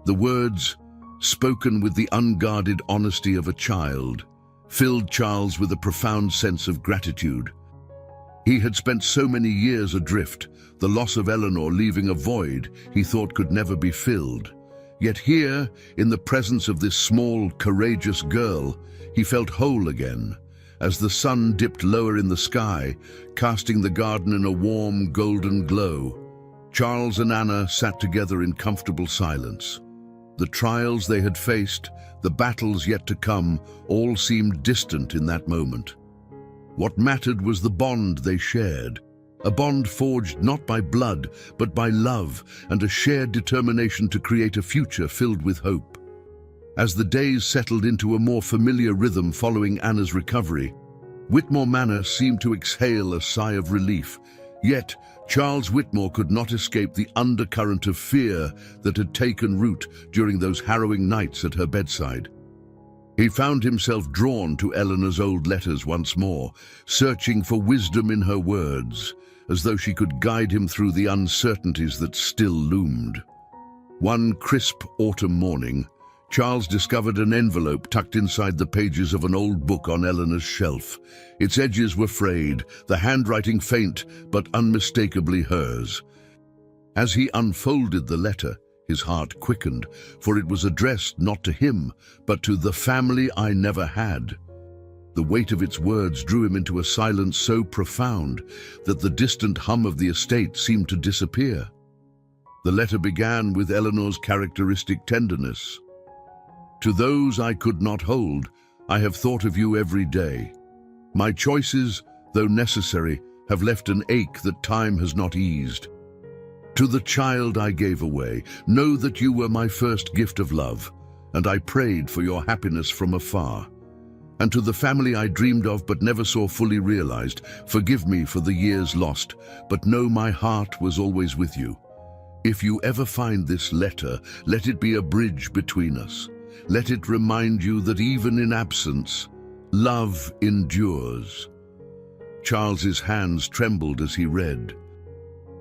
The words, spoken with the unguarded honesty of a child, filled Charles with a profound sense of gratitude. He had spent so many years adrift, the loss of Eleanor leaving a void he thought could never be filled. Yet here, in the presence of this small, courageous girl, he felt whole again, as the sun dipped lower in the sky, casting the garden in a warm, golden glow. Charles and Anna sat together in comfortable silence. The trials they had faced, the battles yet to come, all seemed distant in that moment. What mattered was the bond they shared, a bond forged not by blood, but by love and a shared determination to create a future filled with hope. As the days settled into a more familiar rhythm following Anna's recovery, Whitmore Manor seemed to exhale a sigh of relief. Yet, Charles Whitmore could not escape the undercurrent of fear that had taken root during those harrowing nights at her bedside. He found himself drawn to Eleanor's old letters once more, searching for wisdom in her words, as though she could guide him through the uncertainties that still loomed. One crisp autumn morning, Charles discovered an envelope tucked inside the pages of an old book on Eleanor's shelf. Its edges were frayed, the handwriting faint but unmistakably hers. As he unfolded the letter, his heart quickened, for it was addressed not to him, but to "the family I never had." The weight of its words drew him into a silence so profound that the distant hum of the estate seemed to disappear. The letter began with Eleanor's characteristic tenderness. "To those I could not hold, I have thought of you every day. My choices, though necessary, have left an ache that time has not eased. To the child I gave away, know that you were my first gift of love, and I prayed for your happiness from afar. And to the family I dreamed of but never saw fully realized, forgive me for the years lost, but know my heart was always with you. If you ever find this letter, let it be a bridge between us. Let it remind you that even in absence, love endures." Charles's hands trembled as he read.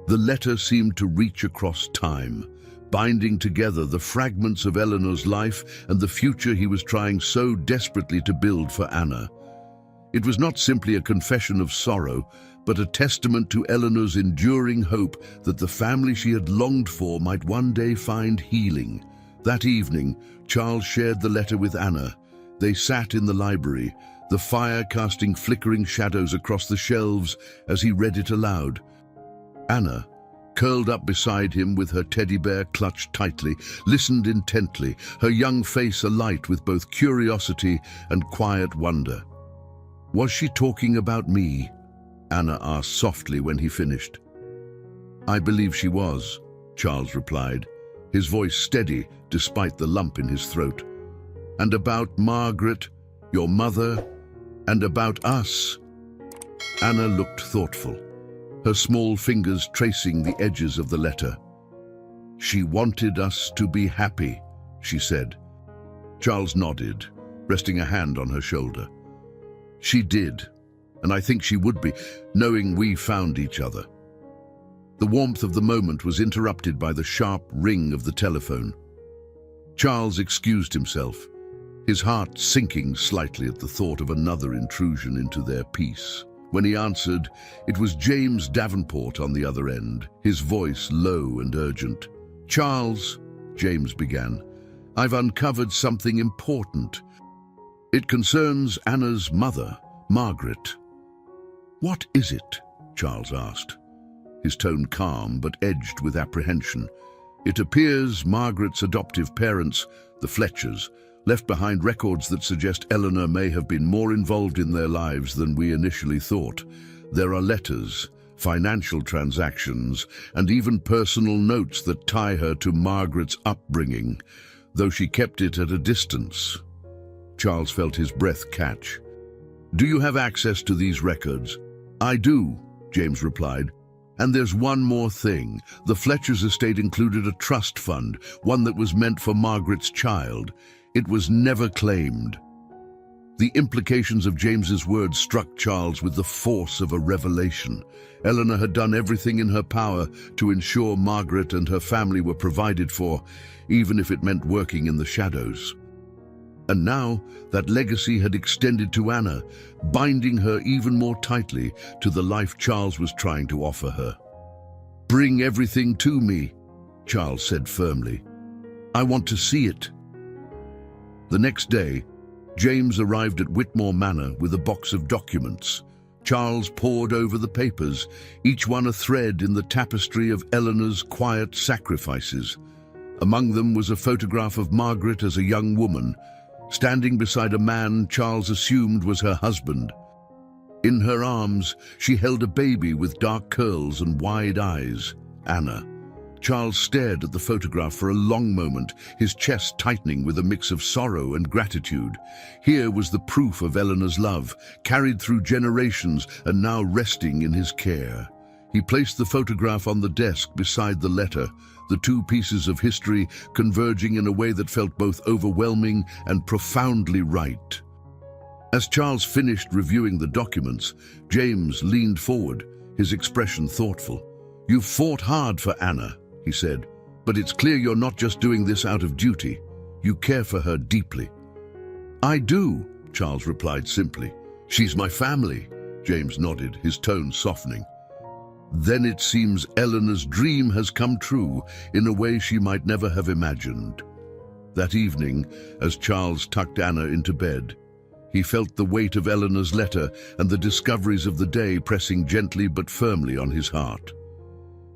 The letter seemed to reach across time, binding together the fragments of Eleanor's life and the future he was trying so desperately to build for Anna. It was not simply a confession of sorrow, but a testament to Eleanor's enduring hope that the family she had longed for might one day find healing. That evening, Charles shared the letter with Anna. They sat in the library, the fire casting flickering shadows across the shelves as he read it aloud. Anna, curled up beside him with her teddy bear clutched tightly, listened intently, her young face alight with both curiosity and quiet wonder. "Was she talking about me?" Anna asked softly when he finished. "I believe she was," Charles replied, his voice steady despite the lump in his throat. "And about Margaret, your mother, and about us?" Anna looked thoughtful, her small fingers tracing the edges of the letter. "She wanted us to be happy," she said. Charles nodded, resting a hand on her shoulder. "She did, and I think she would be, knowing we found each other." The warmth of the moment was interrupted by the sharp ring of the telephone. Charles excused himself, his heart sinking slightly at the thought of another intrusion into their peace. When he answered, it was James Davenport on the other end, his voice low and urgent. "Charles," James began, "I've uncovered something important. It concerns Anna's mother, Margaret." "What is it?" Charles asked, his tone calm but edged with apprehension. "It appears Margaret's adoptive parents, the Fletchers, left behind records that suggest Eleanor may have been more involved in their lives than we initially thought. There are letters, financial transactions, and even personal notes that tie her to Margaret's upbringing, though she kept it at a distance." Charles felt his breath catch. "Do you have access to these records?" "I do," James replied. "And there's one more thing. The Fletcher's estate included a trust fund, one that was meant for Margaret's child. It was never claimed." The implications of James's words struck Charles with the force of a revelation. Eleanor had done everything in her power to ensure Margaret and her family were provided for, even if it meant working in the shadows. And now that legacy had extended to Anna, binding her even more tightly to the life Charles was trying to offer her. "Bring everything to me," Charles said firmly. "I want to see it." The next day, James arrived at Whitmore Manor with a box of documents. Charles pored over the papers, each one a thread in the tapestry of Eleanor's quiet sacrifices. Among them was a photograph of Margaret as a young woman, standing beside a man Charles assumed was her husband. In her arms, she held a baby with dark curls and wide eyes, Anna. Charles stared at the photograph for a long moment, his chest tightening with a mix of sorrow and gratitude. Here was the proof of Eleanor's love, carried through generations and now resting in his care. He placed the photograph on the desk beside the letter, the two pieces of history converging in a way that felt both overwhelming and profoundly right. As Charles finished reviewing the documents, James leaned forward, his expression thoughtful. "You've fought hard for Anna," he said, "but it's clear you're not just doing this out of duty. You care for her deeply." "I do," Charles replied simply. "She's my family," James nodded, his tone softening. "Then it seems Eleanor's dream has come true in a way she might never have imagined." That evening, as Charles tucked Anna into bed, he felt the weight of Eleanor's letter and the discoveries of the day pressing gently but firmly on his heart.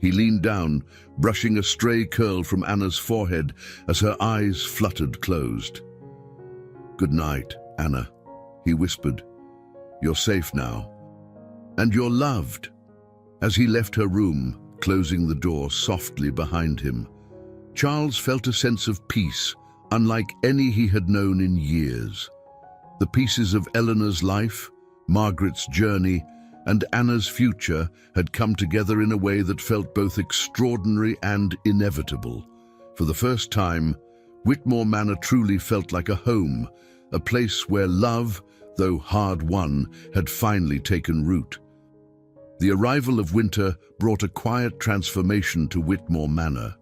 He leaned down, brushing a stray curl from Anna's forehead as her eyes fluttered closed. "Good night, Anna," he whispered. "You're safe now. And you're loved." As he left her room, closing the door softly behind him, Charles felt a sense of peace, unlike any he had known in years. The pieces of Eleanor's life, Margaret's journey, and Anna's future had come together in a way that felt both extraordinary and inevitable. For the first time, Whitmore Manor truly felt like a home, a place where love, though hard-won, had finally taken root. The arrival of winter brought a quiet transformation to Whitmore Manor.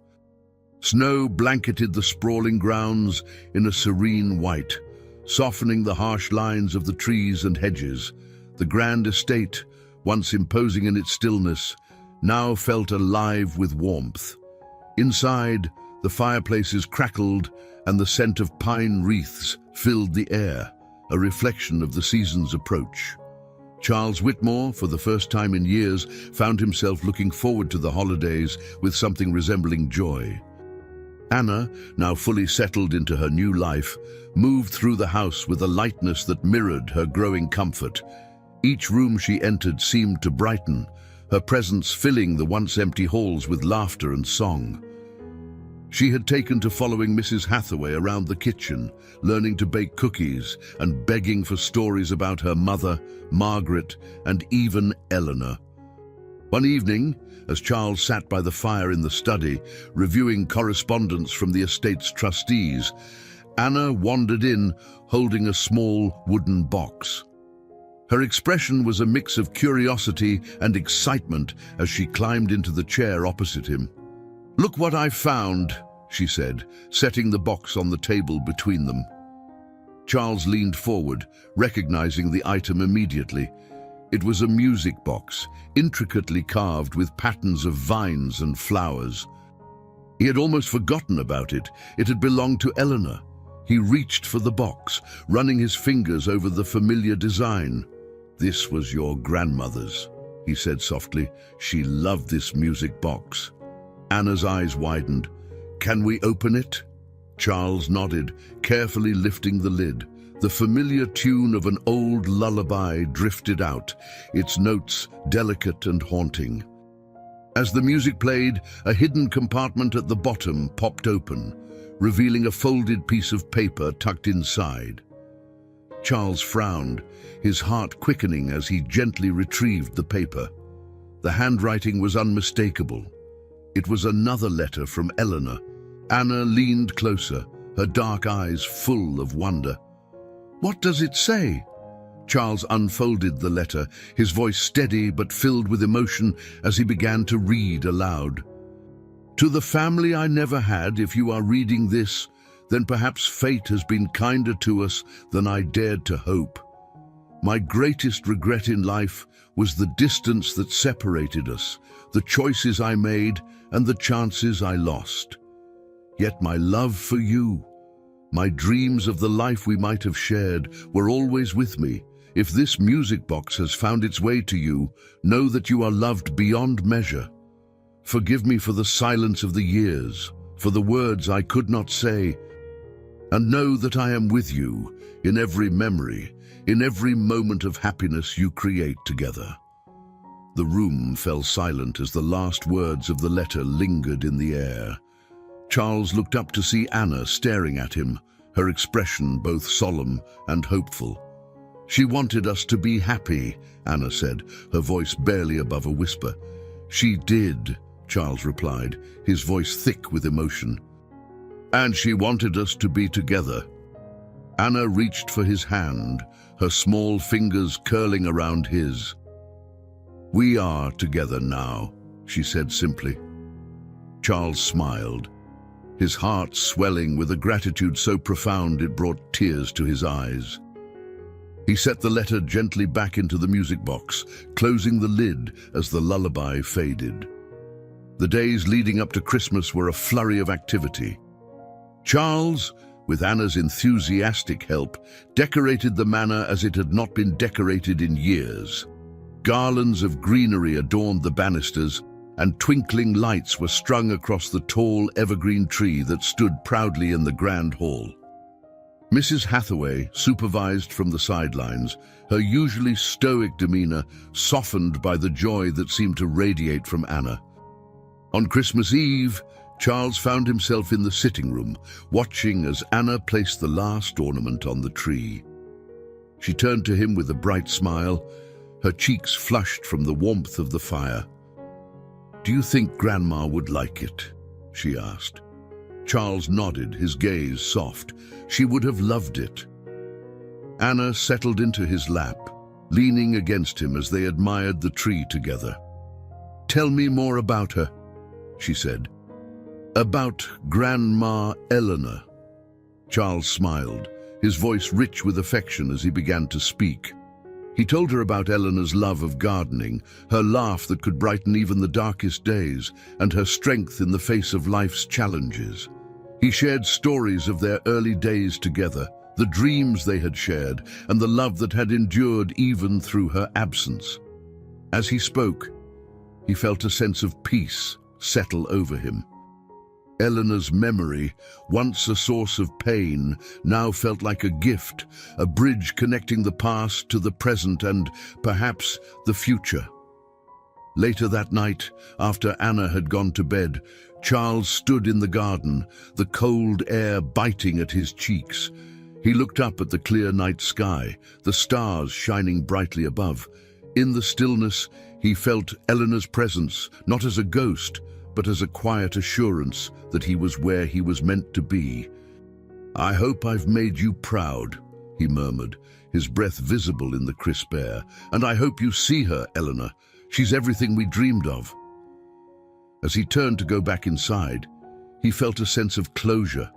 Snow blanketed the sprawling grounds in a serene white, softening the harsh lines of the trees and hedges. The grand estate, once imposing in its stillness, now felt alive with warmth. Inside, the fireplaces crackled and the scent of pine wreaths filled the air, a reflection of the season's approach. Charles Whitmore, for the first time in years, found himself looking forward to the holidays with something resembling joy. Anna, now fully settled into her new life, moved through the house with a lightness that mirrored her growing comfort. Each room she entered seemed to brighten, her presence filling the once empty halls with laughter and song. She had taken to following Mrs. Hathaway around the kitchen, learning to bake cookies and begging for stories about her mother, Margaret, and even Eleanor. One evening, as Charles sat by the fire in the study, reviewing correspondence from the estate's trustees, Anna wandered in, holding a small wooden box. Her expression was a mix of curiosity and excitement as she climbed into the chair opposite him. "Look what I found," she said, setting the box on the table between them. Charles leaned forward, recognizing the item immediately. It was a music box, intricately carved with patterns of vines and flowers. He had almost forgotten about it. It had belonged to Eleanor. He reached for the box, running his fingers over the familiar design. "This was your grandmother's," he said softly. "She loved this music box." Anna's eyes widened. "Can we open it?" Charles nodded, carefully lifting the lid. The familiar tune of an old lullaby drifted out, its notes delicate and haunting. As the music played, a hidden compartment at the bottom popped open, revealing a folded piece of paper tucked inside. Charles frowned, his heart quickening as he gently retrieved the paper. The handwriting was unmistakable. It was another letter from Eleanor. Anna leaned closer, her dark eyes full of wonder. "What does it say?" Charles unfolded the letter, his voice steady but filled with emotion as he began to read aloud. "To the family I never had, if you are reading this, then perhaps fate has been kinder to us than I dared to hope. My greatest regret in life was the distance that separated us, the choices I made, and the chances I lost. Yet my love for you, my dreams of the life we might have shared, were always with me. If this music box has found its way to you, know that you are loved beyond measure. Forgive me for the silence of the years, for the words I could not say, and know that I am with you in every memory, in every moment of happiness you create together." The room fell silent as the last words of the letter lingered in the air. Charles looked up to see Anna staring at him, her expression both solemn and hopeful. "She wanted us to be happy," Anna said, her voice barely above a whisper. "She did," Charles replied, his voice thick with emotion. "And she wanted us to be together." Anna reached for his hand, her small fingers curling around his. "We are together now," she said simply. Charles smiled, his heart swelling with a gratitude so profound it brought tears to his eyes. He set the letter gently back into the music box, closing the lid as the lullaby faded. The days leading up to Christmas were a flurry of activity. Charles, with Anna's enthusiastic help, decorated the manor as it had not been decorated in years. Garlands of greenery adorned the banisters, and twinkling lights were strung across the tall evergreen tree that stood proudly in the grand hall. Mrs. Hathaway supervised from the sidelines, her usually stoic demeanor softened by the joy that seemed to radiate from Anna. On Christmas Eve, Charles found himself in the sitting room, watching as Anna placed the last ornament on the tree. She turned to him with a bright smile, her cheeks flushed from the warmth of the fire. "Do you think Grandma would like it?" she asked. Charles nodded, his gaze soft. "She would have loved it." Anna settled into his lap, leaning against him as they admired the tree together. "Tell me more about her," she said. "About Grandma Eleanor." Charles smiled, his voice rich with affection as he began to speak. He told her about Eleanor's love of gardening, her laugh that could brighten even the darkest days, and her strength in the face of life's challenges. He shared stories of their early days together, the dreams they had shared, and the love that had endured even through her absence. As he spoke, he felt a sense of peace settle over him. Eleanor's memory, once a source of pain, now felt like a gift, a bridge connecting the past to the present and, perhaps, the future. Later that night, after Anna had gone to bed, Charles stood in the garden, the cold air biting at his cheeks. He looked up at the clear night sky, the stars shining brightly above. In the stillness, he felt Eleanor's presence, not as a ghost, but as a quiet assurance that he was where he was meant to be. "I hope I've made you proud," he murmured, his breath visible in the crisp air. "And I hope you see her, Eleanor. She's everything we dreamed of." As he turned to go back inside, he felt a sense of closure,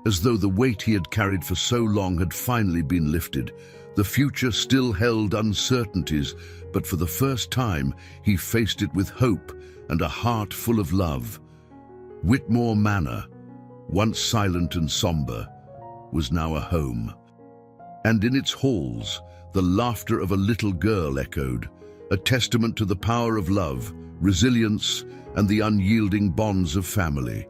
as though the weight he had carried for so long had finally been lifted. The future still held uncertainties, but for the first time he faced it with hope and a heart full of love. Whitmore Manor, once silent and somber, was now a home. And in its halls, the laughter of a little girl echoed, a testament to the power of love, resilience, and the unyielding bonds of family.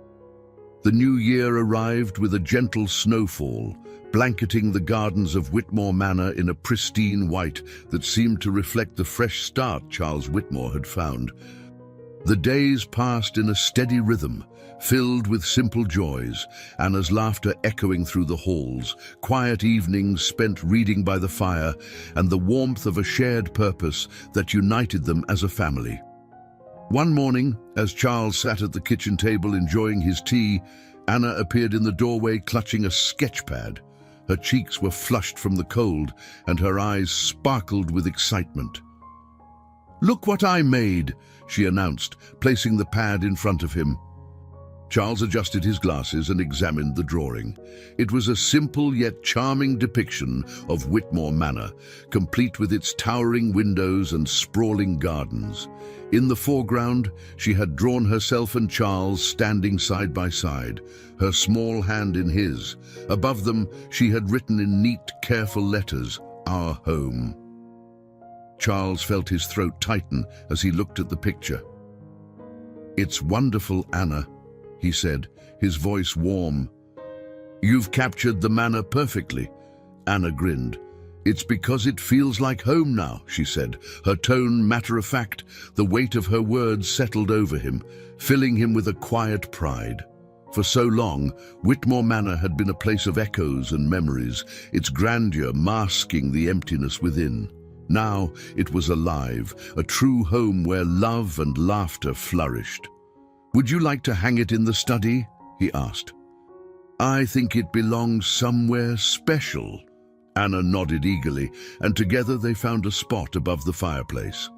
The new year arrived with a gentle snowfall, blanketing the gardens of Whitmore Manor in a pristine white that seemed to reflect the fresh start Charles Whitmore had found. The days passed in a steady rhythm, filled with simple joys, Anna's laughter echoing through the halls, quiet evenings spent reading by the fire, and the warmth of a shared purpose that united them as a family. One morning, as Charles sat at the kitchen table enjoying his tea, Anna appeared in the doorway clutching a sketch pad. Her cheeks were flushed from the cold, and her eyes sparkled with excitement. "Look what I made," she announced, placing the pad in front of him. Charles adjusted his glasses and examined the drawing. It was a simple yet charming depiction of Whitmore Manor, complete with its towering windows and sprawling gardens. In the foreground, she had drawn herself and Charles standing side by side, her small hand in his. Above them, she had written in neat, careful letters, "Our home." Charles felt his throat tighten as he looked at the picture. "It's wonderful, Anna," he said, his voice warm. "You've captured the manor perfectly." Anna grinned. "It's because it feels like home now," she said, her tone matter-of-fact. The weight of her words settled over him, filling him with a quiet pride. For so long, Whitmore Manor had been a place of echoes and memories, its grandeur masking the emptiness within. Now it was alive, a true home where love and laughter flourished. "Would you like to hang it in the study?" he asked. "I think it belongs somewhere special." Anna nodded eagerly, and together they found a spot above the fireplace.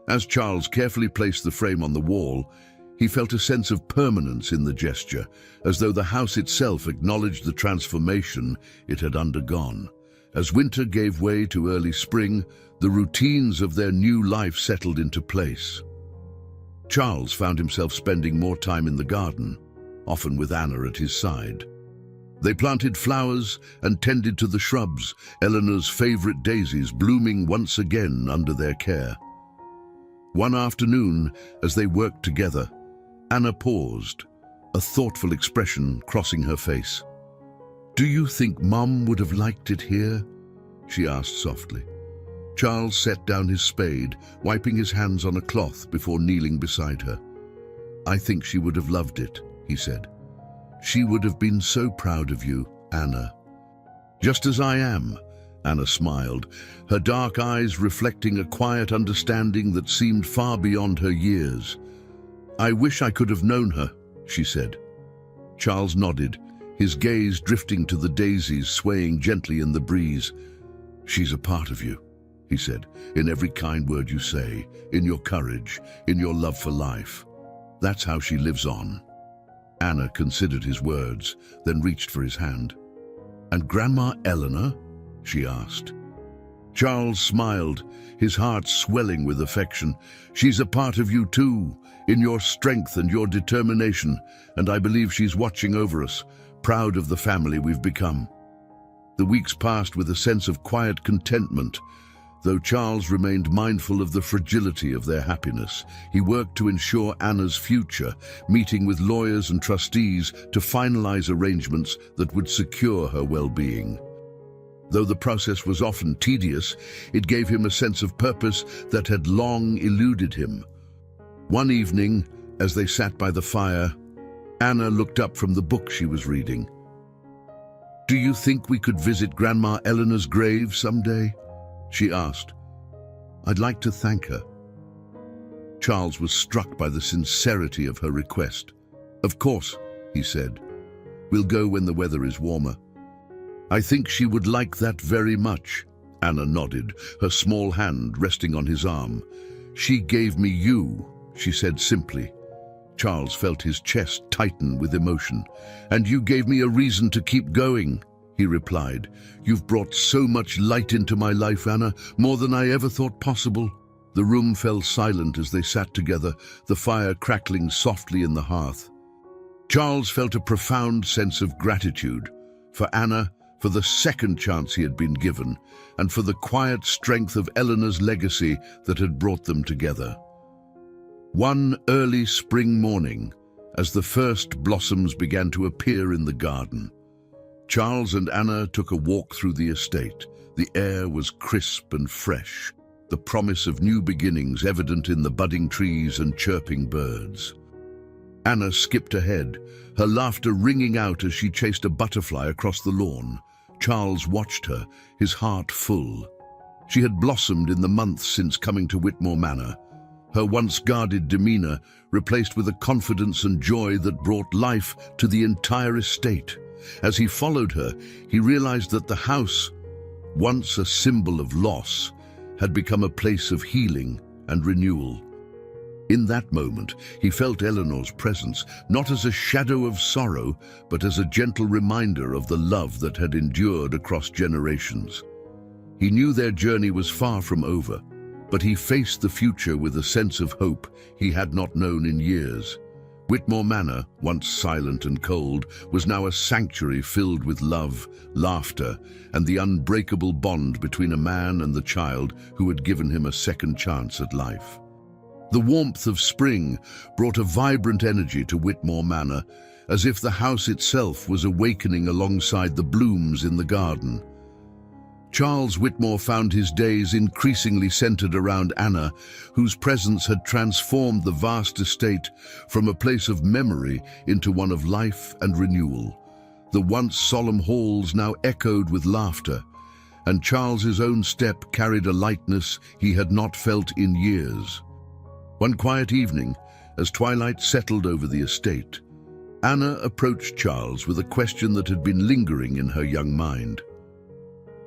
As Charles carefully placed the frame on the wall, he felt a sense of permanence in the gesture, as though the house itself acknowledged the transformation it had undergone. As winter gave way to early spring, the routines of their new life settled into place. Charles found himself spending more time in the garden, often with Anna at his side. They planted flowers and tended to the shrubs, Eleanor's favorite daisies blooming once again under their care. One afternoon, as they worked together, Anna paused, a thoughtful expression crossing her face. "Do you think Mum would have liked it here?" she asked softly. Charles set down his spade, wiping his hands on a cloth before kneeling beside her. "I think she would have loved it," he said. "She would have been so proud of you, Anna." "Just as I am," Anna smiled, her dark eyes reflecting a quiet understanding that seemed far beyond her years. "I wish I could have known her," she said. Charles nodded, his gaze drifting to the daisies swaying gently in the breeze. "She's a part of you," he said, "in every kind word you say, in your courage, in your love for life. That's how she lives on." Anna considered his words, then reached for his hand. "And Grandma Eleanor?" she asked. Charles smiled, his heart swelling with affection. "She's a part of you too, in your strength and your determination, and I believe she's watching over us, proud of the family we've become." The weeks passed with a sense of quiet contentment. Though Charles remained mindful of the fragility of their happiness, he worked to ensure Anna's future, meeting with lawyers and trustees to finalize arrangements that would secure her well-being. Though the process was often tedious, it gave him a sense of purpose that had long eluded him. One evening, as they sat by the fire, Anna looked up from the book she was reading. "Do you think we could visit Grandma Eleanor's grave someday?" she asked. "I'd like to thank her." Charles was struck by the sincerity of her request. "Of course," he said. "We'll go when the weather is warmer." "I think she would like that very much," Anna nodded, her small hand resting on his arm. "She gave me you," she said simply. Charles felt his chest tighten with emotion. "And you gave me a reason to keep going," he replied. "You've brought so much light into my life, Anna, more than I ever thought possible." The room fell silent as they sat together, the fire crackling softly in the hearth. Charles felt a profound sense of gratitude for Anna, for the second chance he had been given, and for the quiet strength of Eleanor's legacy that had brought them together. One early spring morning, as the first blossoms began to appear in the garden, Charles and Anna took a walk through the estate. The air was crisp and fresh, the promise of new beginnings evident in the budding trees and chirping birds. Anna skipped ahead, her laughter ringing out as she chased a butterfly across the lawn. Charles watched her, his heart full. She had blossomed in the months since coming to Whitmore Manor, her once guarded demeanor replaced with a confidence and joy that brought life to the entire estate. As he followed her, he realized that the house, once a symbol of loss, had become a place of healing and renewal. In that moment, he felt Eleanor's presence, not as a shadow of sorrow, but as a gentle reminder of the love that had endured across generations. He knew their journey was far from over, but he faced the future with a sense of hope he had not known in years. Whitmore Manor, once silent and cold, was now a sanctuary filled with love, laughter, and the unbreakable bond between a man and the child who had given him a second chance at life. The warmth of spring brought a vibrant energy to Whitmore Manor, as if the house itself was awakening alongside the blooms in the garden. Charles Whitmore found his days increasingly centered around Anna, whose presence had transformed the vast estate from a place of memory into one of life and renewal. The once solemn halls now echoed with laughter, and Charles's own step carried a lightness he had not felt in years. One quiet evening, as twilight settled over the estate, Anna approached Charles with a question that had been lingering in her young mind.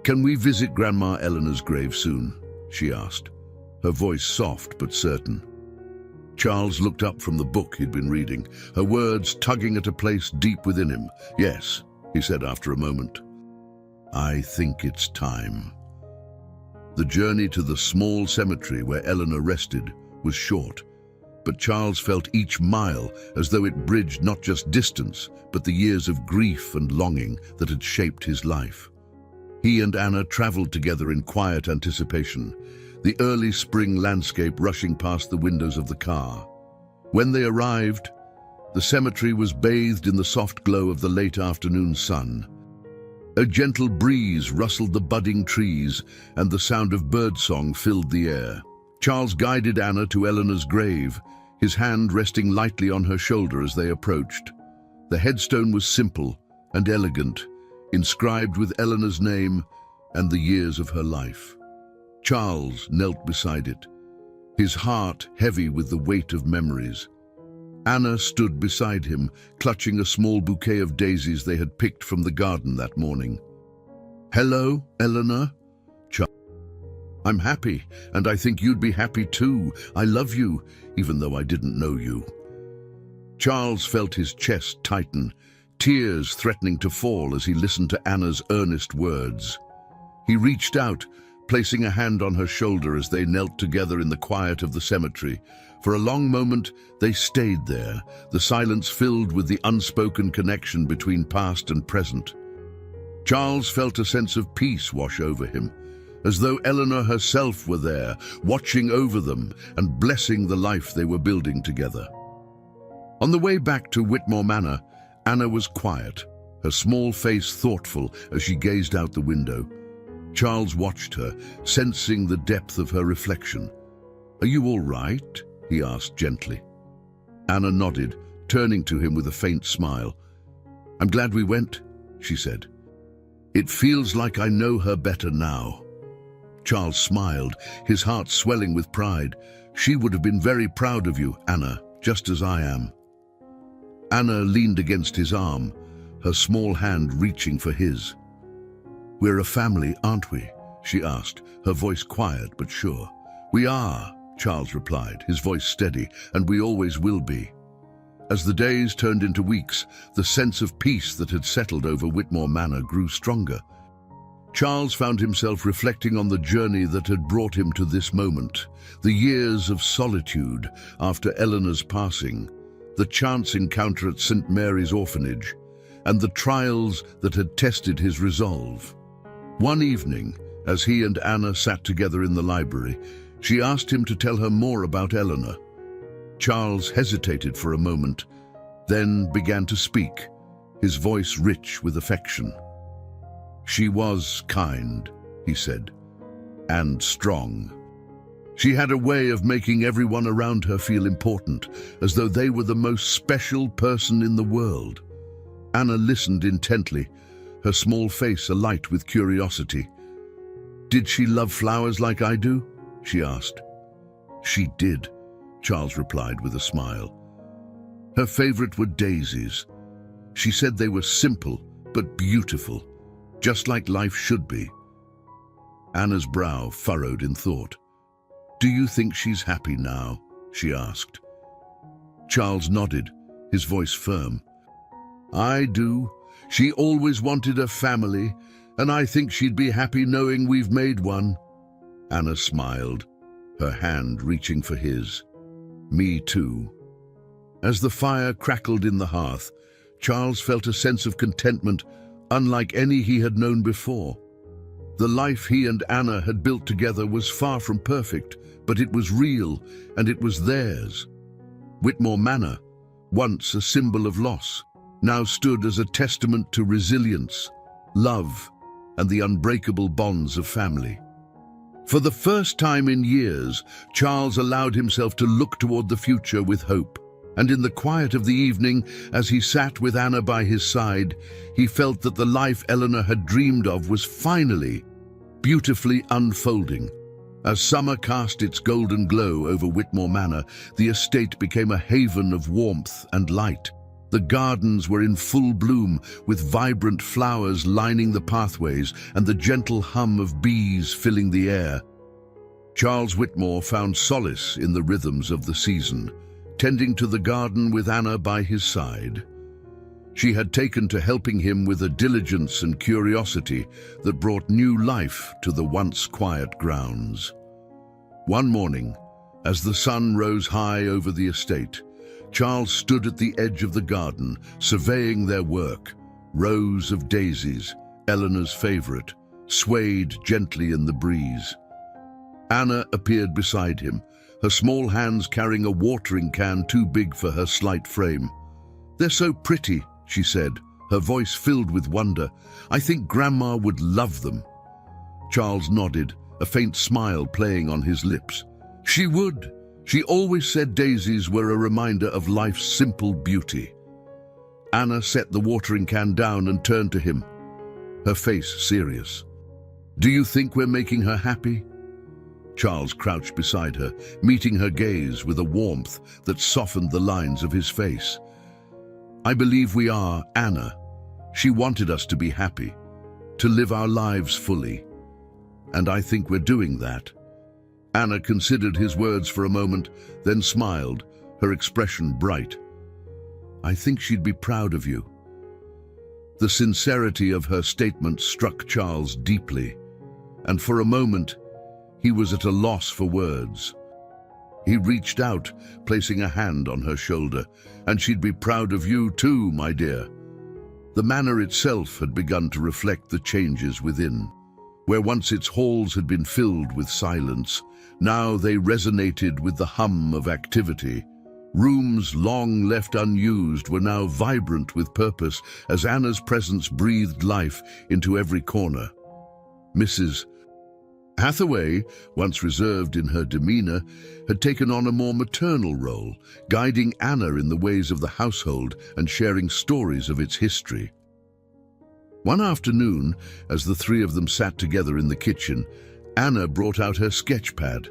"Can we visit Grandma Eleanor's grave soon?" she asked, her voice soft but certain. Charles looked up from the book he'd been reading, her words tugging at a place deep within him. "Yes," he said after a moment. "I think it's time." The journey to the small cemetery where Eleanor rested was short, but Charles felt each mile as though it bridged not just distance, but the years of grief and longing that had shaped his life. He and Anna traveled together in quiet anticipation, the early spring landscape rushing past the windows of the car. When they arrived, the cemetery was bathed in the soft glow of the late afternoon sun. A gentle breeze rustled the budding trees, and the sound of birdsong filled the air. Charles guided Anna to Eleanor's grave, his hand resting lightly on her shoulder as they approached. The headstone was simple and elegant, inscribed with Eleanor's name and the years of her life. Charles knelt beside it, his heart heavy with the weight of memories. Anna stood beside him, clutching a small bouquet of daisies they had picked from the garden that morning. "Hello, Eleanor?" I'm happy, and I think you'd be happy too. I love you, even though I didn't know you." Charles felt his chest tighten, tears threatening to fall as he listened to Anna's earnest words. He reached out, placing a hand on her shoulder as they knelt together in the quiet of the cemetery. For a long moment, they stayed there, the silence filled with the unspoken connection between past and present. Charles felt a sense of peace wash over him, as though Eleanor herself were there, watching over them and blessing the life they were building together. On the way back to Whitmore Manor, Anna was quiet, her small face thoughtful as she gazed out the window. Charles watched her, sensing the depth of her reflection. "Are you all right?" he asked gently. Anna nodded, turning to him with a faint smile. "I'm glad we went," she said. "It feels like I know her better now." Charles smiled, his heart swelling with pride. "She would have been very proud of you, Anna, just as I am." Anna leaned against his arm, her small hand reaching for his. "We're a family, aren't we?" she asked, her voice quiet but sure. "We are," Charles replied, his voice steady, "and we always will be." As the days turned into weeks, the sense of peace that had settled over Whitmore Manor grew stronger. Charles found himself reflecting on the journey that had brought him to this moment, the years of solitude after Eleanor's passing, the chance encounter at St. Mary's Orphanage, and the trials that had tested his resolve. One evening, as he and Anna sat together in the library, she asked him to tell her more about Eleanor. Charles hesitated for a moment, then began to speak, his voice rich with affection. "She was kind," he said, "and strong. She had a way of making everyone around her feel important, as though they were the most special person in the world." Anna listened intently, her small face alight with curiosity. "Did she love flowers like I do?" she asked. "She did," Charles replied with a smile. "Her favorite were daisies. She said they were simple but beautiful, just like life should be." Anna's brow furrowed in thought. "Do you think she's happy now?" she asked. Charles nodded, his voice firm. "I do. She always wanted a family, and I think she'd be happy knowing we've made one." Anna smiled, her hand reaching for his. "Me too." As the fire crackled in the hearth, Charles felt a sense of contentment unlike any he had known before. The life he and Anna had built together was far from perfect, but it was real, and it was theirs. Whitmore Manor, once a symbol of loss, now stood as a testament to resilience, love, and the unbreakable bonds of family. For the first time in years, Charles allowed himself to look toward the future with hope. And in the quiet of the evening, as he sat with Anna by his side, he felt that the life Eleanor had dreamed of was finally, beautifully unfolding. As summer cast its golden glow over Whitmore Manor, the estate became a haven of warmth and light. The gardens were in full bloom, with vibrant flowers lining the pathways and the gentle hum of bees filling the air. Charles Whitmore found solace in the rhythms of the season, tending to the garden with Anna by his side. She had taken to helping him with a diligence and curiosity that brought new life to the once quiet grounds. One morning, as the sun rose high over the estate, Charles stood at the edge of the garden, surveying their work. Rows of daisies, Eleanor's favorite, swayed gently in the breeze. Anna appeared beside him, her small hands carrying a watering can too big for her slight frame. "They're so pretty," she said, her voice filled with wonder. "I think Grandma would love them." Charles nodded, a faint smile playing on his lips. "She would. She always said daisies were a reminder of life's simple beauty." Anna set the watering can down and turned to him, her face serious. "Do you think we're making her happy?" Charles crouched beside her, meeting her gaze with a warmth that softened the lines of his face. "I believe we are, Anna. She wanted us to be happy, to live our lives fully." And I think we're doing that." Anna considered his words for a moment, then smiled, her expression bright. "I think she'd be proud of you." The sincerity of her statement struck Charles deeply, and for a moment, he was at a loss for words. He reached out, placing a hand on her shoulder. "And she'd be proud of you too, my dear." The manor itself had begun to reflect the changes within. Where once its halls had been filled with silence, now they resonated with the hum of activity. Rooms long left unused were now vibrant with purpose as Anna's presence breathed life into every corner. Mrs. Hathaway, once reserved in her demeanor, had taken on a more maternal role, guiding Anna in the ways of the household and sharing stories of its history. One afternoon, as the three of them sat together in the kitchen, Anna brought out her sketch pad.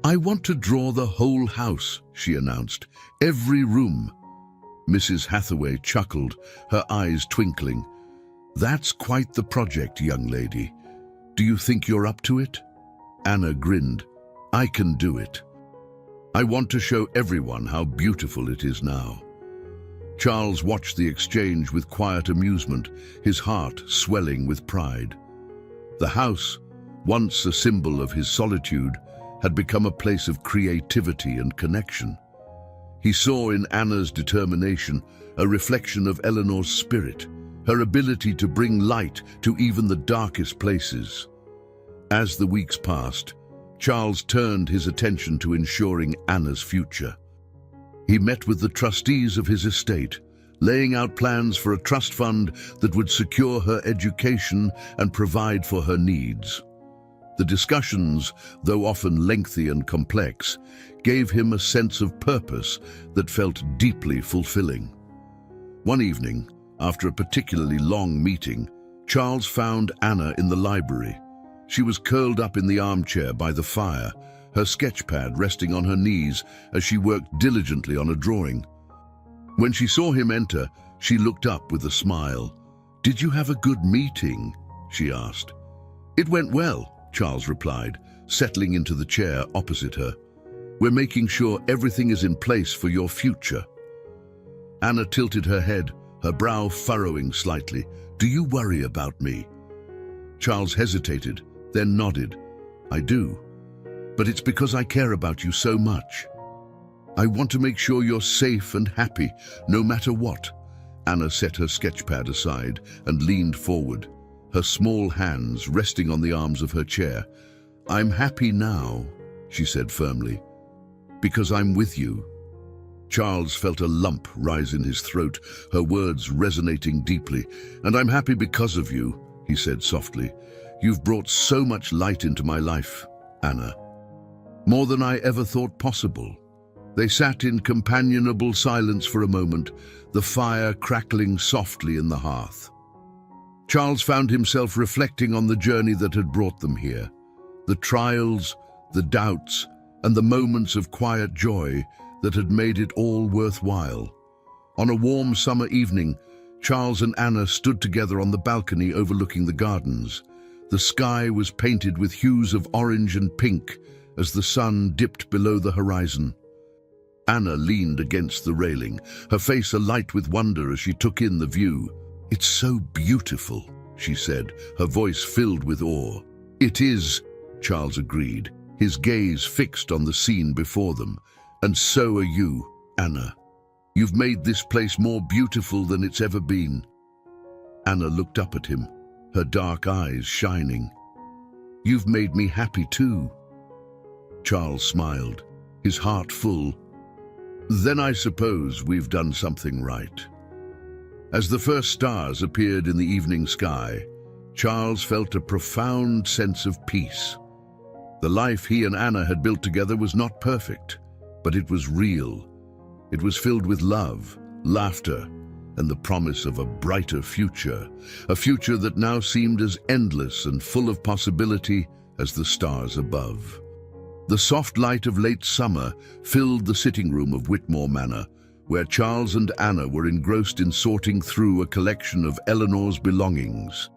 "I want to draw the whole house," she announced. "Every room." Mrs. Hathaway chuckled, her eyes twinkling. "That's quite the project, young lady. Do you think you're up to it?" Anna grinned. "I can do it. I want to show everyone how beautiful it is now." Charles watched the exchange with quiet amusement, his heart swelling with pride. The house, once a symbol of his solitude, had become a place of creativity and connection. He saw in Anna's determination a reflection of Eleanor's spirit, her ability to bring light to even the darkest places. As the weeks passed, Charles turned his attention to ensuring Anna's future. He met with the trustees of his estate, laying out plans for a trust fund that would secure her education and provide for her needs. The discussions, though often lengthy and complex, gave him a sense of purpose that felt deeply fulfilling. One evening, after a particularly long meeting, Charles found Anna in the library. She was curled up in the armchair by the fire, her sketchpad resting on her knees as she worked diligently on a drawing. When she saw him enter, she looked up with a smile. "Did you have a good meeting?" she asked. "It went well," Charles replied, settling into the chair opposite her. "We're making sure everything is in place for your future." Anna tilted her head, her brow furrowing slightly. "Do you worry about me?" Charles hesitated, then nodded. "I do. But it's because I care about you so much. I want to make sure you're safe and happy, no matter what." Anna set her sketchpad aside and leaned forward, her small hands resting on the arms of her chair. "I'm happy now," she said firmly, "because I'm with you." Charles felt a lump rise in his throat, her words resonating deeply. "And I'm happy because of you," he said softly. "You've brought so much light into my life, Anna. More than I ever thought possible." They sat in companionable silence for a moment, the fire crackling softly in the hearth. Charles found himself reflecting on the journey that had brought them here, the trials, the doubts, and the moments of quiet joy that had made it all worthwhile. On a warm summer evening, Charles and Anna stood together on the balcony overlooking the gardens. The sky was painted with hues of orange and pink as the sun dipped below the horizon. Anna leaned against the railing, her face alight with wonder as she took in the view. "It's so beautiful," she said, her voice filled with awe. "It is," Charles agreed, his gaze fixed on the scene before them. "And so are you, Anna. You've made this place more beautiful than it's ever been." Anna looked up at him, her dark eyes shining. "You've made me happy too." Charles smiled, his heart full. "Then I suppose we've done something right." As the first stars appeared in the evening sky, Charles felt a profound sense of peace. The life he and Anna had built together was not perfect, but it was real. It was filled with love, laughter, and the promise of a brighter future, a future that now seemed as endless and full of possibility as the stars above. The soft light of late summer filled the sitting room of Whitmore Manor, where Charles and Anna were engrossed in sorting through a collection of Eleanor's belongings.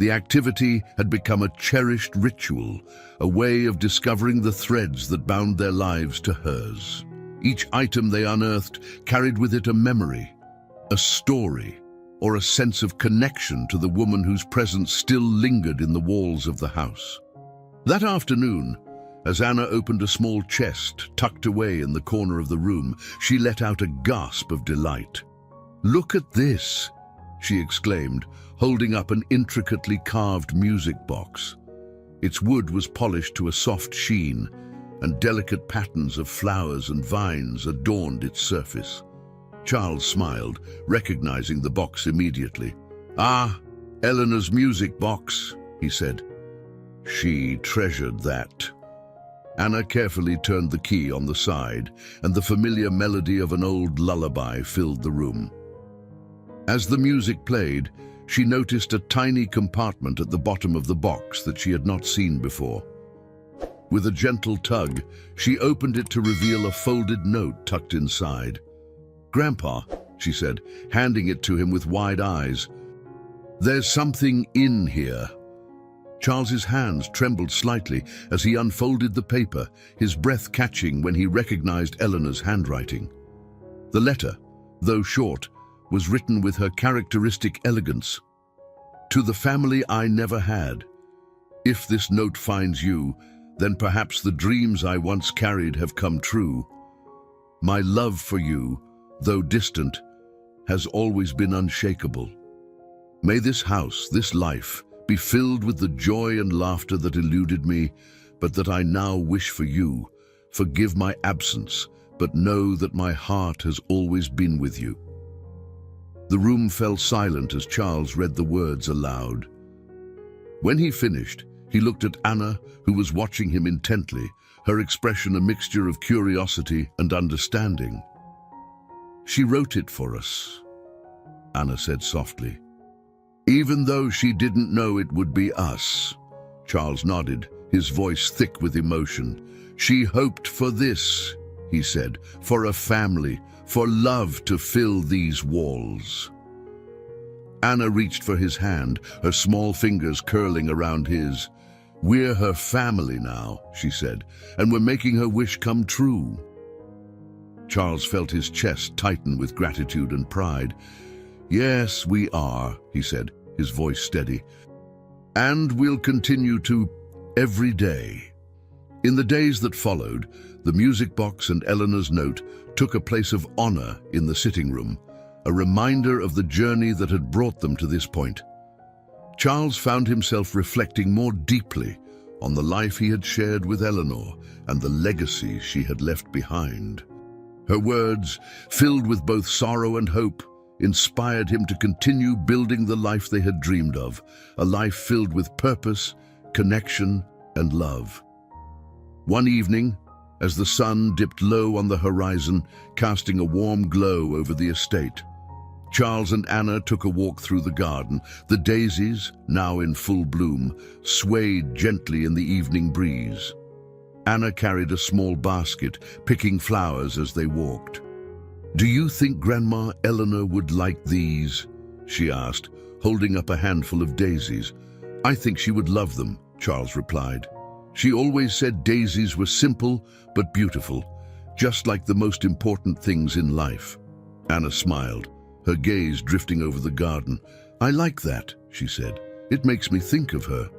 The activity had become a cherished ritual, a way of discovering the threads that bound their lives to hers. Each item they unearthed carried with it a memory, a story, or a sense of connection to the woman whose presence still lingered in the walls of the house. That afternoon, as Anna opened a small chest tucked away in the corner of the room, she let out a gasp of delight. "Look at this!" she exclaimed, holding up an intricately carved music box. Its wood was polished to a soft sheen, and delicate patterns of flowers and vines adorned its surface. Charles smiled, recognizing the box immediately. "Ah, Eleanor's music box," he said. She treasured that. Anna carefully turned the key on the side, and the familiar melody of an old lullaby filled the room. As the music played, she noticed a tiny compartment at the bottom of the box that she had not seen before. With a gentle tug, she opened it to reveal a folded note tucked inside. "Grandpa," she said, handing it to him with wide eyes, "there's something in here." Charles's hands trembled slightly as he unfolded the paper, his breath catching when he recognized Eleanor's handwriting. The letter, though short, was written with her characteristic elegance. "To the family I never had. If this note finds you, then perhaps the dreams I once carried have come true. My love for you, though distant, has always been unshakable. May this house, this life, be filled with the joy and laughter that eluded me, but that I now wish for you. Forgive my absence, but know that my heart has always been with you." The room fell silent as Charles read the words aloud. When he finished, he looked at Anna, who was watching him intently, her expression a mixture of curiosity and understanding. "She wrote it for us," Anna said softly. "Even though she didn't know it would be us," Charles nodded, his voice thick with emotion. "She hoped for this," he said, "for a family, for love to fill these walls." Anna reached for his hand, her small fingers curling around his. "We're her family now," she said, "and we're making her wish come true." Charles felt his chest tighten with gratitude and pride. "Yes, we are," he said, his voice steady. "And we'll continue to every day." In the days that followed, the music box and Eleanor's note took a place of honor in the sitting room, a reminder of the journey that had brought them to this point. Charles found himself reflecting more deeply on the life he had shared with Eleanor and the legacy she had left behind. Her words, filled with both sorrow and hope, inspired him to continue building the life they had dreamed of, a life filled with purpose, connection, and love. One evening, as the sun dipped low on the horizon, casting a warm glow over the estate, Charles and Anna took a walk through the garden. The daisies, now in full bloom, swayed gently in the evening breeze. Anna carried a small basket, picking flowers as they walked. "Do you think Grandma Eleanor would like these?" she asked, holding up a handful of daisies. "I think she would love them," Charles replied. "She always said daisies were simple but beautiful, just like the most important things in life." Anna smiled, her gaze drifting over the garden. "I like that," she said. "It makes me think of her."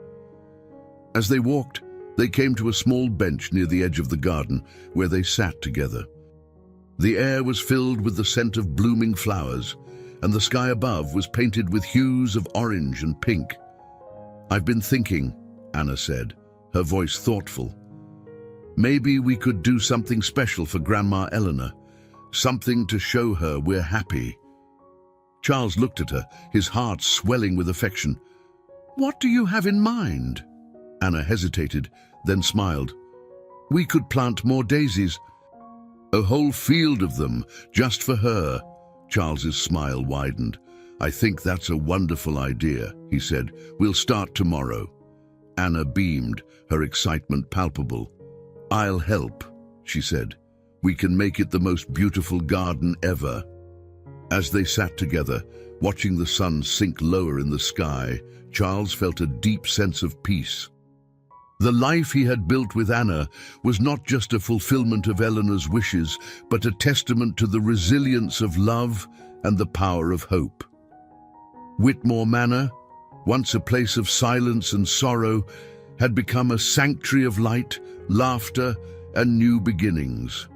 As they walked, they came to a small bench near the edge of the garden, where they sat together. The air was filled with the scent of blooming flowers, and the sky above was painted with hues of orange and pink. "I've been thinking," Anna said, her voice thoughtful. "Maybe we could do something special for Grandma Eleanor, something to show her we're happy." Charles looked at her, his heart swelling with affection. "What do you have in mind?" Anna hesitated, then smiled. "We could plant more daisies. A whole field of them, just for her." Charles's smile widened. "I think that's a wonderful idea," he said. "We'll start tomorrow." Anna beamed, her excitement palpable. "I'll help," she said. "We can make it the most beautiful garden ever." As they sat together, Watching the sun sink lower in the sky, Charles felt a deep sense of peace. The life he had built with Anna was not just a fulfillment of Eleanor's wishes, but a testament to the resilience of love and the power of hope. Whitmore Manor, once a place of silence and sorrow, had become a sanctuary of light, laughter, and new beginnings.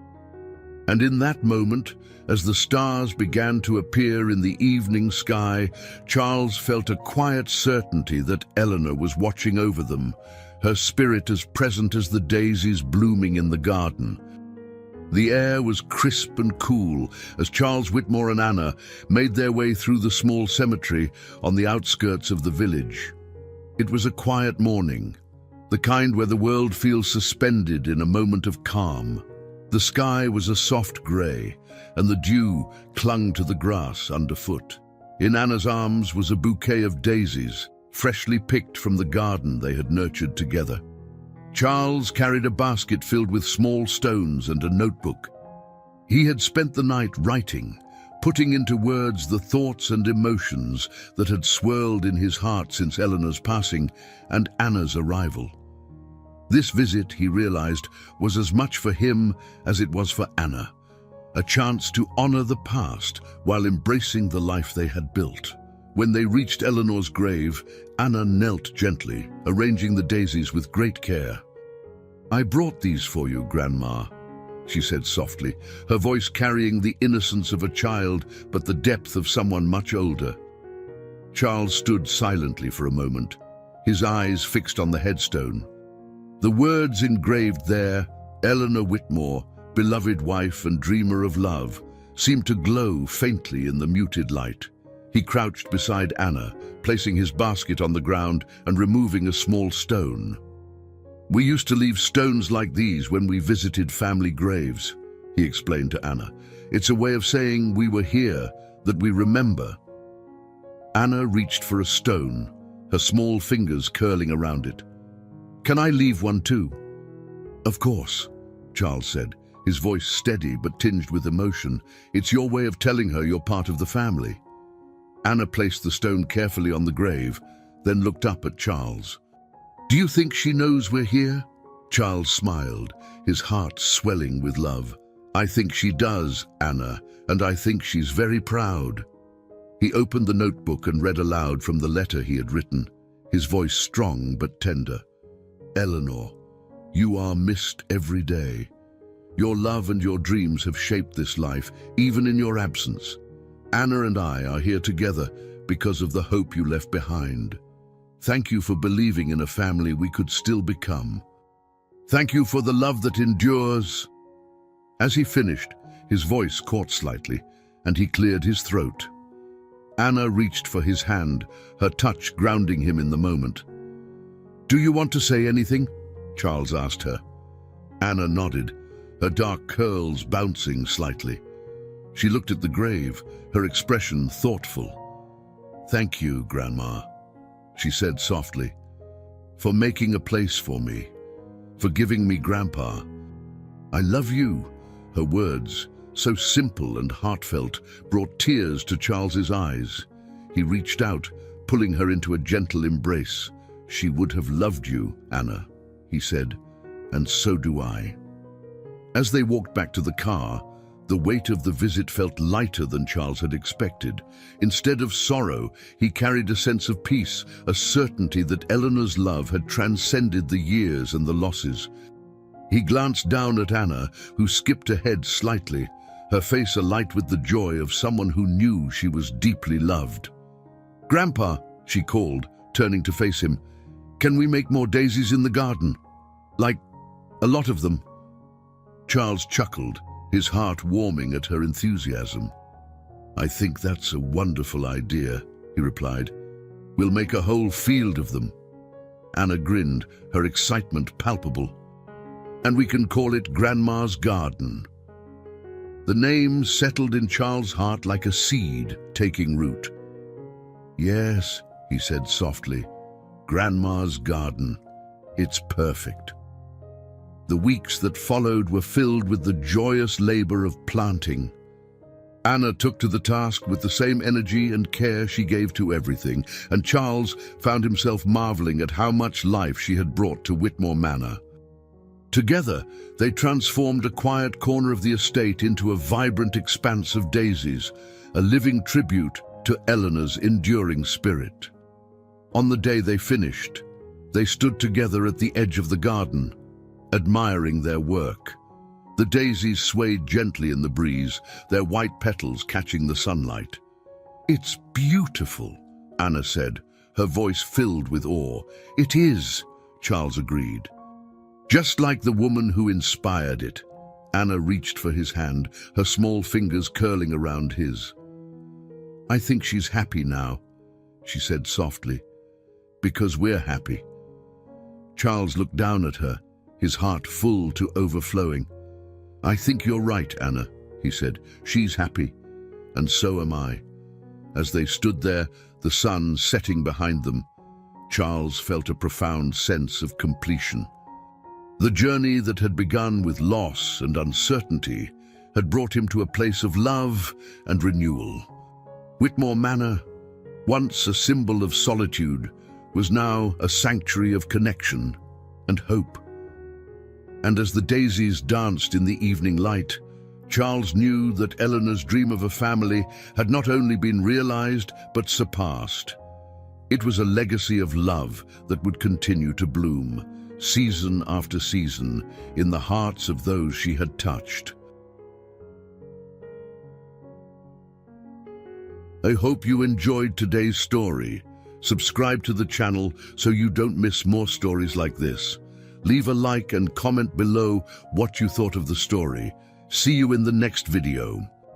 And in that moment, as the stars began to appear in the evening sky, Charles felt a quiet certainty that Eleanor was watching over them, her spirit as present as the daisies blooming in the garden. The air was crisp and cool as Charles Whitmore and Anna made their way through the small cemetery on the outskirts of the village. It was a quiet morning, the kind where the world feels suspended in a moment of calm. The sky was a soft grey, and the dew clung to the grass underfoot. In Anna's arms was a bouquet of daisies, freshly picked from the garden they had nurtured together. Charles carried a basket filled with small stones and a notebook. He had spent the night writing, putting into words the thoughts and emotions that had swirled in his heart since Eleanor's passing and Anna's arrival. This visit, he realized, was as much for him as it was for Anna, a chance to honor the past while embracing the life they had built. When they reached Eleanor's grave, Anna knelt gently, arranging the daisies with great care. "I brought these for you, Grandma," she said softly, her voice carrying the innocence of a child but the depth of someone much older. Charles stood silently for a moment, his eyes fixed on the headstone. The words engraved there, "Eleanor Whitmore, beloved wife and dreamer of love," seemed to glow faintly in the muted light. He crouched beside Anna, placing his basket on the ground and removing a small stone. "We used to leave stones like these when we visited family graves," he explained to Anna. "It's a way of saying we were here, that we remember." Anna reached for a stone, her small fingers curling around it. "Can I leave one too?" "Of course," Charles said, his voice steady but tinged with emotion. "It's your way of telling her you're part of the family." Anna placed the stone carefully on the grave, then looked up at Charles. "Do you think she knows we're here?" Charles smiled, his heart swelling with love. "I think she does, Anna, and I think she's very proud." He opened the notebook and read aloud from the letter he had written, his voice strong but tender. "Eleanor, you are missed every day. Your love and your dreams have shaped this life, even in your absence. Anna and I are here together because of the hope you left behind. Thank you for believing in a family we could still become. Thank you for the love that endures." As he finished, his voice caught slightly, and he cleared his throat. Anna reached for his hand, her touch grounding him in the moment. "Do you want to say anything?" Charles asked her. Anna nodded, her dark curls bouncing slightly. She looked at the grave, her expression thoughtful. "Thank you, Grandma," she said softly, "for making a place for me, for giving me Grandpa. I love you." Her words, so simple and heartfelt, brought tears to Charles's eyes. He reached out, pulling her into a gentle embrace. "She would have loved you, Anna," he said, "and so do I." As they walked back to the car, the weight of the visit felt lighter than Charles had expected. Instead of sorrow, he carried a sense of peace, a certainty that Eleanor's love had transcended the years and the losses. He glanced down at Anna, who skipped ahead slightly, her face alight with the joy of someone who knew she was deeply loved. "Grandpa," she called, turning to face him, "can we make more daisies in the garden? Like, a lot of them?" Charles chuckled, his heart warming at her enthusiasm. "I think that's a wonderful idea," he replied. "We'll make a whole field of them." Anna grinned, her excitement palpable. "And we can call it Grandma's Garden." The name settled in Charles' heart like a seed taking root. "Yes," he said softly, "Grandma's Garden. It's perfect." The weeks that followed were filled with the joyous labor of planting. Anna took to the task with the same energy and care she gave to everything, and Charles found himself marveling at how much life she had brought to Whitmore Manor. Together, they transformed a quiet corner of the estate into a vibrant expanse of daisies, a living tribute to Eleanor's enduring spirit. On the day they finished, they stood together at the edge of the garden, admiring their work. The daisies swayed gently in the breeze, their white petals catching the sunlight. "It's beautiful," Anna said, her voice filled with awe. "It is," Charles agreed. Just like the woman who inspired it, Anna reached for his hand, her small fingers curling around his. "I think she's happy now," she said softly, "because we're happy." Charles looked down at her, his heart full to overflowing. "I think you're right, Anna," he said. "She's happy, and so am I." As they stood there, the sun setting behind them, Charles felt a profound sense of completion. The journey that had begun with loss and uncertainty had brought him to a place of love and renewal. Whitmore Manor, once a symbol of solitude, was now a sanctuary of connection and hope. And as the daisies danced in the evening light, Charles knew that Eleanor's dream of a family had not only been realized, but surpassed. It was a legacy of love that would continue to bloom, season after season, in the hearts of those she had touched. I hope you enjoyed today's story. Subscribe to the channel so you don't miss more stories like this. Leave a like and comment below what you thought of the story. See you in the next video.